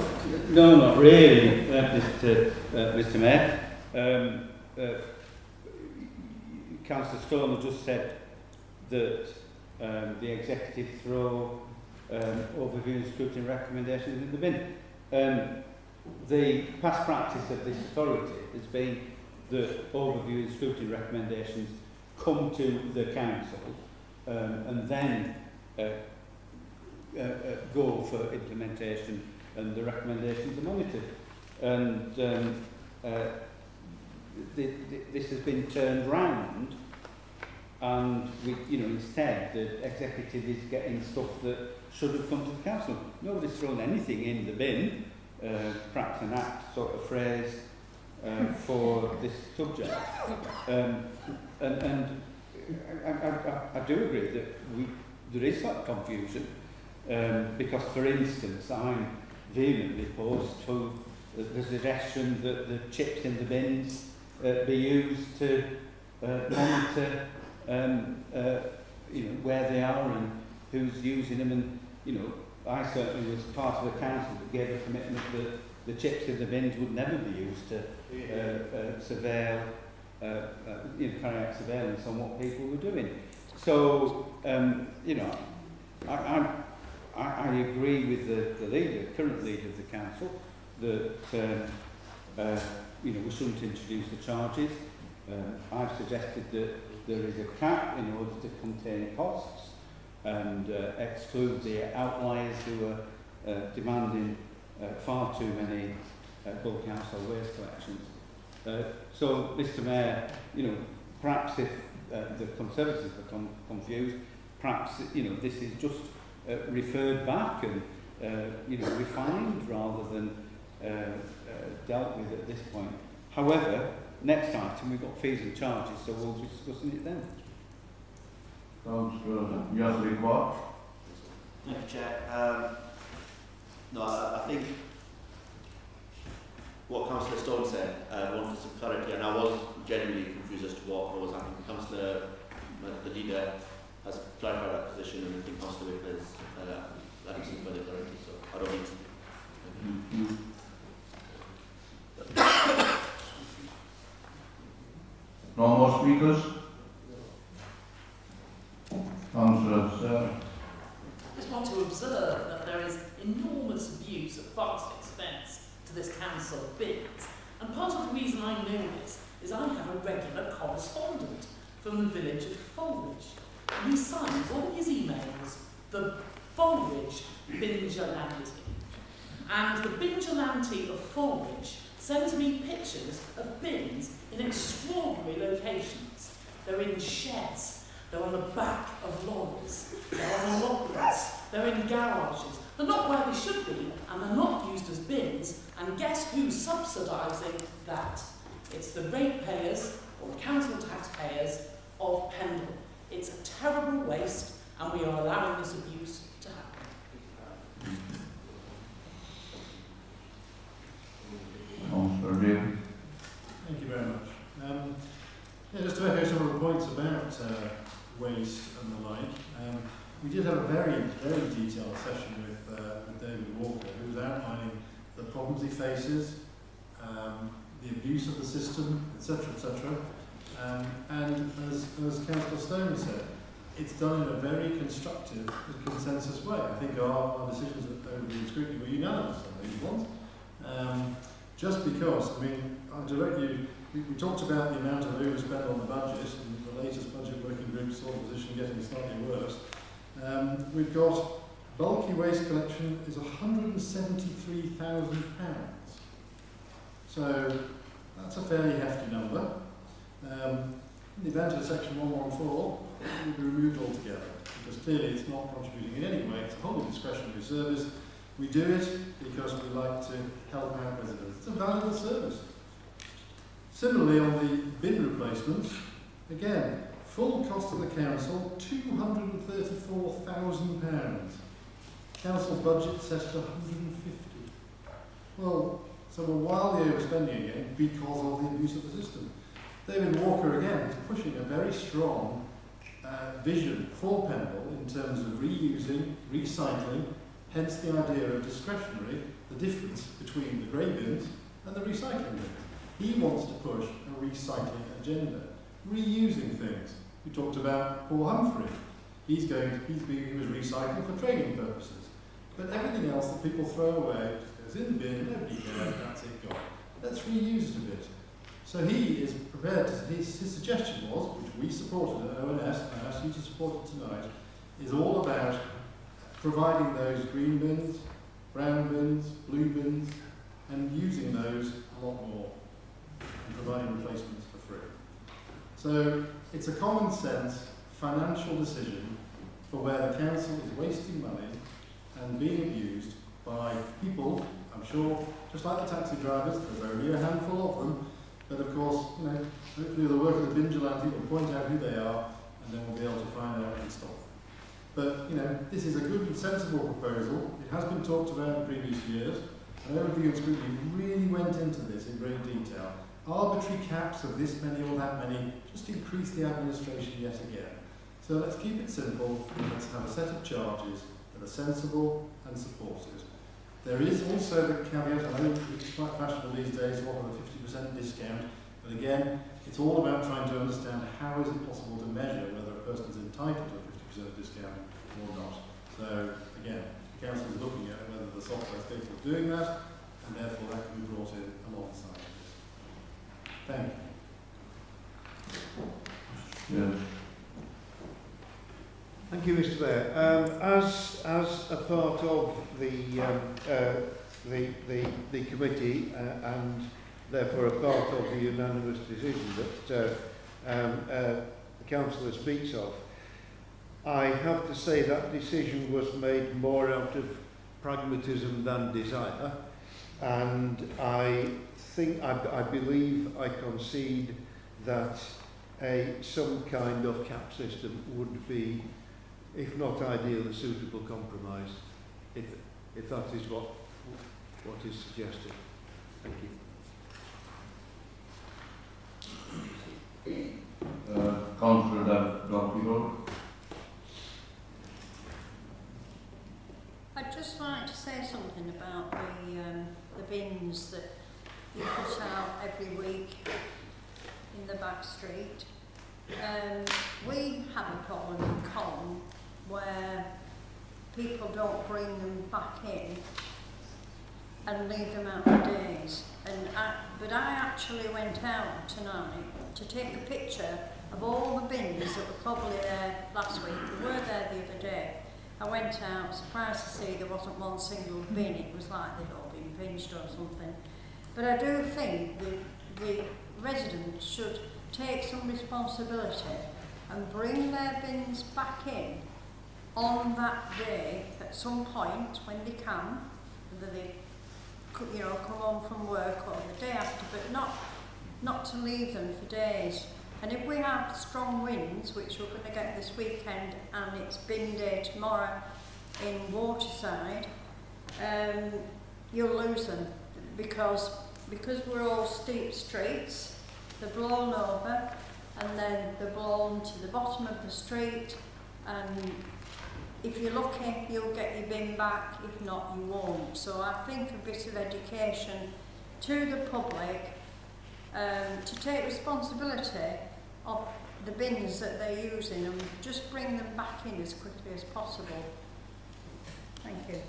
no, not really, Mr. Mayor. Councillor Stone just said that the executive throw overview and scrutiny recommendations in the bin. The past practice of this authority has been that overview and scrutiny recommendations come to the council and then go for implementation, and the recommendations are monitored. And this has been turned round, and instead the executive is getting stuff that should have come to the council. Nobody's thrown anything in the bin, perhaps an apt sort of phrase for this subject. And I do agree that there is that confusion, because, for instance, I'm vehemently opposed to the suggestion that the chips in the bins be used to monitor where they are and who's using them. And I certainly was part of a council that gave a commitment that the chips in the bins would never be used to surveil, carry out surveillance on what people were doing. So I agree with the current leader of the council that we shouldn't introduce the charges. I've suggested that there is a cap in order to contain costs and exclude the outliers who are demanding far too many bulk household waste collections. So, Mr. Mayor, perhaps if the Conservatives are confused, perhaps this is just referred back and refined rather than dealt with at this point. However, next item we've got fees and charges, so we'll be discussing it then. Councillor Yasri-Kwak. Thank you, Chair. No, I think what Councillor Stone said wanted some clarity, and I was genuinely confused as to what was happening. Councillor, the leader, has clarified that position, and I think Councillor Whip has added some further clarity, so I don't need to. No more speakers? Councillor Sarah. I just want to observe that there is enormous abuse at vast expense to this council of bins. And part of the reason I know this is I have a regular correspondent from the village of Fulridge. And he signs all his emails, the Fulridge Bingerlanti. And the Bingerlanti of Fulridge sends me pictures of bins in extraordinary locations. They're in sheds, they're on the back of lorries, they're on allotments, they're in garages. They're not where they should be, and they're not used as bins. And guess who's subsidising that? It's the ratepayers or the council taxpayers of Pendle. It's a terrible waste, and we are allowing this abuse to happen. Councillor Davis. Thank you very much. Just to echo some of the points about waste and the like, we did have a very, very detailed session with David Walker, who was outlining the problems he faces, the abuse of the system, etc., etc. And as Councillor Stone said, it's done in a very constructive and consensus way. I think our decisions over the scrutiny were unanimous on these ones. Just because, I mean, I'll direct you, we talked about the amount of overspend on the budget, and the latest budget working group saw the position getting slightly worse. We've got bulky waste collection is £173,000. So that's a fairly hefty number. In the event of Section 114, it will be removed altogether, because clearly it's not contributing in any way. It's a wholly discretionary service. We do it because we like to help out residents. It's a valuable service. Similarly, on the bin replacements, again, full cost of the council, £234,000. Council budget set to 150. Well, so we're wildly overspending again because of the abuse of the system. David Walker, again, is pushing a very strong vision for Pendle in terms of reusing, recycling, hence the idea of discretionary, the difference between the grey bins and the recycling bins. He wants to push a recycling agenda, reusing things. We talked about Paul Humphrey. He was recycling for training purposes. But everything else that people throw away goes in the bin, nobody cares, that's it, gone. Let's reuse it a bit. So he is prepared to, his suggestion was, which we supported at ONS, and I ask you to support it tonight, is all about providing those green bins, brown bins, blue bins, and using those a lot more, and providing replacements for free. So it's a common sense financial decision for where the council is wasting money and being abused by people, I'm sure, just like the taxi drivers, there's only a handful of them, but of course, hopefully the work of the vigilante will point out who they are, and then we'll be able to find out and stop them. But, this is a good and sensible proposal. It has been talked about in previous years, and Overview and Scrutiny really went into this in great detail. Arbitrary caps of this many or that many just increase the administration yet again. So let's keep it simple, and let's have a set of charges that are sensible and supported. There is also the caveat, I know it's quite fashionable these days, what with a 50% discount, but again, it's all about trying to understand how is it possible to measure whether a person is entitled to a 50% discount or not. So again, the council is looking at whether the software is capable of doing that, and therefore that can be brought in alongside this. Thank you. Yes. Thank you, Mr. Mayor. As a part of the committee and therefore a part of the unanimous decision that the councillor speaks of, I have to say that decision was made more out of pragmatism than desire, and I believe I concede that some kind of cap system would be, if not ideal, a suitable compromise, if that is what is suggested. Thank you. Councillor Dr. I'd just like to say something about the bins that you put out every week in the back street. We have a problem in Con where people don't bring them back in and leave them out for days. But I actually went out tonight to take a picture of all the bins that were probably there last week. They were there the other day. I went out, surprised to see there wasn't one single bin. It was like they'd all been pinched or something. But I do think the residents should take some responsibility and bring their bins back in on that day at some point when they can, whether they come home from work or the day after, but not not to leave them for days. And if we have strong winds, which we're going to get this weekend, and it's bin day tomorrow in Waterside, you'll lose them because we're all steep streets. They're blown over, and then they're blown to the bottom of the street, and if you're lucky, you'll get your bin back, if not, you won't. So I think a bit of education to the public to take responsibility of the bins that they're using and just bring them back in as quickly as possible. Thank you.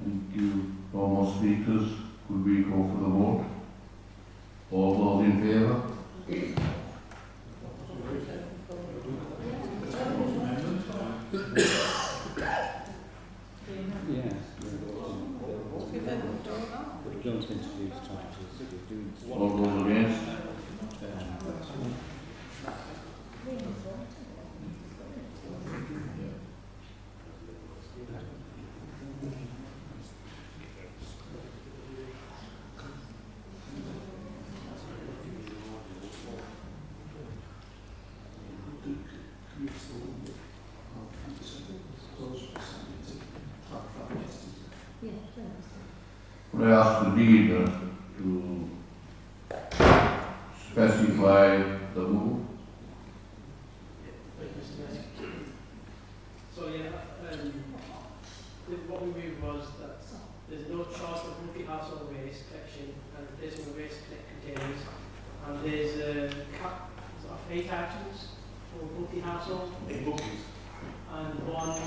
Thank you. No more speakers. Could we go for the vote? All those in favour? All those against? Could I ask the leader to specify the move? So what we moved was that there's no charge for multi-household waste collection and replacement of waste containers, and there's a cap of 8 items for multi-household. 8 bookings. And one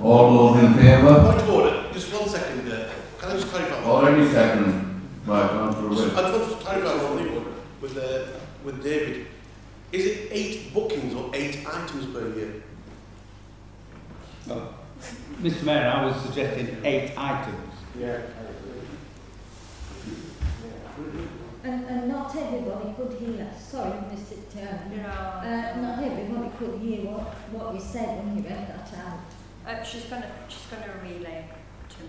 All those in favour? Point of order, just 1 second. Can I just clarify? Already second by Councillor Witt. I just want to clarify one thing with David. Is it 8 bookings or 8 items per year? Mr. Mayor, I was suggesting 8 items. Yeah. And not everybody could hear. Sorry, Mr. Chairman. Not everybody could hear what you said when you read that out. She's gonna relay to me.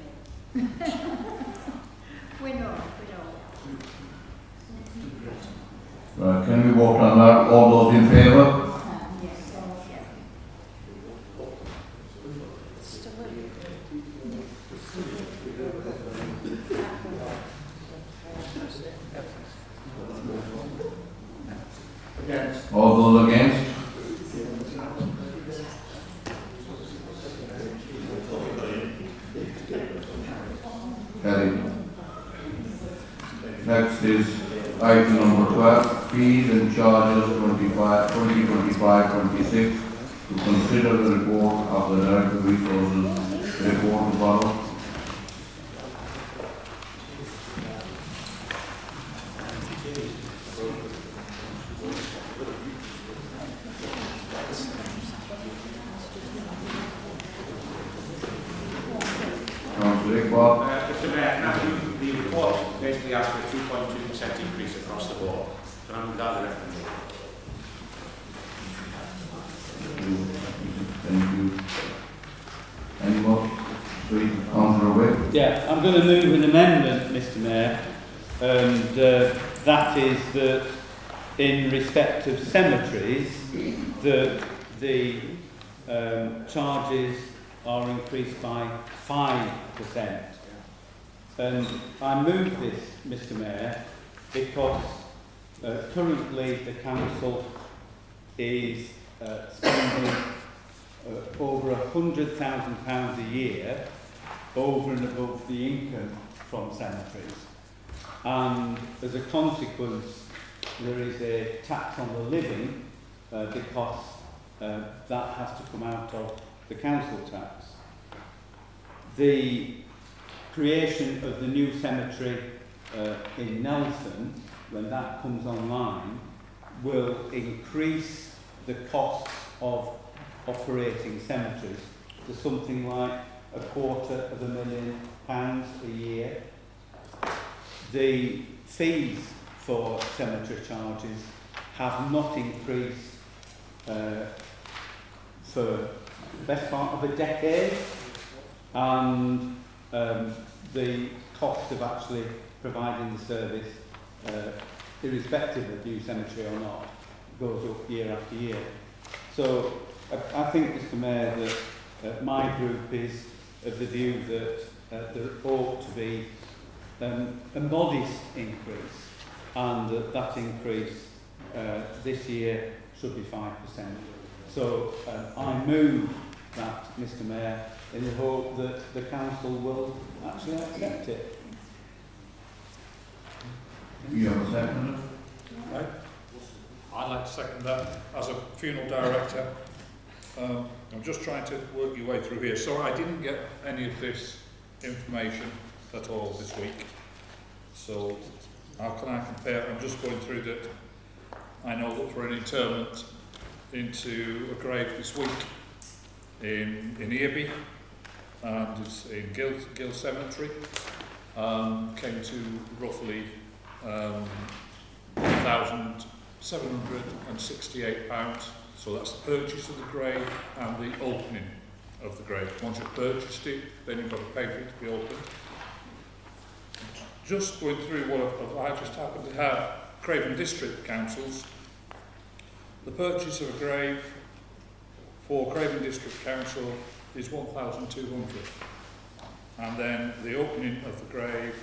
we know. Right, can we vote on that? All those in favour? All those against? Carried. Next is item number 12, fees and charges 2025-26, to consider the report of the Director of Resources report to follow. Mr. Mayor, now the report basically asks for a 2.2% increase across the board. Can I move that recommendation? Thank you. Any more? Please, Councillor Witt. Yeah, I'm going to move an amendment, Mr. Mayor, and that is that in respect of cemeteries, that the charges are increased by 5%. And I move this, Mr. Mayor, because currently the council is spending over £100,000 a year over and above the income from cemeteries. And as a consequence, there is a tax on the living because that has to come out of the council tax. The creation of the new cemetery in Nelson, when that comes online, will increase the cost of operating cemeteries to something like £250,000 a year. The fees for cemetery charges have not increased for the best part of a decade, and the cost of actually providing the service, irrespective of new cemetery or not, goes up year after year. So I think, Mr Mayor, that my group is of the view that there ought to be a modest increase, and that increase this year should be 5%. So I move that, Mr Mayor, in the hope that the council will actually accept it. You have a second? Right. I'd like to second that as a funeral director. I'm just trying to work your way through here. So I didn't get any of this information at all this week. So how can I compare? I'm just going through that. I know that for an interment into a grave this week in Earby, and it's in Gill Cemetery, came to roughly £1,768. So that's the purchase of the grave and the opening of the grave. Once you've purchased it, then you've got to pay for it to be opened. Just going through what I just happened to have Craven District Councils. The purchase of a grave for Craven District Council is 1,200, and then the opening of the grave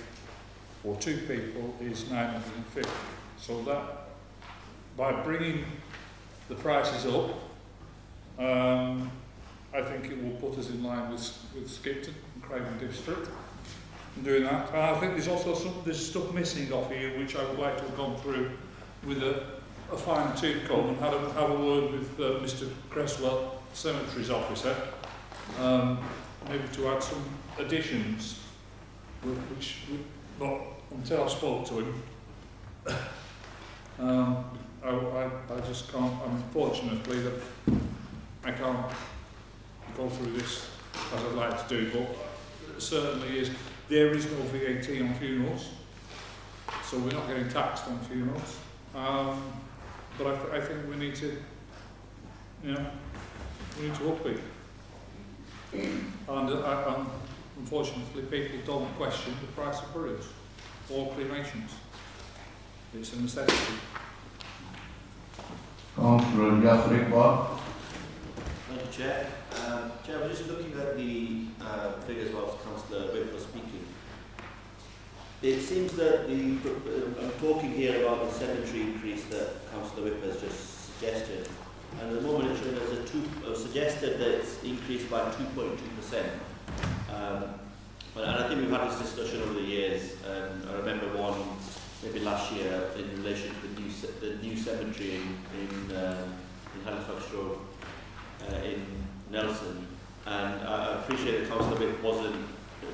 for 2 people is 950. So that, by bringing the prices up, I think it will put us in line with Skipton and Craven District in doing that. And I think there's also there's stuff missing off here which I would like to have gone through with a fine tooth comb and have a word with Mr Cresswell, Cemeteries Officer, maybe to add some additions, which not until I spoke to him. I just can't, unfortunately, that I can't go through this as I'd like to do, but it certainly is, there is no VAT on funerals, so we're not getting taxed on funerals. But I think we need to, we need to up it. And unfortunately, people don't question the price of burials or cremations. It's a necessity. Councillor Jeffrey Bob. Thank you, Chair. Chair, I was just looking at the figures whilst Councillor Whip was speaking. It seems that I'm talking here about the cemetery increase that Councillor Whip has just suggested. And at the moment it's shown as suggested that it's increased by 2.2%. And I think we've had this discussion over the years. I remember one maybe last year in relation to the new cemetery in Halifax Road in Nelson, and I appreciate that Councillor Whip wasn't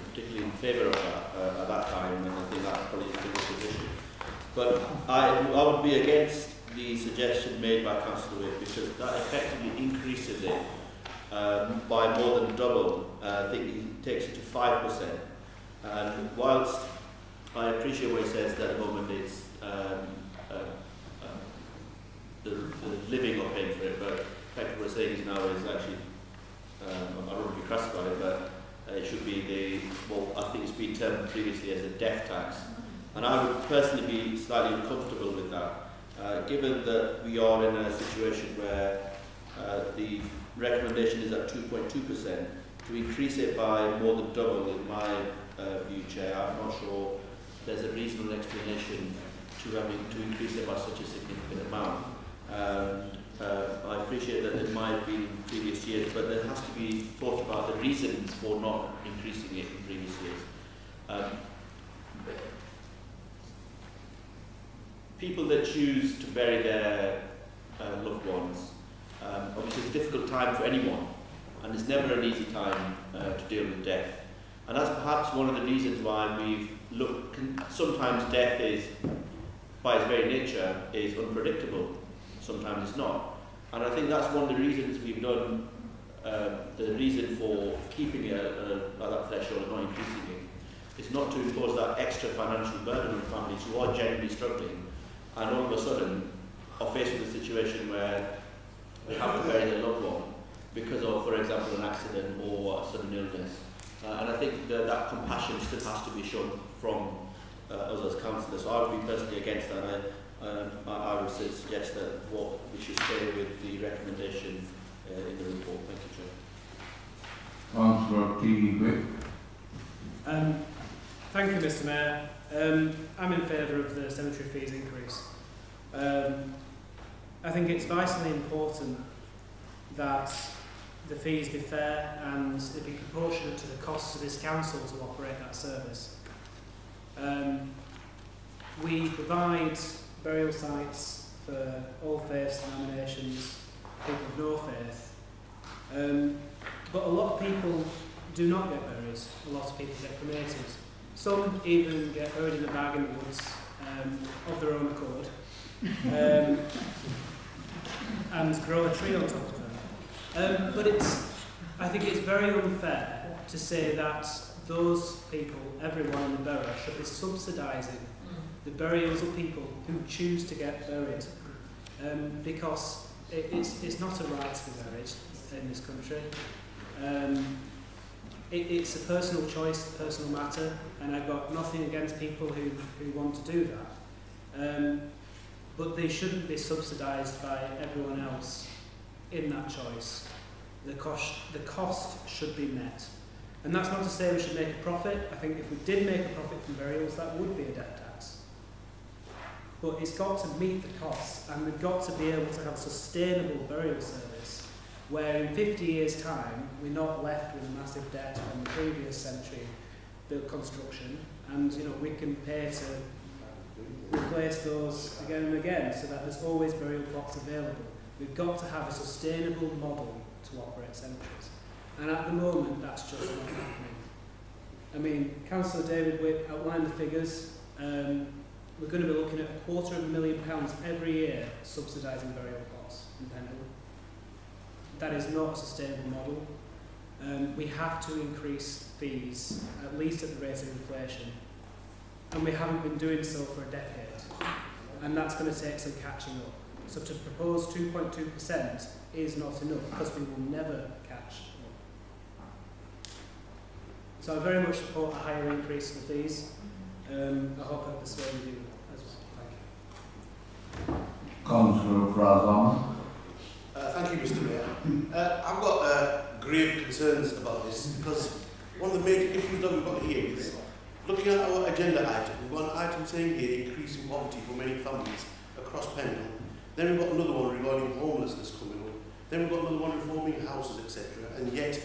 particularly in favour of that at that time, and I think that's probably a similar position. But I would be against the suggestion made by Councillor Whip, because that effectively increases it by more than double. I think it takes it to 5%. And whilst I appreciate what he says that at the moment it's the living are paying for it, but effectively what we're saying now is actually, I don't want to be crass about it, but it should be I think it's been termed previously as a death tax. And I would personally be slightly uncomfortable with that, given that we are in a situation where the recommendation is at 2.2%. To increase it by more than double, in my view, Chair, I'm not sure there's a reasonable explanation to increase it by such a significant amount. I appreciate that it might have been in previous years, but there has to be thought about the reasons for not increasing it in previous years. People that choose to bury their loved ones, obviously it's a difficult time for anyone, and it's never an easy time to deal with death. And that's perhaps one of the reasons why we've looked, sometimes death is, by its very nature, is unpredictable, sometimes it's not. And I think that's one of the reasons we've done, the reason for keeping it at that threshold and not increasing it. It's not to impose that extra financial burden on families who are genuinely struggling, and all of a sudden are faced with a situation where have to bury their loved one because of, for example, an accident or a sudden illness. And I think that compassion still has to be shown from us as councillors. So I would be personally against that. I would suggest that we should stay with the recommendation in the report. Thank you, Chair. Councillor T. Wick. Thank you, Mr. Mayor. I'm in favour of the cemetery fees increase. I think it's vitally important that the fees be fair and they be proportionate to the costs of this council to operate that service. We provide burial sites for all faiths, denominations, people of no faith. But a lot of people do not get buried. A lot of people get cremated. Some even get buried in a bag in the woods of their own accord and grow a tree on top of them. But I think it's very unfair to say that those people, everyone in the borough, should be subsidising the burials of people who choose to get buried, because it's not a right to be buried in this country. It's a personal choice, a personal matter, and I've got nothing against people who want to do that. But they shouldn't be subsidised by everyone else in that choice. The cost should be met. And that's not to say we should make a profit. I think if we did make a profit from burials, that would be a death tax. But it's got to meet the costs, and we've got to be able to have a sustainable burial service where in 50 years' time we're not left with a massive debt from the previous century built construction, and we can pay to replace those again and again so that there's always burial plots available. We've got to have a sustainable model to operate cemeteries. And at the moment, that's just not happening. I mean, Councillor David Witt outlined the figures. We're going to be looking at £250,000 every year subsidising burial plots in Pendle. That is not a sustainable model. We have to increase fees, at least at the rate of inflation. And we haven't been doing so for a decade. And that's going to take some catching up. So to propose 2.2% is not enough, because we will never catch up. So I very much support a higher increase in the fees. I hope I persuaded you as well. Thank you. Councillor Frazan. Thank you, Mr. Mayor. I've got grave concerns about this, because one of the major issues that we've got here is, looking at our agenda item, we've got an item saying here increasing poverty for many families across Pendle. Then we've got another one regarding homelessness coming up. Then we've got another one reforming houses, etc. And yet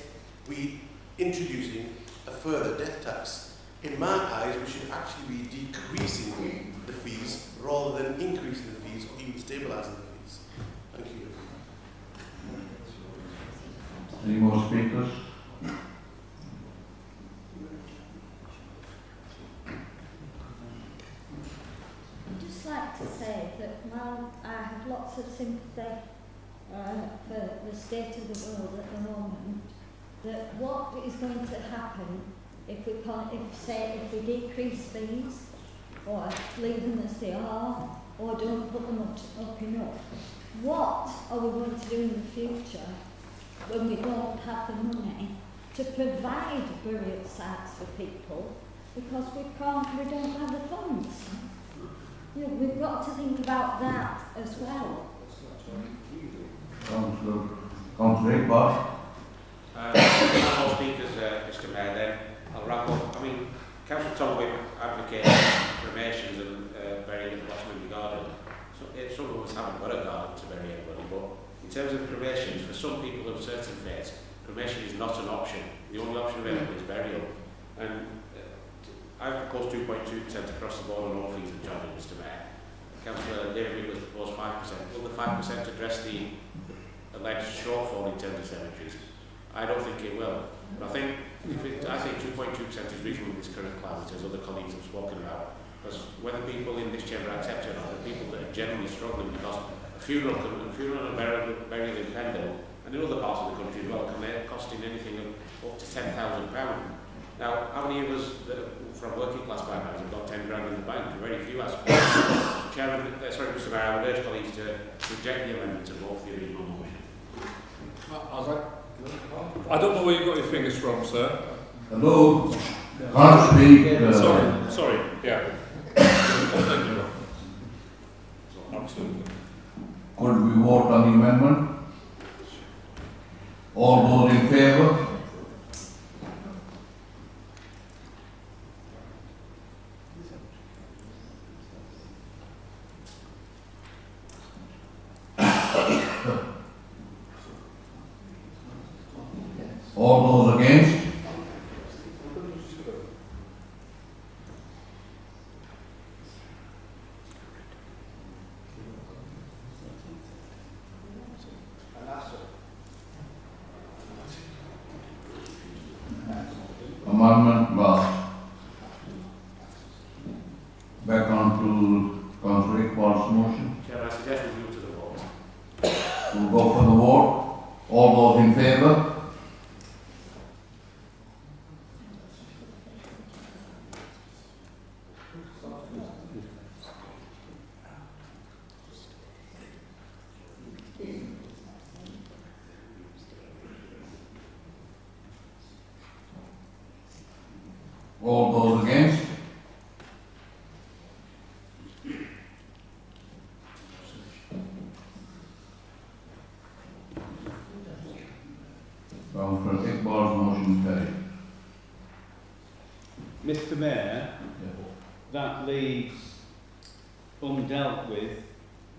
we introducing a further death tax. In my eyes, we should actually be decreasing the fees rather than increasing the fees or even stabilising the fees. Thank you. Any more speakers? I'd just like to say that while I have lots of sympathy for the state of the world at the moment, that what is going to happen if we decrease fees or leave them as they are or don't put them up enough, what are we going to do in the future when we don't have the money to provide burial sites for people, because we don't have the funds? We've got to think about that as well. Councillor Iqbal. No speakers, Mr. Mayor, then I'll wrap up. I mean, Councillor Tom Witt advocates cremations and burying in the bottom of the garden. So, some of us haven't got a garden to bury anybody, but in terms of cremations, for some people of certain faiths, cremation is not an option. The only option available is burial. And I've proposed 2.2% across the board on all fees and charges, Mr. Mayor. Councillor David Witt proposed 5%. Will the 5% address the alleged shortfall in terms of cemeteries? I don't think it will. But I think 2.2% is reasonable in this current climate, as other colleagues have spoken about. Because whether people in this chamber accept it or not, the people that are generally struggling, because a funeral and burial in Pendle and in other parts of the country as well can cost in anything up to £10,000. Now, how many of us from working class backgrounds have got 10 grand in the bank? Very few, I suppose. Chairman, sorry, Mr. Mayor, I would urge colleagues to reject the amendment and vote for the original motion. I don't know where you got your fingers from, sir. Hello? Can't speak. Sorry, yeah. Absolutely. Could we vote on the amendment? All those in favour? All those against? Amendment passed. Back on to Councillor Iqbal's motion. Chairman, I suggest we move to the vote. We'll go for the vote. All those in favour? All those against? Councillor Iqbal's motion carried. Mr. Mayor, that leaves undealt with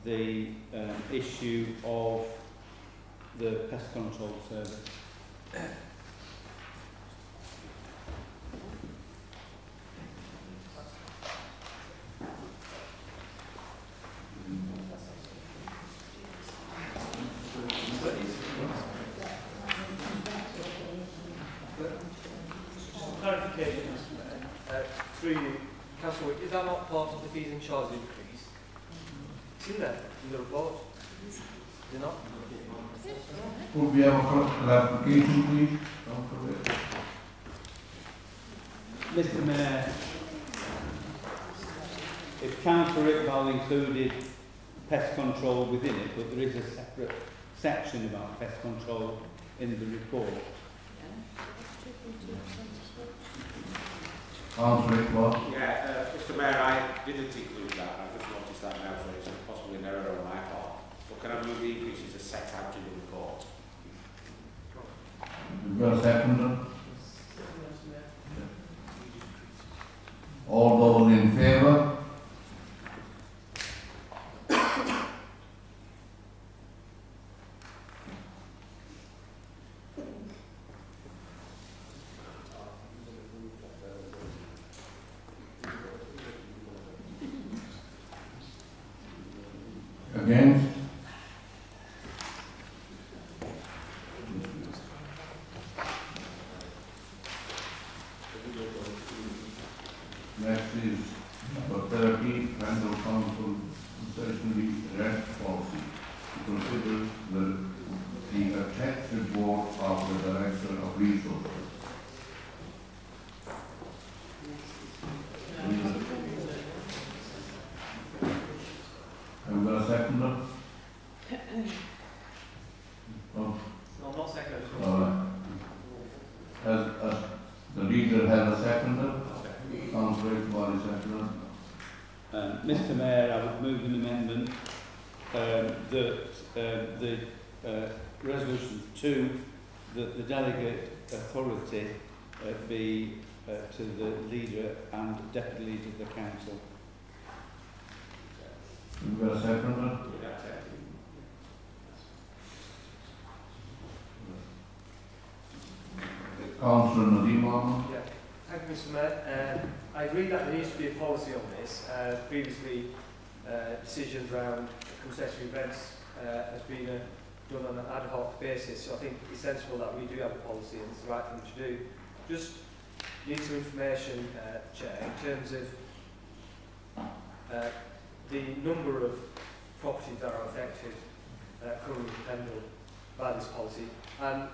the issue of the pest control service. Clarification, through you, Councillor Wick, is that not part of the fees and charges increase? It's in there, in the report. Is it not? Could we have a clarification, please? Councillor Wick. Mr. Mayor, if Councillor Iqbal included pest control within it, but there is a separate section about pest control in the report. Councillor Iqbal. Yeah, Mr. Mayor, I didn't include that. I just noticed that now, so it's possibly an error on my part. But can I move the increases as set out in the report? You've got a seconder? All those in favour? Against? Next is number 30, Randall Council Concessionary Rent Policy. To consider the attached report of the Director of Resources. Have we got a seconder? Oh. No, not second. All right. As the leader has a seconder, Councillor Iqbal is seconder. Mr. Mayor, I would move an amendment that the resolution 2, that the delegate authority be to the leader and deputy leader of the council. Have we got a seconder? Councillor Nadeem Ahmed. Yeah. Thank you, Mr. Mayor. I agree that there needs to be a policy on this. Previously, decisions around concessionary rents has been done on an ad hoc basis, so I think it's sensible that we do have a policy and it's the right thing to do. Just need some information, Chair, in terms of the number of properties that are affected currently dependent by this policy. And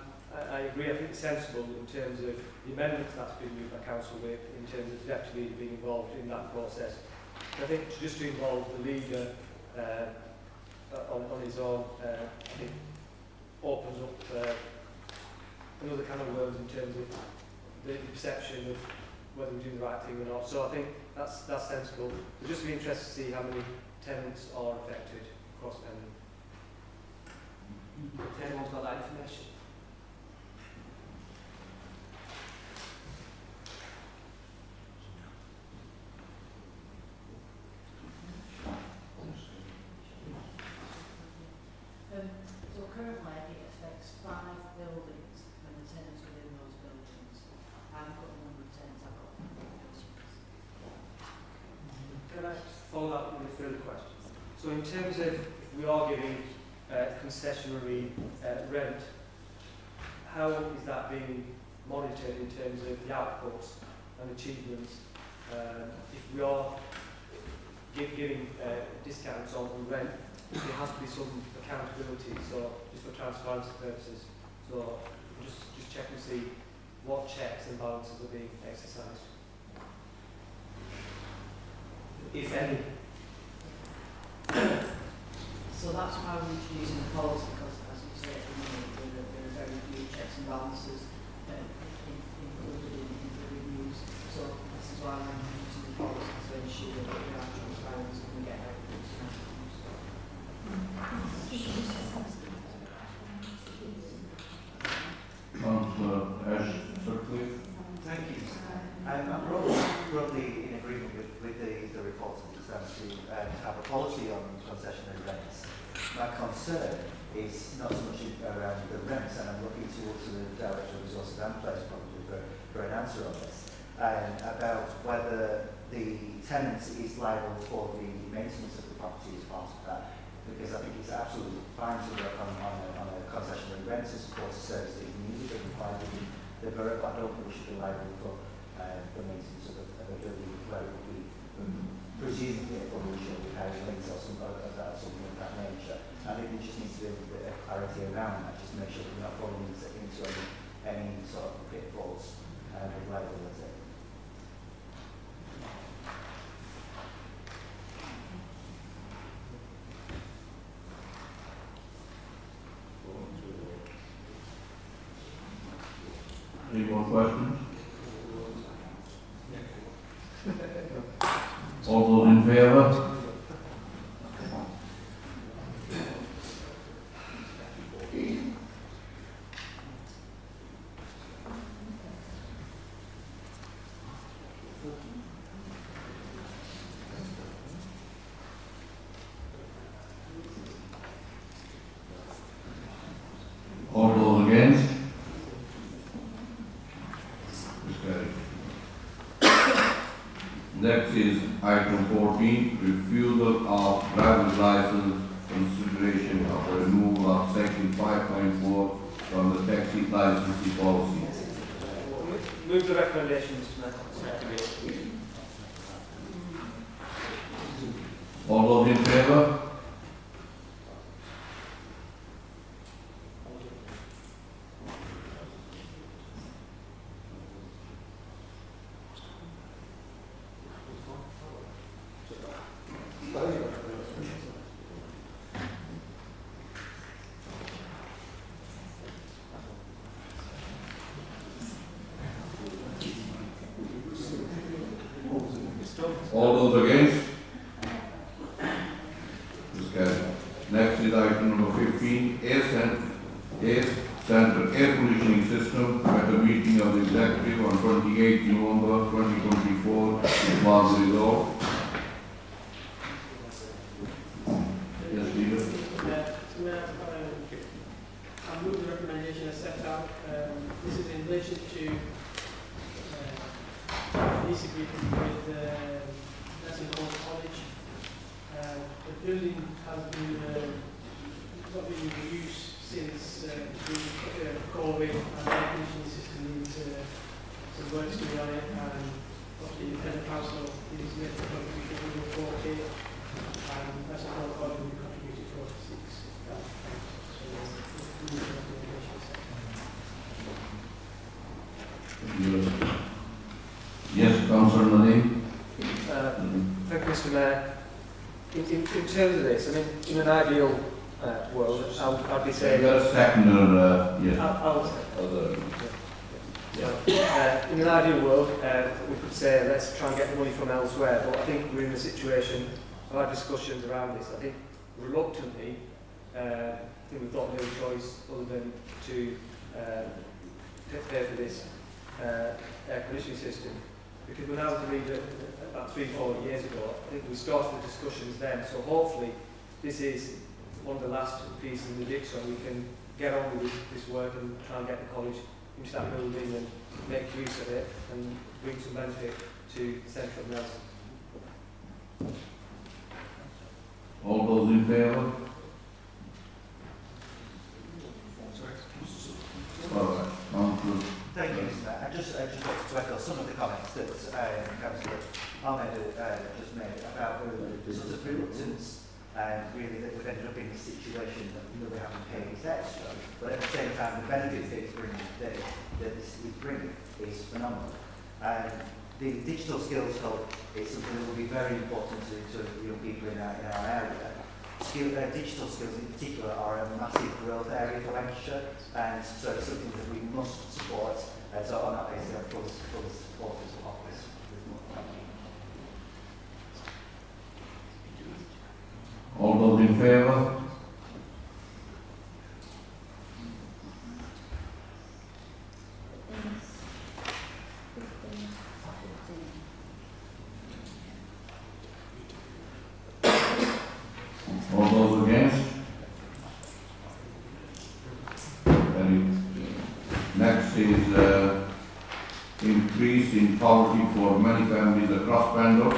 I agree, I think it's sensible in terms of the amendments that's been moved by Council Wick, in terms of the deputy leader being involved in that process. I think just to involve the leader on his own, I think opens up another kind of worms in terms of the perception of whether we're doing the right thing or not. So I think that's sensible. We'll just be interested to see how many tenants are affected across Penryn. If anyone's got that information. So currently it affects 5 buildings and the tenants within those buildings. I've got a number of tenants, I've got Can I follow that with a further question? So in terms of if we are giving concessionary rent, how is that being monitored in terms of the outputs and achievements? If we are giving discounts on rent, there has to be some accountability, so just for transparency purposes. So just check and see what checks and balances are being exercised, if any. So that's why we're introducing the policy, because as you say, at the moment there are very few checks and balances included in the reviews. So this is why we're introducing the policy to ensure that we are transparent and we get evidence and outcomes. Thank you. I'm broadly in agreement with the report as it stands to have a policy on concessionary rents. My concern is not so much around the rents, and I'm looking towards the Director of Resources and Place probably for an answer on this, about whether the tenant is liable for the maintenance of the property as part of that. Because I think it's absolutely fine to work on a concessionary rent to support a service that is needed and provided in the borough, but I don't think we should be liable for the maintenance of a building where it would be presumably a pollution repair links or something of that nature. I think there just needs to be a bit of clarity around that, just to make sure we're not falling into any sort of pitfalls with liability. Any more questions? All those in favour? All those against? Next is item 14, refusal of driver's license consideration of the removal of section 5.4 from the taxi licensing policy. Move the recommendation, Mr. Mayor. All those in favour? All those against? Next is item number 15, Air Central Air Conditioning System at the meeting of the Executive on 28 November 2024 was resolved. Yes, Leader. I move the recommendation as set out. This is in relation to lease agreement with Nursing Home College. The building has been not been in use since COVID, and the air conditioning system needs some work to be on it, and the independent council is made a contribution of 4K, and Nursing Home College will contribute 46. Yes, Councillor Nadeem. Thank you, Mr. Mayor. In terms of this, I mean, in an ideal world, I'd be saying... Just second, yes. In an ideal world, we could say let's try and get the money from elsewhere, but I think we're in a situation of our discussions around this. I think reluctantly, I think we've got no choice other than to pay for this air conditioning system. Because when I was reading about 3-4 years ago, I think we started the discussions then, so hopefully this is one of the last pieces in the jigsaw. We can get on with this work and try and get the college into that building and make use of it and bring some benefit to Central Nelson. All those in favour? All right. Thank you, Mr. Mayor. I just wanted to echo some of the comments that Councillor Ahmed just made about the sort of reluctance really that we've ended up in this situation that we haven't paid this extra, but at the same time the benefits that it's bringing today, that this is bringing, is phenomenal. The digital skills hub is something that will be very important to young people in our area. Digital skills in particular are a massive growth area for Lancashire, and so it's something that we must support. So on that basis, I'm full support of this. All those in favour? All those against? Next is increase in poverty for many families across Pendle.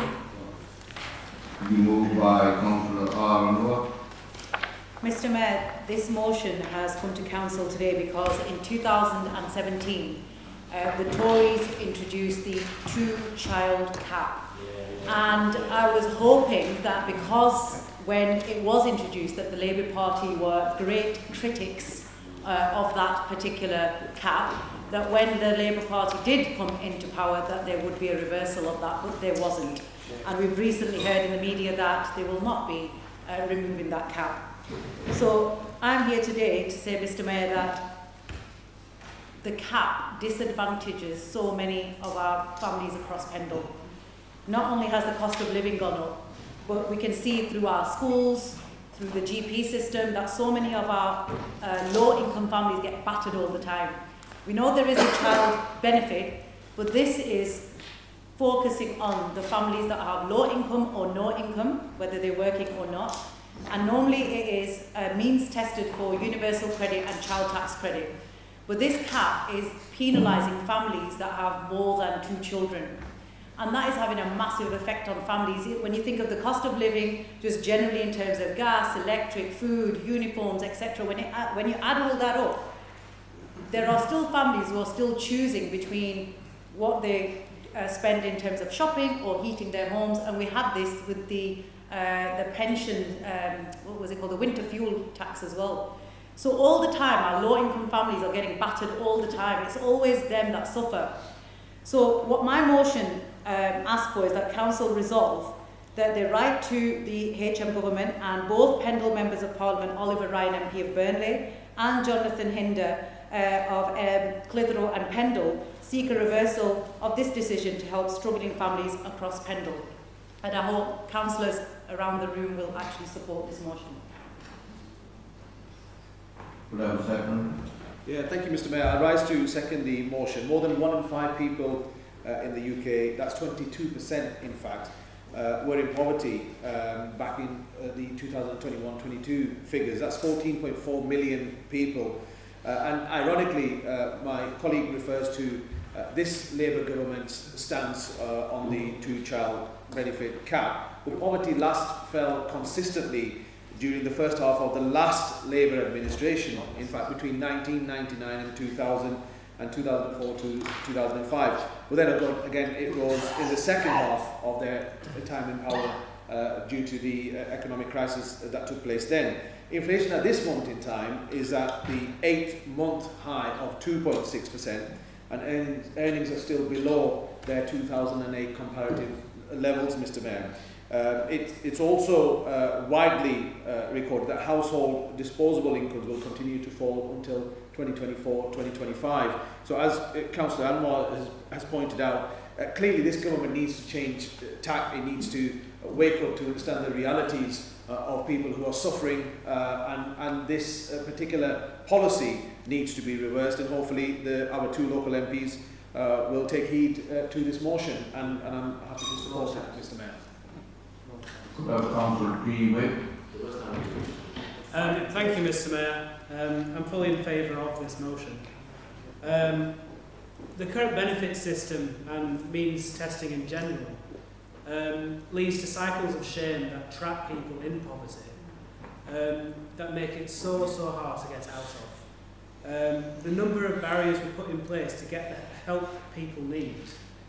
To be moved by Councillor Arundel. Mr. Mayor, this motion has come to Council today because in 2017 the Tories introduced the two-child cap. And I was hoping that because when it was introduced that the Labour Party were great critics of that particular cap, that when the Labour Party did come into power that there would be a reversal of that, but there wasn't. And we've recently heard in the media that they will not be removing that cap. So I'm here today to say, Mr. Mayor, that the cap disadvantages so many of our families across Pendle. Not only has the cost of living gone up, but we can see it through our schools, through the GP system, that so many of our low-income families get battered all the time. We know there is a child benefit, but this is focusing on the families that have low income or no income, whether they're working or not. And normally it is means tested for universal credit and child tax credit. But this cap is penalising families that have more than 2 children. And that is having a massive effect on families. When you think of the cost of living, just generally in terms of gas, electric, food, uniforms, etc., when you add all that up, there are still families who are still choosing between what they spend in terms of shopping or heating their homes. And we had this with the pension, what was it called, the winter fuel tax as well. So all the time, our low-income families are getting battered all the time. It's always them that suffer. So what my motion asks for is that Council resolve that they write to the HM Government and both Pendle Members of Parliament, Oliver Ryan MP of Burnley and Jonathan Hinder of Clitheroe and Pendle, seek a reversal of this decision to help struggling families across Pendle. And I hope councillors around the room will actually support this motion. Would I have a second? Yeah, thank you, Mr. Mayor. I rise to second the motion. More than 1 in 5 people in the UK, that's 22% in fact, were in poverty back in the 2021-22 figures. That's 14.4 million people. And ironically, my colleague refers to this Labour government's stance on the 2-child benefit cap. But poverty last fell consistently during the first half of the last Labour administration, in fact between 1999 and 2000 and 2004 to 2005. But then again it rose in the second half of their time in power due to the economic crisis that took place then. Inflation at this moment in time is at the 8-month high of 2.6%, and earnings are still below their 2008 comparative levels, Mr. Mayor. It's also widely recorded that household disposable incomes will continue to fall until 2024-2025. So as Councillor Anwar has pointed out, clearly this government needs to change tack. It needs to wake up to understand the realities of people who are suffering, and this particular policy needs to be reversed, and hopefully our two local MPs will take heed to this motion, and I'm happy to support it, Mr Mayor. Councillor P. Whip. Thank you, Mr Mayor. I'm fully in favour of this motion. The current benefit system and means testing in general leads to cycles of shame that trap people in poverty, that make it so hard to get out of. The number of barriers we put in place to get the help people need,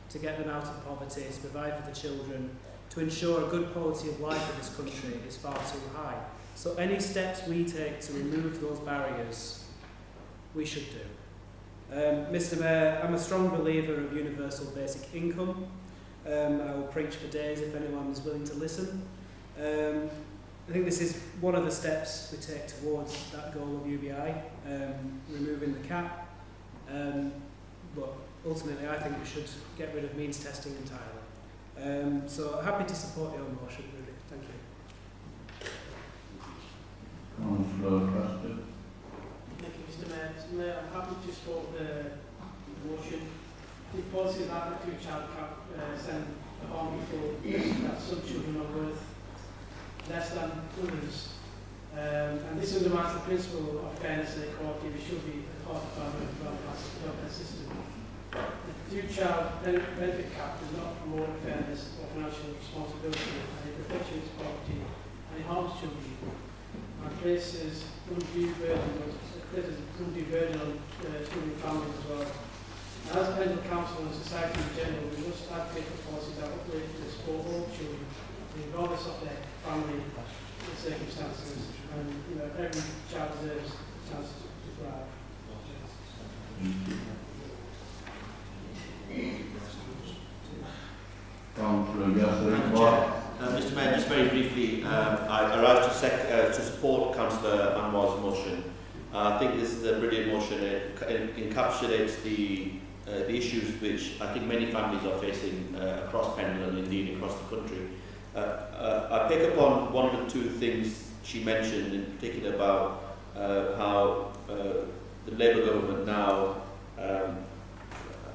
to get them out of poverty, to provide for the children, to ensure a good quality of life in this country is far too high. So any steps we take to remove those barriers, we should do. Mr Mayor, I'm a strong believer of universal basic income. I will preach for days if anyone is willing to listen. I think this is one of the steps we take towards that goal of UBI, removing the cap. But ultimately, I think we should get rid of means testing entirely. So happy to support your motion, really. Thank you. Councillor Preston. Thank you, Mr Mayor. Mr Mayor, I'm happy to support the motion. The policy that the two-child cap send a home before that some children are worth less than others. And this undermines the principle of fairness and equality, which should be at the heart of our welfare system. The two-child benefit cap does not promote fairness or financial responsibility, and it perpetuates poverty and it harms children. And places undue burden on children and families as well. And as mental council and society in general, we must advocate for policies that uplift and support all children, regardless of their family circumstances. And every child deserves a chance to thrive. Mr Mayor, just very briefly, I rise to support Councillor Anwar's motion. I think this is a brilliant motion. It encapsulates the issues which I think many families are facing across Pendle and indeed across the country. I pick up on one of the two things she mentioned in particular about how the Labour government now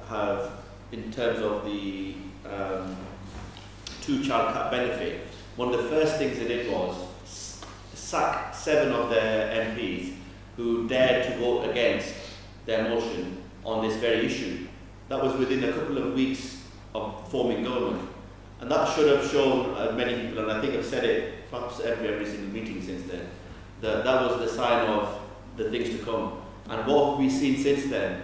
have, in terms of the two-child cap benefit, one of the first things they did was sack 7 of their MPs who dared to vote against their motion on this very issue. That was within a couple of weeks of forming government. And that should have shown many people, and I think I've said it perhaps every single meeting since then, that was the sign of the things to come. And what have we seen since then?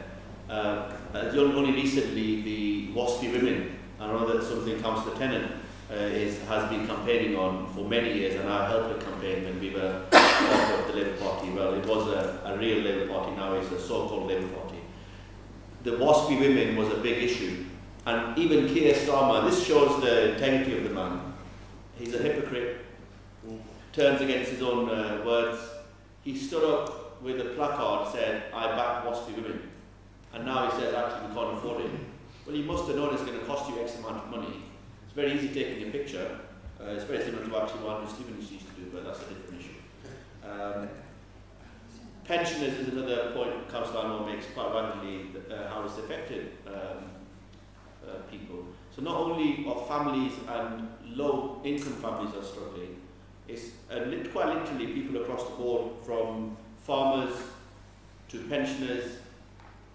Only recently, the WASPy women, I know that's something Councillor Tennant has been campaigning on for many years, and I helped her campaign when we were part of the Labour Party. Well, it was a real Labour Party, now it's a so-called Labour Party. The WASPy women was a big issue. And even Keir Starmer, this shows the integrity of the man. He's a hypocrite, turns against his own words. He stood up with a placard, said, "I back WASPy women." And now he says, actually, we can't afford it. Well, you must have known it's going to cost you X amount of money. It's very easy taking a picture. It's very similar to actually what Andrew Stevens used to do, but that's a different issue. Pensioners is another point Councillor Anwar makes quite randomly, how it's affected people. So not only are families and low-income families are struggling, it's quite literally people across the board, from farmers to pensioners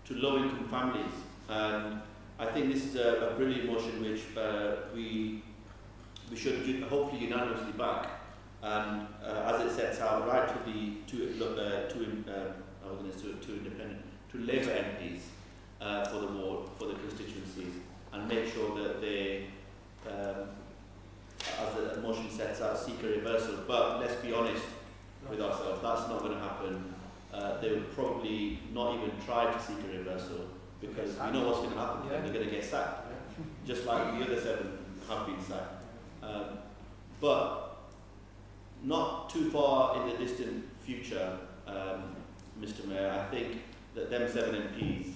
to low-income families. And I think this is a brilliant motion which we should hopefully unanimously back. And as it sets out right to the two Labour MPs for the ward, for the constituencies, and make sure that they, as the motion sets out, seek a reversal. But let's be honest with ourselves, that's not going to happen. They will probably not even try to seek a reversal, because we know what's going to happen. They're going to get sacked, just like the other 7 have been sacked. But not too far in the distant future, Mr. Mayor, I think that them 7 MPs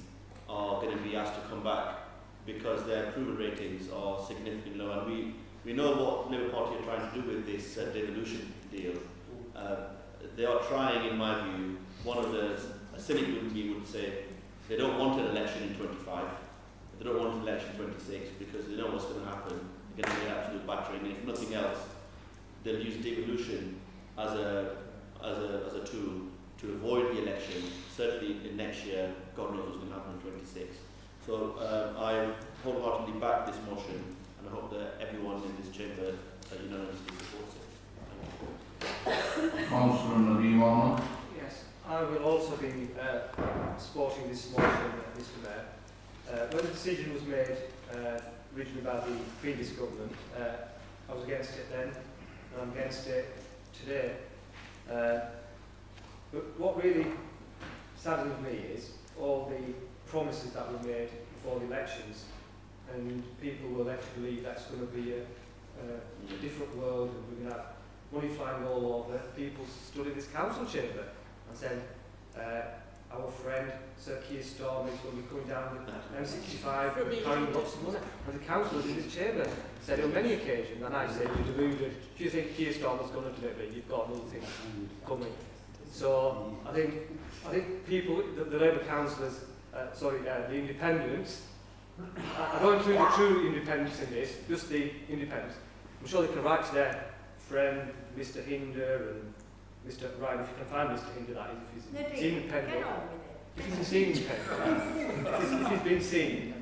are going to be asked to come back because their approval ratings are significantly low, and we know what Labour Party are trying to do with this devolution deal. They are trying, in my view, a cynic with me would say they don't want an election in 25, they don't want an election in 26 because they know what's going to happen. They're going to get absolute battering, and if nothing else, they'll use devolution as a tool to avoid the election. Certainly in next year, God knows what's going to happen in 26. So I wholeheartedly back this motion, and I hope that everyone in this chamber unanimously supports it. Councillor Nadeem Ahmed. Yes, I will also be supporting this motion, Mr. Mayor. When the decision was made originally by the previous government, I was against it then, and I'm against it today. But what really saddens me is all the promises that were made before the elections, and people will let you believe that's going to be a different world, and we're going to have money flying all over. People stood in this council chamber and said, our friend Sir Keir Starmer is going to be coming down the M65 carrying lots of money. And the councillors in this chamber said on many occasions, and I said, you're deluded. If you think Keir Starmer's going to deliver, you've got nothing coming. So I think people, the Labour councillors, the independents, I don't include the true independents in this, just the independents. I'm sure they can write to their friend Mr. Hinder and Mr. Ryan, if you can find Mr. Hinder, that is, if he's seen in Pendle. If he's seen in Pendle, if he's been seen.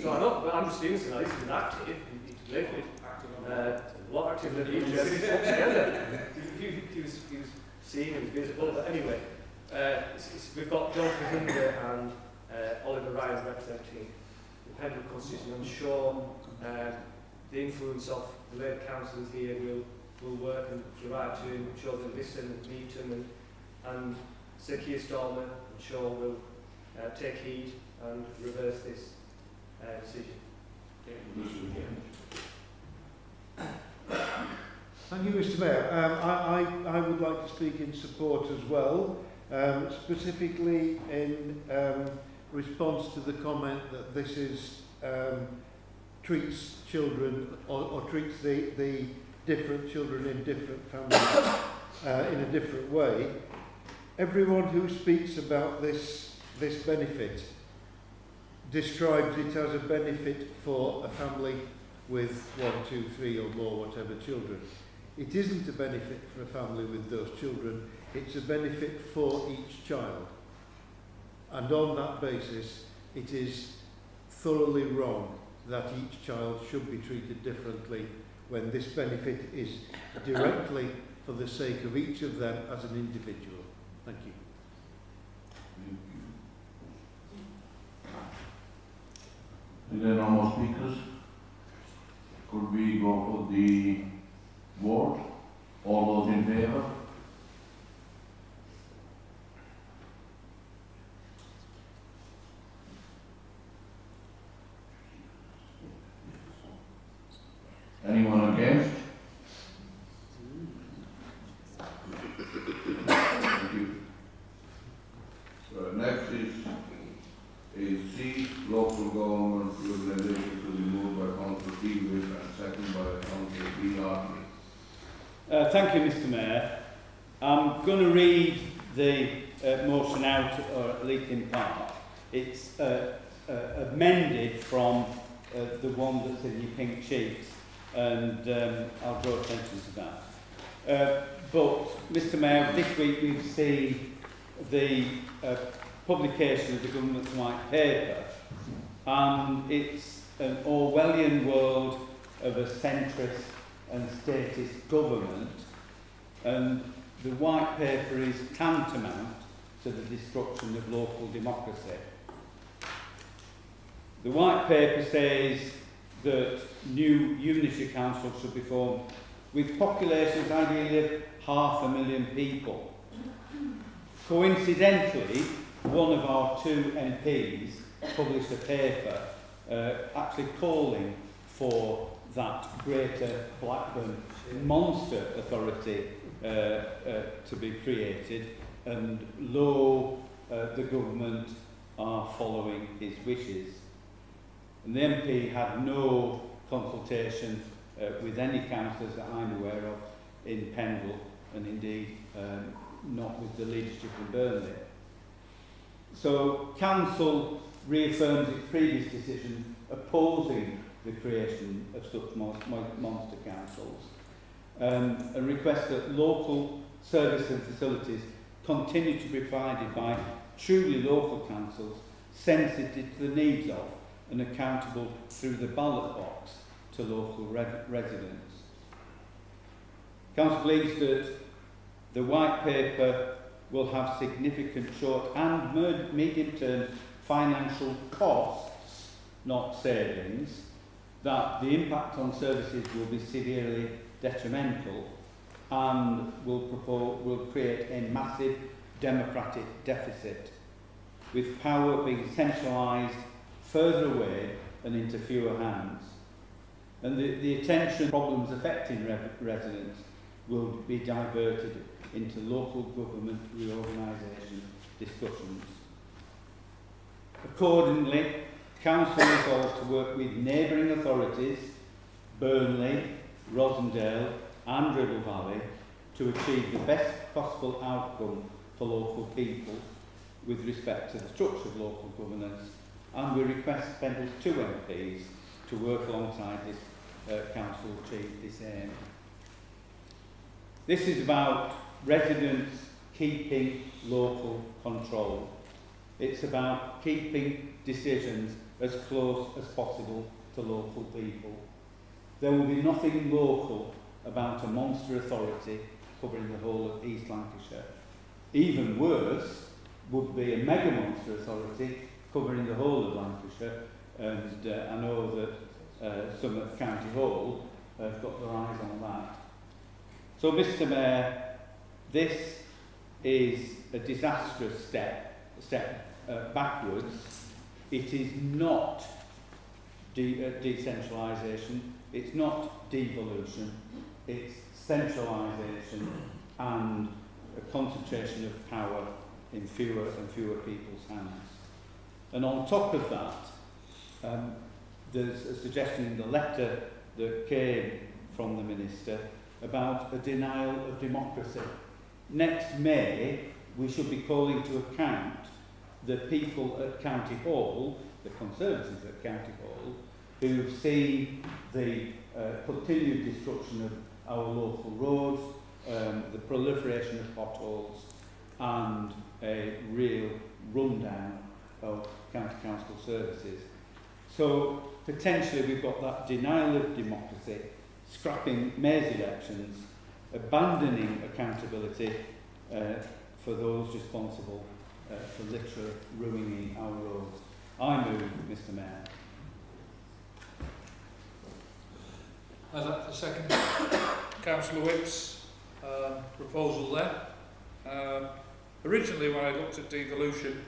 So I know, but I'm just innocent, this is active, he's livid. A lot of activity in Germany put together. He was seen, he was visible, but anyway, we've got Jonathan Hinder and Oliver Ryan representing the Pendle constituency. I'm sure the influence of the Labour councillors here will work and provide to him. I'm sure they'll listen and meet him, and Sir Keir Starmer, I'm sure, will take heed and reverse this decision. Thank you, Mr. Mayor. I would like to speak in support as well, specifically in response to the comment that this is treats children or treats the different children in different families in a different way. Everyone who speaks about this benefit describes it as a benefit for a family with 1, 2, 3 or more, whatever children. It isn't a benefit for a family with those children, it's a benefit for each child. And on that basis, it is thoroughly wrong that each child should be treated differently when this benefit is directly for the sake of each of them as an individual. Thank you. Are there no more speakers? Could we go for the vote? All those in favour? Anyone against? Thank you. So next is C, local government representation to be moved by Councillor Peewitt and second by Councillor B. Hartley. Thank you, Mr. Mayor. I'm going to read the motion out, or at least in part. It's amended from the one that's in your pink sheets, and I'll draw attention to that. But, Mr. Mayor, this week we've seen the publication of the government's white paper, and it's an Orwellian world of a centrist and statist government, and the white paper is tantamount to the destruction of local democracy. The white paper says that new unitary councils should be formed with populations ideally of 500,000 people. Coincidentally, one of our 2 MPs published a paper actually calling for that Greater Blackburn monster authority to be created, and lo, the government are following his wishes. And the MP had no consultation with any councillors that I'm aware of in Pendle, and indeed not with the leadership in Burnley. So Council reaffirms its previous decision opposing the creation of such monster councils, and requests that local service and facilities continue to be provided by truly local councils, sensitive to the needs of and accountable through the ballot box to local residents. Council believes that the White Paper will have significant short and medium-term financial costs, not savings, that the impact on services will be severely detrimental and will create a massive democratic deficit, with power being centralised further away and into fewer hands. And the attention problems affecting residents will be diverted into local government reorganisation discussions. Accordingly, Council resolved to work with neighbouring authorities, Burnley, Rosendale and Ribble Valley, to achieve the best possible outcome for local people with respect to the structure of local governance, and we request Pendle's 2 MPs to work alongside this Council to achieve this aim. This is about residents keeping local control. It's about keeping decisions as close as possible to local people. There will be nothing local about a monster authority covering the whole of East Lancashire. Even worse would be a mega monster authority covering the whole of Lancashire, and I know that some at County Hall have got their eyes on that. So, Mr Mayor, this is a disastrous step backwards. It is not decentralisation, it's not devolution, it's centralisation and a concentration of power in fewer and fewer people's hands. And on top of that, there's a suggestion in the letter that came from the Minister about a denial of democracy. Next May, we should be calling to account the people at County Hall, the Conservatives at County Hall, who've seen the continued destruction of our local roads, the proliferation of potholes, and a real rundown of county council services. So potentially we've got that denial of democracy, scrapping May's elections, abandoning accountability for those responsible for literally ruining our roads. I move, Mr Mayor. I'd like to second Councillor Whip's proposal there. Originally, when I looked at devolution,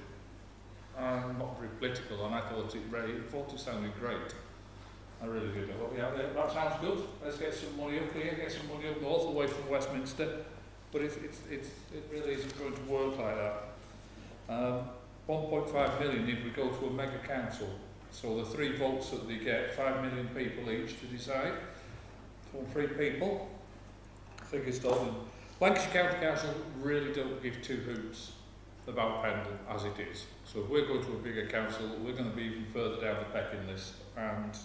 I'm not very political, and I thought it sounded great. I really did. I thought, yeah, that sounds good. Let's get some money up here, get some money up north, away from Westminster. But it really isn't going to work like that. 1.5 million if we go to a mega council. So the 3 votes that they get, 5 million people each to decide. From 3 people, figures done. Lancashire County Council really don't give 2 hoots about Pendle as it is. So if we're going to a bigger council, we're going to be even further down the pecking list, and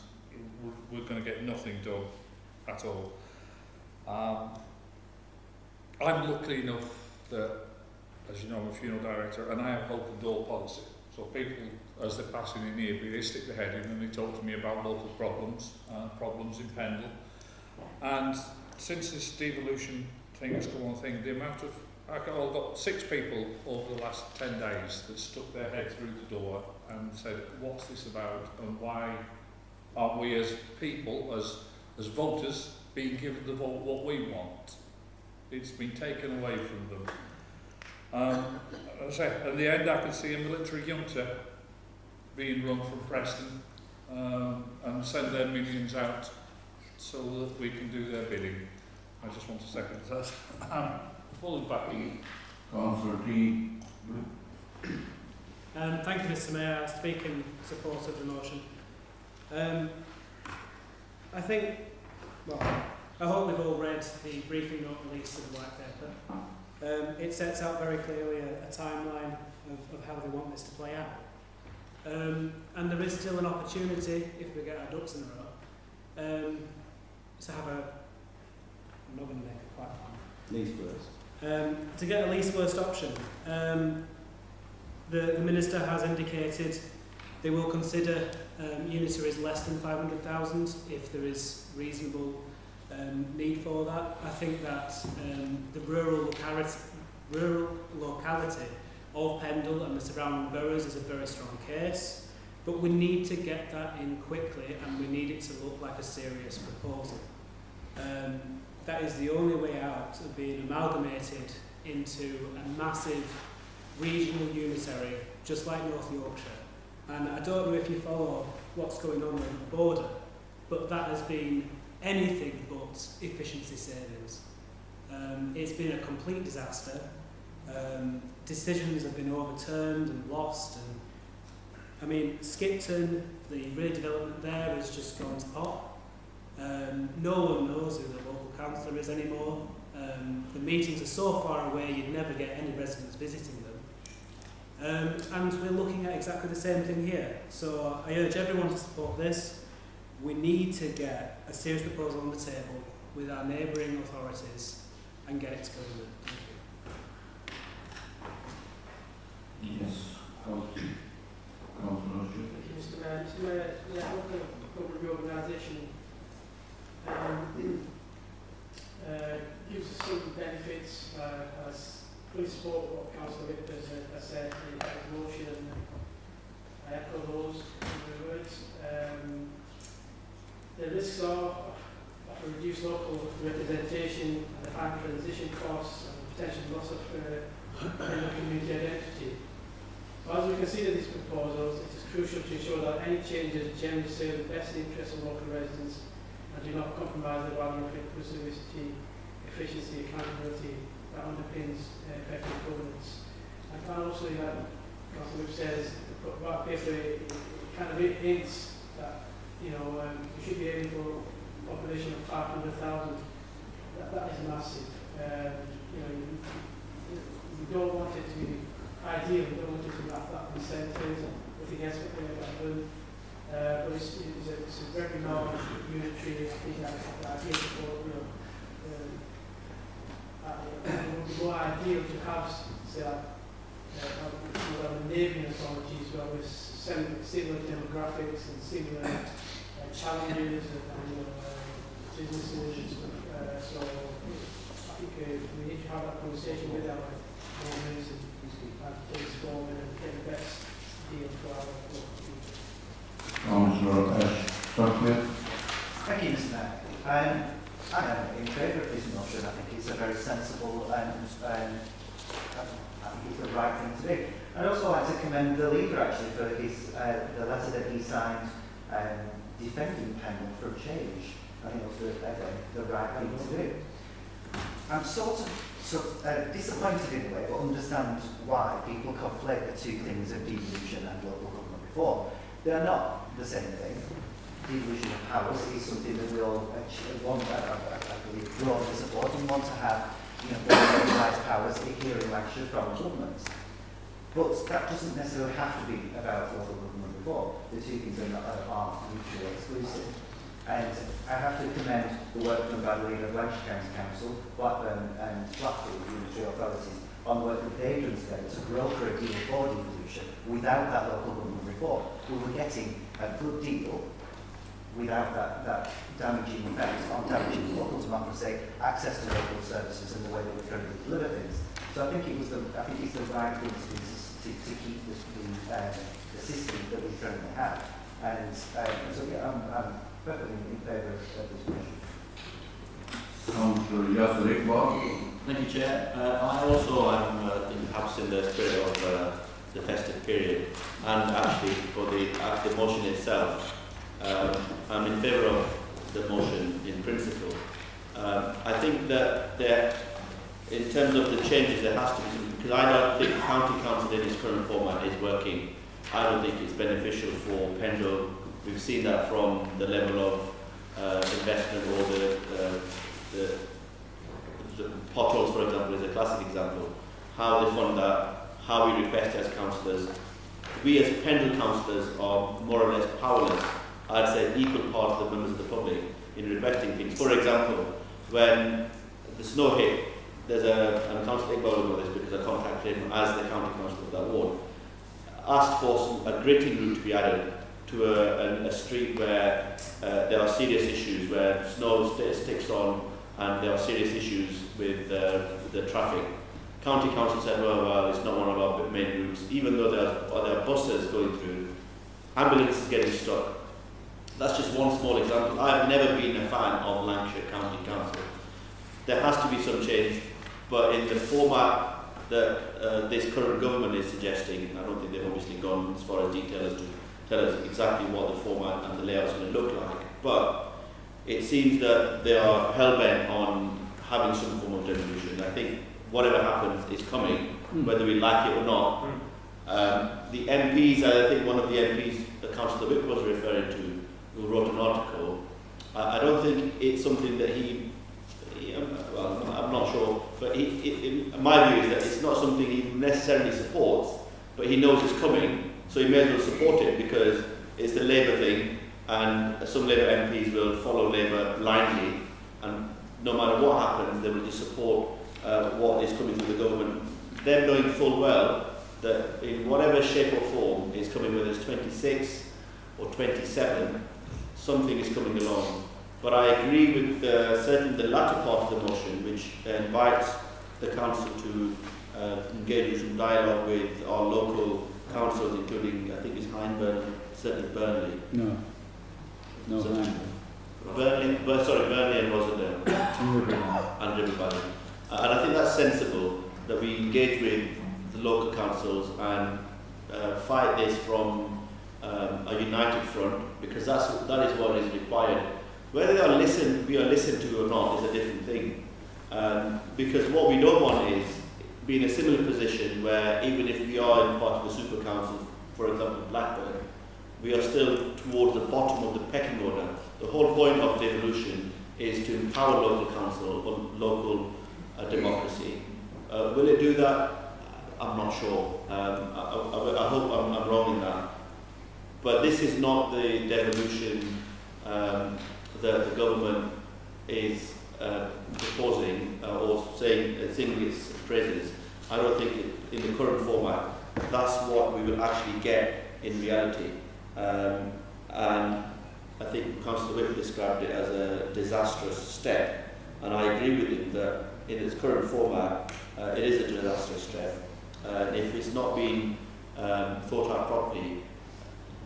we're going to get nothing done at all. I'm lucky enough that, as you know, I'm a funeral director, and I have open door policy. So people, as they're passing in here, they stick their head in and they talk to me about local problems, problems in Pendle. And since this devolution thing has come on thing, the amount of, I've got 6 people over the last 10 days that stuck their head through the door and said, what's this about, and why aren't we as people, as voters, being given the vote what we want? It's been taken away from them. As I say, at the end I can see a military junta being run from Preston and send their minions out so that we can do their bidding. I just want to second that. Full backing. Councillor T. Thank you, Mr. Mayor. I speak in support of the motion. I think, well, I hope we've all read the briefing note released to the white paper. It sets out very clearly a timeline of how they want this to play out. And there is still an opportunity, if we get our ducks in a row, to have a, I'm not going to make it quite long. Least worst. To get a least worst option. The Minister has indicated they will consider unitaries less than 500,000 if there is reasonable need for that. I think that the rural locality of Pendle and the surrounding boroughs is a very strong case, but we need to get that in quickly and we need it to look like a serious proposal. That is the only way out of being amalgamated into a massive regional unitary, just like North Yorkshire. And I don't know if you follow what's going on over the border, but that has been anything but efficiency savings. It's been a complete disaster. Decisions have been overturned and lost. And I mean, Skipton, the redevelopment there has just gone to pot. No one knows who the local councillor is anymore. The meetings are so far away you'd never get any residents visiting them. And we're looking at exactly the same thing here. So I urge everyone to support this. We need to get a serious proposal on the table with our neighbouring authorities and get it to government. Thank you. Yes. Councillor Rusher. Thank you, Mr. Mayor. Mr. Mayor, yeah, local government reorganisation gives us some benefits, as fully support what Councillor Whitford has said in his motion, and I echo those words. The risks are of a reduced local representation and the high transition costs and potential loss of community identity. As we consider these proposals, it is crucial to ensure that any changes generally serve the best interests of local residents and do not compromise the value of inclusivity, efficiency, accountability that underpins effective governance. And also, like Councillor Whip says, the white paper it kind of hints that we should be aiming for a population of 500,000. That is massive. We don't want it to be ideal, we don't want it to be that incentives, nothing else but done. But it's a very large unitary. I think that's ideal for, it would be more ideal to have, say, the neighbouring authorities where with similar demographics and similar challenges and businesses and stuff. So I think we need to have that conversation with our neighbours and take this forward and get the best deal for our local future. Councillor Ash. Thank you, Mr. Mayor. I am in favour of this motion. I think it's a very sensible and I think it's the right thing to do. I'd also like to commend the leader actually for his the letter that he signed defending Pendle for a change. I think it was the right thing to do. I'm sort of disappointed in a way, but understand why people conflate the two things of devolution and local government reform. They're not the same thing. Devolution of powers is something that we all want, I believe, broadly support and want to have, very organised powers adhering actually from governments. But that doesn't necessarily have to be about local government reform. The two things are mutually exclusive. And I have to commend the work done by the leader of Lancashire County Council, Blackburn and Blackpool unitary authorities on the work that they've done together to broker a deal for devolution without that local government reform. We were getting a good deal without that damaging effect on damaging local democracy, access to local services and the way that we currently deliver things. So I think it's the right thing to keep the system that we currently have. And so yeah, I'm perfectly in favour of this motion. Councillor Yasser Iqbal. Thank you, Chair. I also am perhaps in the spirit of the festive period, and actually for the motion itself, I'm in favour of the motion in I think that there, in terms of the changes, there has to be some, because I don't think county council in its current format is working. I don't think it's beneficial for Pendle. We've seen that from the level of investment, or the potholes, for example, is a classic example. How they fund that, how we request as councillors. We as Pendle councillors are more or less powerless, I'd say equal part of the members of the public in requesting things. For example, when the snow hit, there's and Councillor Iqbal will know this because I contacted him as the county councillor of that ward, asked for a gritting route to be added to a street where there are serious issues, where snow sticks on and there are serious issues with the traffic. County council said, well, it's not one of our main routes, even though there are buses going through, ambulances getting stuck. That's just one small example. I've never been a fan of Lancashire County Council. There has to be some change, but in the format that this current government is suggesting, I don't think they've obviously gone as far as detail as to tell us exactly what the format and the layout is going to look like, but it seems that they are hell-bent on having some form of devolution. I think whatever happens is coming, whether we like it or not. The MPs, I think one of the MPs that Councillor Wick was referring to, who wrote an article, I don't think it's something that well, I'm not sure, but my view is that it's not something he necessarily supports, but he knows it's coming, so he may as well support it because it's the Labour thing, and some Labour MPs will follow Labour blindly, and no matter what happens, they will just support what is coming through the government. Them knowing full well that in whatever shape or form is coming, whether it's 26 or 27, something is coming along. But I agree with certainly the latter part of the motion, which invites the council to engage in some dialogue with our local councils, including, I think it's Hindburn, certainly Burnley. No, Burnley and Rosendale. And River Valley. And I think that's sensible, that we engage with the local councils and fight this from a united front, because that is what is required. Whether we are listened to or not is a different thing. Because what we don't want is be in a similar position where even if we are in part of the super council, for example Blackburn, we are still towards the bottom of the pecking order. The whole point of devolution is to empower local council or local democracy. Will it do that? I'm not sure. I hope I'm wrong in that. But this is not the devolution that the government is proposing or singing its praises. I don't think in the current format that's what we will actually get in reality. And I think Councillor Whip described it as a disastrous step, and I agree with him that in its current format it is a disastrous step. If it's not been thought out properly,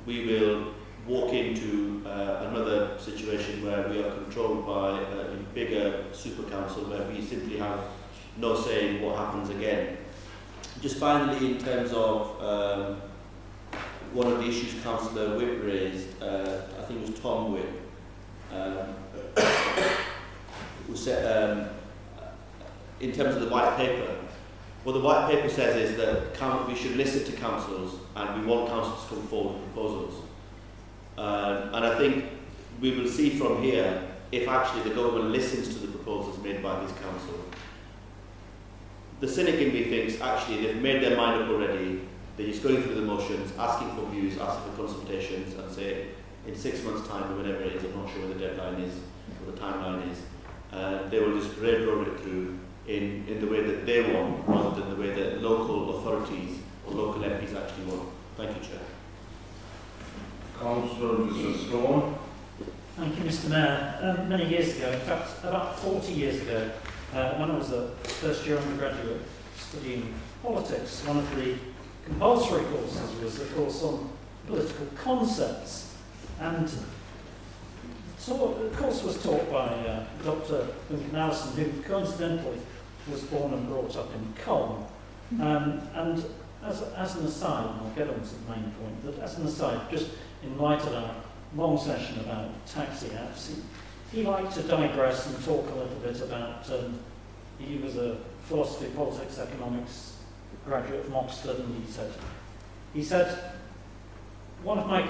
we will walk into another situation where we are controlled by a bigger super council where we simply have no say in what happens again. Just finally, in terms of one of the issues Councillor Whip raised, I think it was Tom Whip, who said, in terms of the white paper, what the white paper says is that we should listen to councils and we want councils to come forward with proposals. And I think we will see from here if actually the government listens to the proposals made by this council. The cynic in me thinks actually they've made their mind up already, they're just going through the motions, asking for views, asking for consultations, and say in 6 months' time or whenever it is, I'm not sure what the deadline is or the timeline is, they will just railroad it through in the way that they want rather than the way that local authorities or local MPs actually want. Thank you, Chair. Councillor Mr. Stone. Thank you, Mr. Mayor. Many years ago, in fact about 40 years ago, when I was a first year undergraduate studying politics, one of the compulsory courses was a course on political concepts, and so the course was taught by Dr. Duncan Allison, who coincidentally was born and brought up in Colne. And as an aside, and I'll get on to the main point, that as an aside, just in light of our long session about taxi apps, he liked to digress and talk a little bit about, he was a philosophy, politics, economics graduate from Oxford, and he said, one of my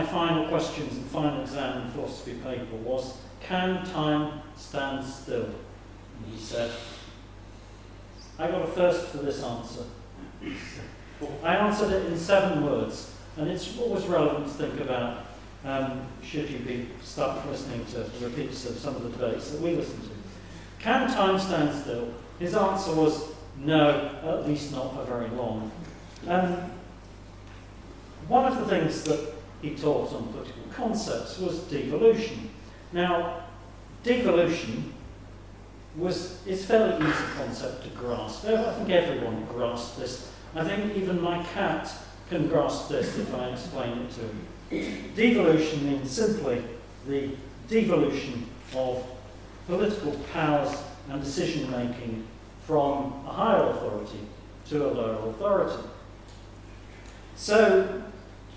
final questions in final exam in philosophy paper was, can time stand still? And he said, I got a first for this answer. I answered it in 7 words, and it's always relevant to think about should you start listening to the repeats of some of the debates that we listen to. Can time stand still? His answer was no, at least not for very long. One of the things that he taught on political concepts was devolution. Now, devolution is a fairly easy concept to grasp. I think everyone grasped this. I think even my cat can grasp this if I explain it to him. Devolution means simply the devolution of political powers and decision-making from a higher authority to a lower authority. So, to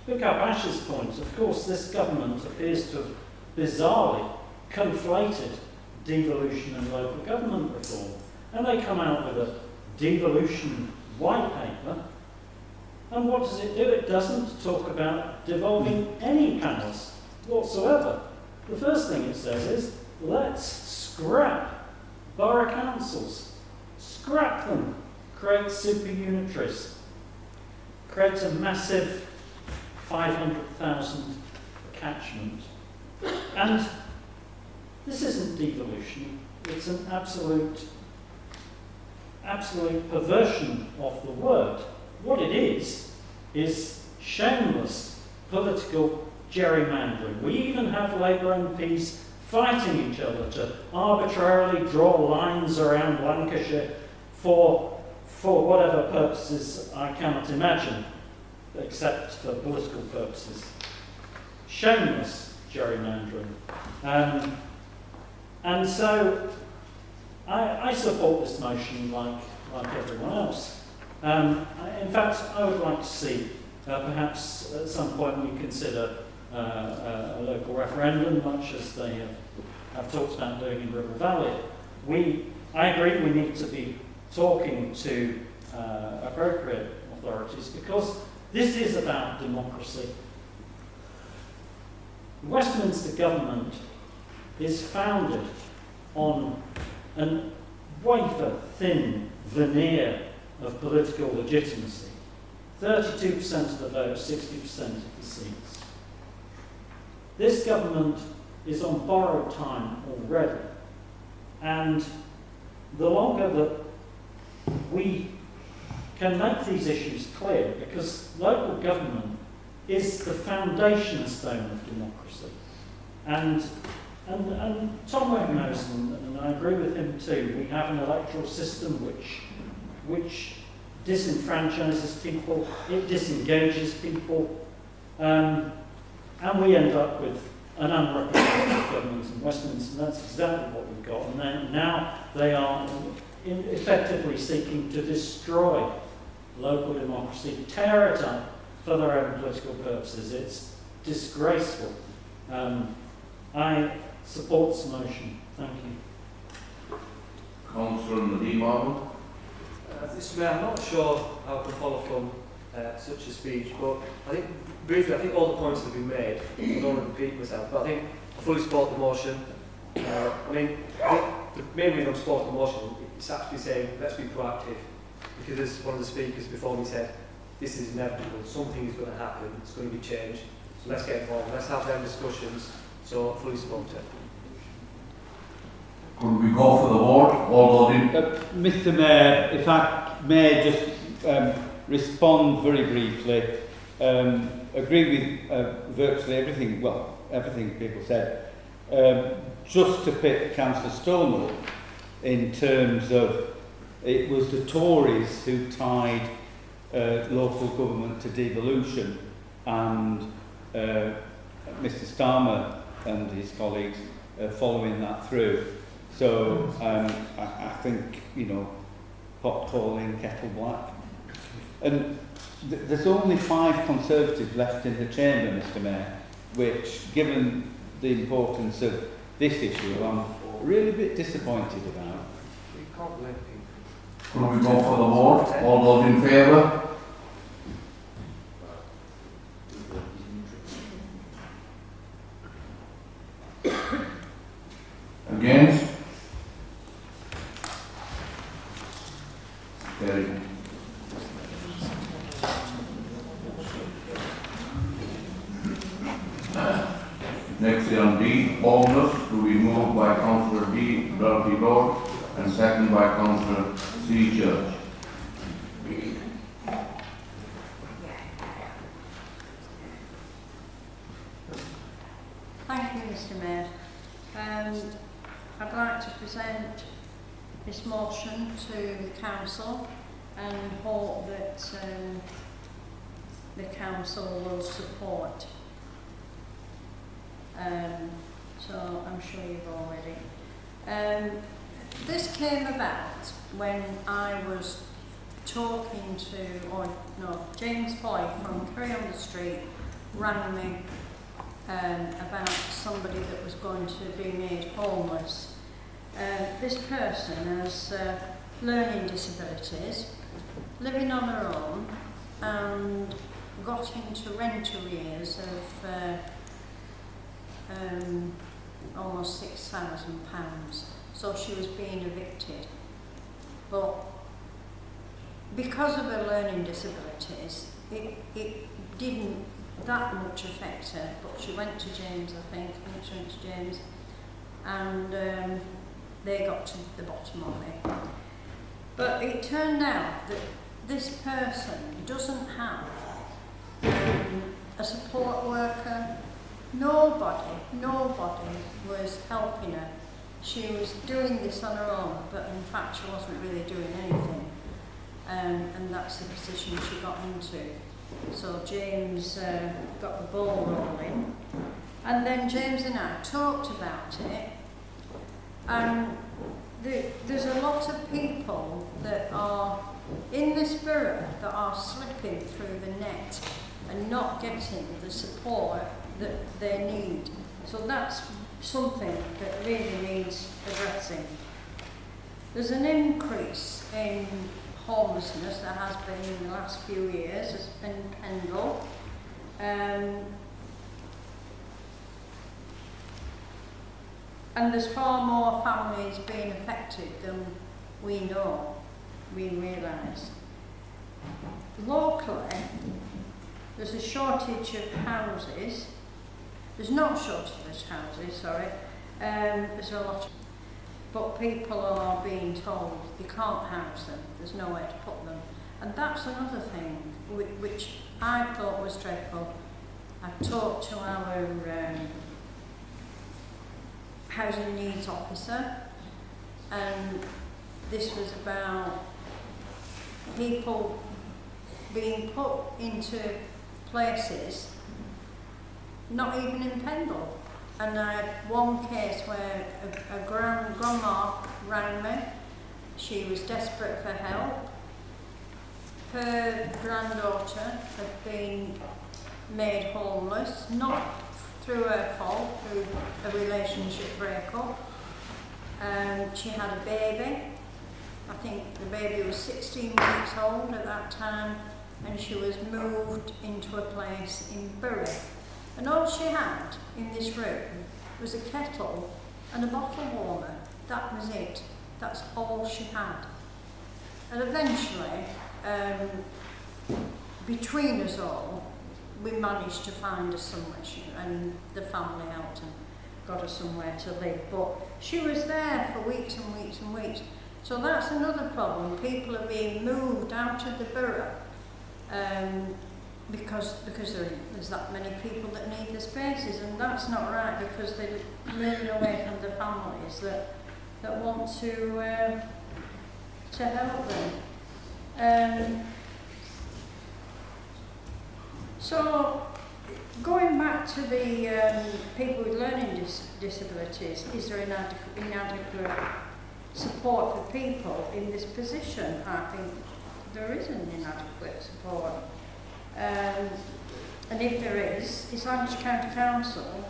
pick up Ash's point, of course, this government appears to have bizarrely conflated devolution and local government reform. And they come out with a devolution white paper. And what does it do? It doesn't talk about devolving any powers whatsoever. The first thing it says is, let's scrap borough councils. Scrap them. Create superunitaries. Create a massive 500,000 catchment. And this isn't devolution, it's an absolute perversion of the word. What it is shameless political gerrymandering. We even have Labour MPs fighting each other to arbitrarily draw lines around Lancashire for whatever purposes I cannot imagine, except for political purposes. Shameless gerrymandering. And so I support this motion like everyone else. In fact, I would like to see perhaps at some point we consider a local referendum, much as they have talked about doing in River Valley. I agree we need to be talking to appropriate authorities because this is about democracy. The Westminster government is founded on a wafer-thin veneer of political legitimacy. 32% of the vote, 60% of the seats. This government is on borrowed time already, and the longer that we can make these issues clear, because local government is the foundation stone of democracy. And Tom Webb knows, and I agree with him too, we have an electoral system which disenfranchises people, it disengages people, and we end up with an unrepresentative government in Westminster, and that's exactly what we've got. And then now they are effectively seeking to destroy local democracy, tear it up for their own political purposes. It's disgraceful. I support this motion. Thank you. Councillor Nadeem Ahmed. Mr. Mayor, I'm not sure how I can follow from such a speech, but I think, briefly, I think all the points have been made. I don't want to repeat myself, but I think I fully support the motion. I think the main reason I'm supporting the motion is actually saying, let's be proactive, because as one of the speakers before me said, this is inevitable, something is going to happen, it's going to be changed, so let's get involved, let's have them discussions, so I fully support it. Could we go for the vote? All those in... Mr. Mayor, if I may just respond very briefly, agree with virtually everything, well, everything people said. Just to pick Councillor Stonewall in terms of it was the Tories who tied local government to devolution, and Mr. Starmer and his colleagues following that through. So I think, you know, pot calling, kettle black. And there's only 5 Conservatives left in the chamber, Mr. Mayor, which, given the importance of this issue I'm really a bit disappointed about. Could we go for the vote? All those in favour? Against? Carried. Next is on D, homeless, to be moved by Councillor D. Dorothy Road and seconded by Councillor C. Church. Thank you, Mr. Mayor. I'd like to present this motion to the council and hope that the council will support. So I'm sure you've already. This came about when I was talking to, James Foy from Curry on the Street rang me about somebody that was going to be made homeless. This person has learning disabilities, living on her own, and got into rent arrears of almost £6,000. So she was being evicted. But because of her learning disabilities, it didn't that much affect her, but she went to James, I think, she went to James, and they got to the bottom of it. But it turned out that this person doesn't have a support worker. Nobody was helping her. She was doing this on her own, but in fact she wasn't really doing anything. And that's the position she got into. So James got the ball rolling, and then James and I talked about it, and there's a lot of people that are in this borough that are slipping through the net and not getting the support that they need. So that's something that really needs addressing. There's an increase in homelessness that has been in the last few years, it's been Pendle. And there's far more families being affected than we know, we realise. Locally, there's a shortage of houses. There's no shortage of houses, sorry. There's a lot, but people are being told they can't house them. There's nowhere to put them, and that's another thing which I thought was dreadful. I talked to our housing needs officer, and this was about people being put into places not even in Pendle. And I had one case where a grandma rang me. She was desperate for help. Her granddaughter had been made homeless, not through her fault, through a relationship breakup. She had a baby. I think the baby was 16 weeks old at that time, and she was moved into a place in Bury. And all she had in this room was a kettle and a bottle warmer. That was it. That's all she had. And eventually, between us all, we managed to find her somewhere, and the family helped and got her somewhere to live. But she was there for weeks and weeks and weeks. So that's another problem. People are being moved out of the borough because there's that many people that need the spaces, and that's not right, because they're moving away from the families that want to help them. So going back to the people with learning disabilities, is there inadequate support for people in this position? I think there is an inadequate support. And if there is Lancashire County Council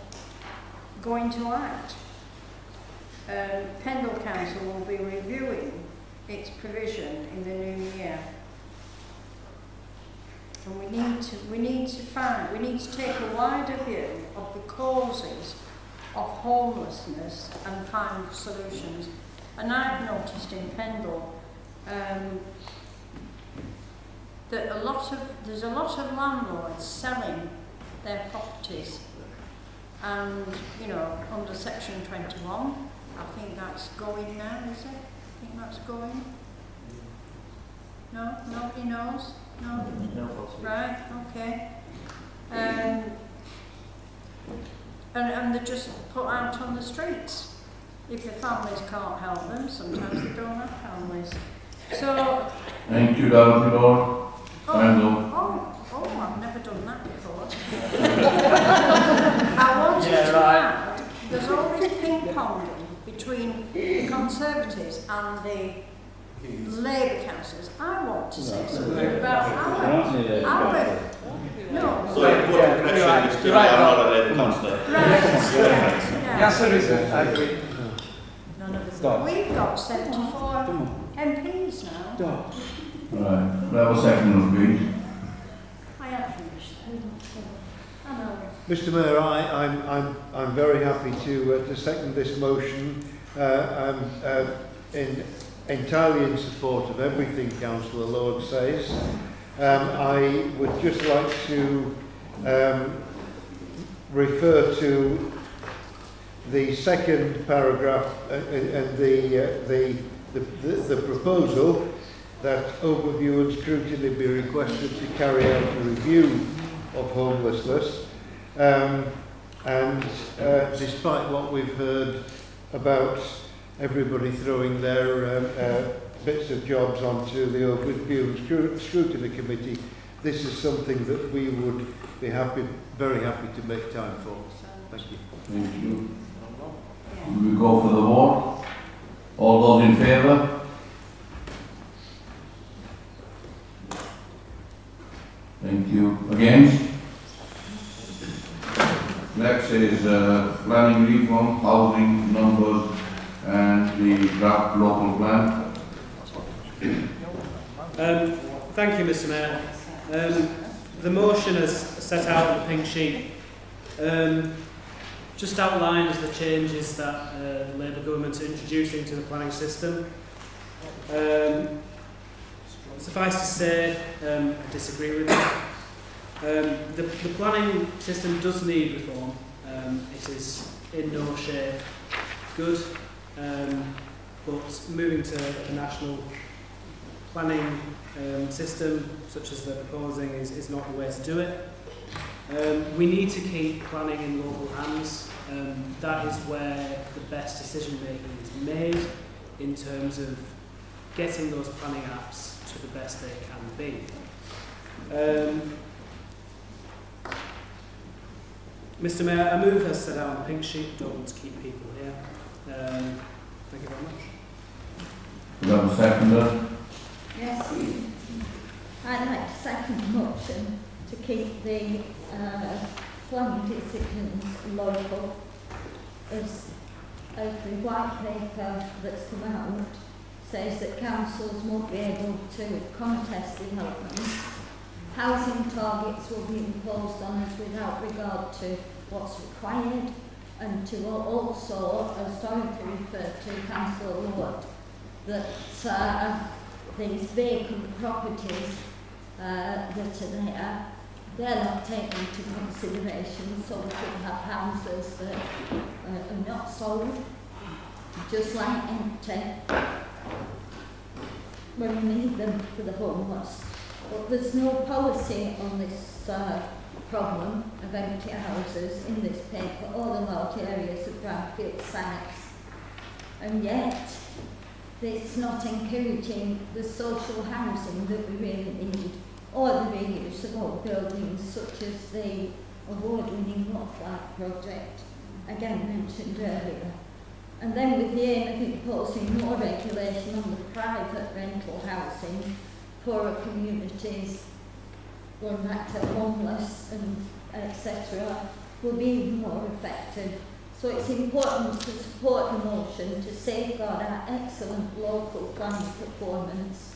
going to act? Pendle Council will be reviewing its provision in the new year. And we need to take a wider view of the causes of homelessness and find solutions. And I've noticed in Pendle that there's a lot of landlords selling their properties, and under section 21, I think that's going now, is it? I think that's going. No, nobody knows. No. Right. Okay. And they're just put out on the streets. If the families can't help them, sometimes they don't have families. So. Thank you, Dorothy Lord. I've never done that before. I wanted to add, there's always ping-ponging between the Conservatives and the Labour councillors. I want to say something about our no. So important connection is to our Labour councillor. Yes, there is. I agree. None of us. We've got 74 MPs now. Right. We have a second, please. I have finished. I know. Mr. Mayor, I'm very happy to second this motion. I'm entirely in support of everything Councillor Lord says. I would just like to refer to the second paragraph and the proposal that overview and scrutiny be requested to carry out a review of homelessness. Despite what we've heard about everybody throwing their bits of jobs onto the Overview and Scrutiny Committee, this is something that we would be very happy to make time for. Thank you. Thank you. We go for the vote. All those in favour? Thank you. Against? Next is planning reform, housing numbers, and the draft local plan. Thank you, Mr. Mayor. The motion is set out on the pink sheet. Just outlines the changes that the Labour government are introducing to the planning system. Suffice to say, I disagree with that. The planning system does need reform. It is in no shape good, but moving to a national planning system, such as they're proposing, is not the way to do it. We need to keep planning in local hands. That is where the best decision making is made in terms of getting those planning apps to the best they can be. Mr. Mayor, I move as set out on the pink sheet. Don't want to keep people here. Thank you very much. Do you have a seconder? Yes, I'd like to second the motion to keep the planning decisions local, as the white paper that's come out says that councils won't be able to contest developments. Housing targets will be imposed on us without regard to what's required, and to also, as Dorothy referred to, Councillor Lord, that these vacant properties that are there, they're not taken into consideration, so we could have houses that are not sold, just like empty, when we need them for the homeless. But there's no policy on this problem of empty houses in this paper or the large areas of brownfield sites. And yet, it's not encouraging the social housing that we really need, or the reuse of old buildings such as the award-winning Northlight project, again mentioned earlier. And then with the aim of imposing more regulation on the private rental housing, poorer communities, going back to homeless and etc., will be even more effective. So So it's important to support the motion to safeguard our excellent local planning performance,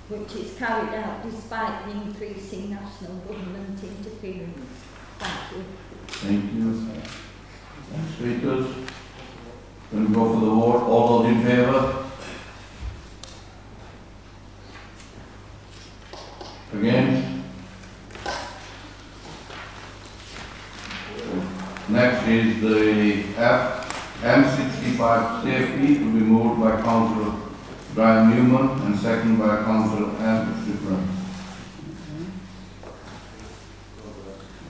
which is carried out despite the increasing national government interference. Thank you. Thank you. Next speakers. Going to go for the vote. All those in favour? Against? Next is the M65 safety to be moved by Councillor Brian Newman and seconded by Councillor Anne Strickland.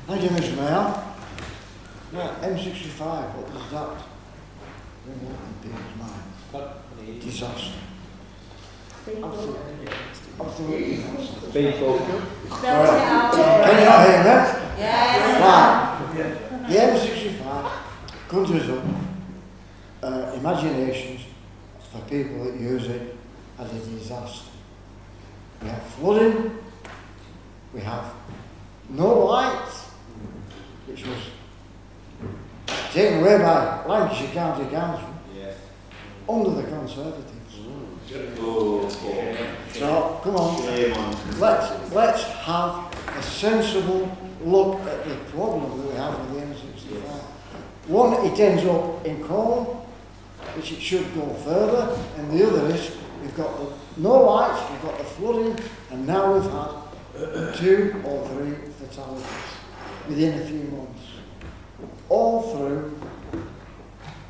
Thank you, Mr. Mayor. Now, M65, what does that bring up in people's minds? Disaster. Absolutely disaster. Spell it out. Can you not hear me? Yes. Right. The M65 conjures up imaginations for people that use it as a disaster. We have flooding, we have no lights, which was taken away by Lancashire County Council under the Conservatives. So, come on, let's have a sensible look at the problem that we have with the M65. One, it ends up in Cornwall, which it should go further, and the other is we've got no lights, we've got the flooding, and now we've had 2 or 3 fatalities within a few months. All through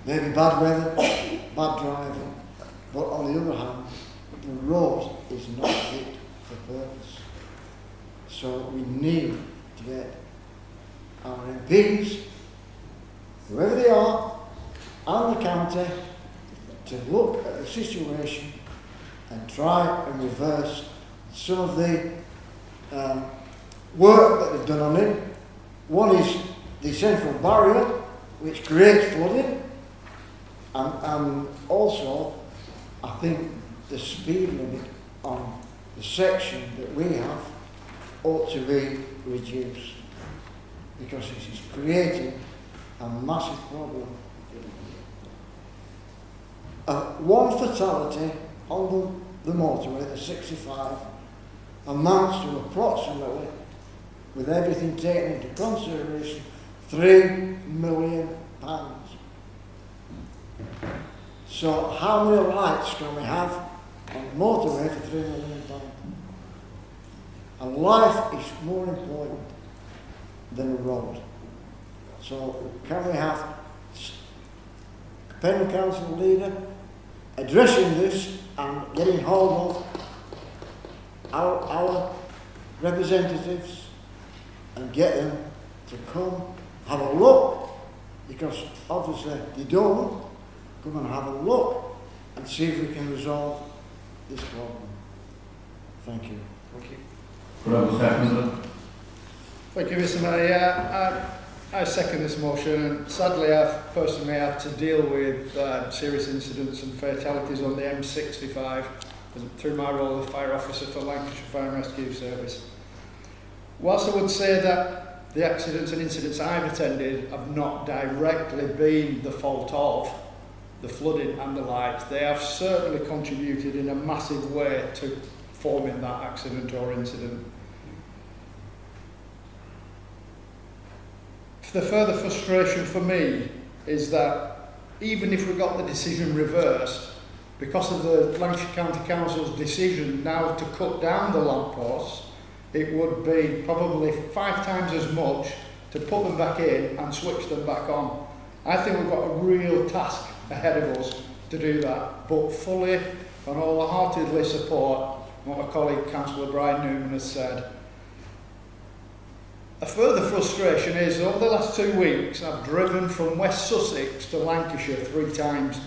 maybe bad weather, bad driving, but on the other hand, the road is not fit for purpose. So we need to get our MPs, whoever they are, and the county to look at the situation and try and reverse some of the work that they've done on it. One is the central barrier, which creates flooding, and also I think the speed limit on the section that we have ought to be reduced, because it is creating a massive problem. One fatality on the motorway, the 65, amounts to approximately, with everything taken into consideration, £3 million. So how many lights can we have on the motorway for £3 million? And life is more important than a road. So can we have Penrith Council leader addressing this and getting hold of our representatives and get them to come have a look, because obviously they don't. Come and have a look and see if we can resolve this problem. Thank you. Thank you. Thank you, Mr. Mayor. I second this motion, and sadly I've personally had to deal with serious incidents and fatalities on the M65 through my role as fire officer for Lancashire Fire and Rescue Service. Whilst I would say that the accidents and incidents I've attended have not directly been the fault of the flooding and the lights, they have certainly contributed in a massive way to forming that accident or incident. The further frustration for me is that even if we got the decision reversed, because of the Lancashire County Council's decision now to cut down the lampposts, it would be probably 5 times as much to put them back in and switch them back on. I think we've got a real task ahead of us to do that, but fully and wholeheartedly support what my colleague Councillor Brian Newman has said. A further frustration is, over the last 2 weeks, I've driven from West Sussex to Lancashire 3 times.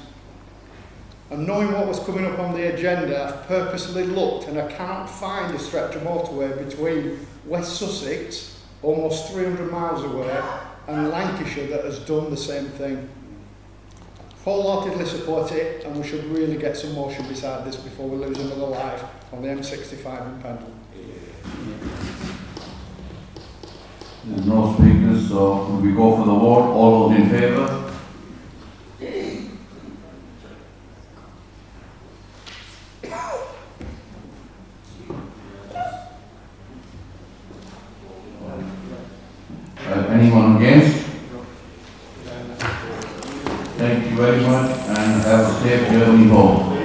And knowing what was coming up on the agenda, I've purposely looked, and I cannot find a stretch of motorway between West Sussex, almost 300 miles away, and Lancashire that has done the same thing. Wholeheartedly support it, and we should really get some motion beside this before we lose another life on the M65 in Pendle. There's no speakers, so we go for the vote. All those in favour? Anyone against? Thank you very much and have a safe journey home.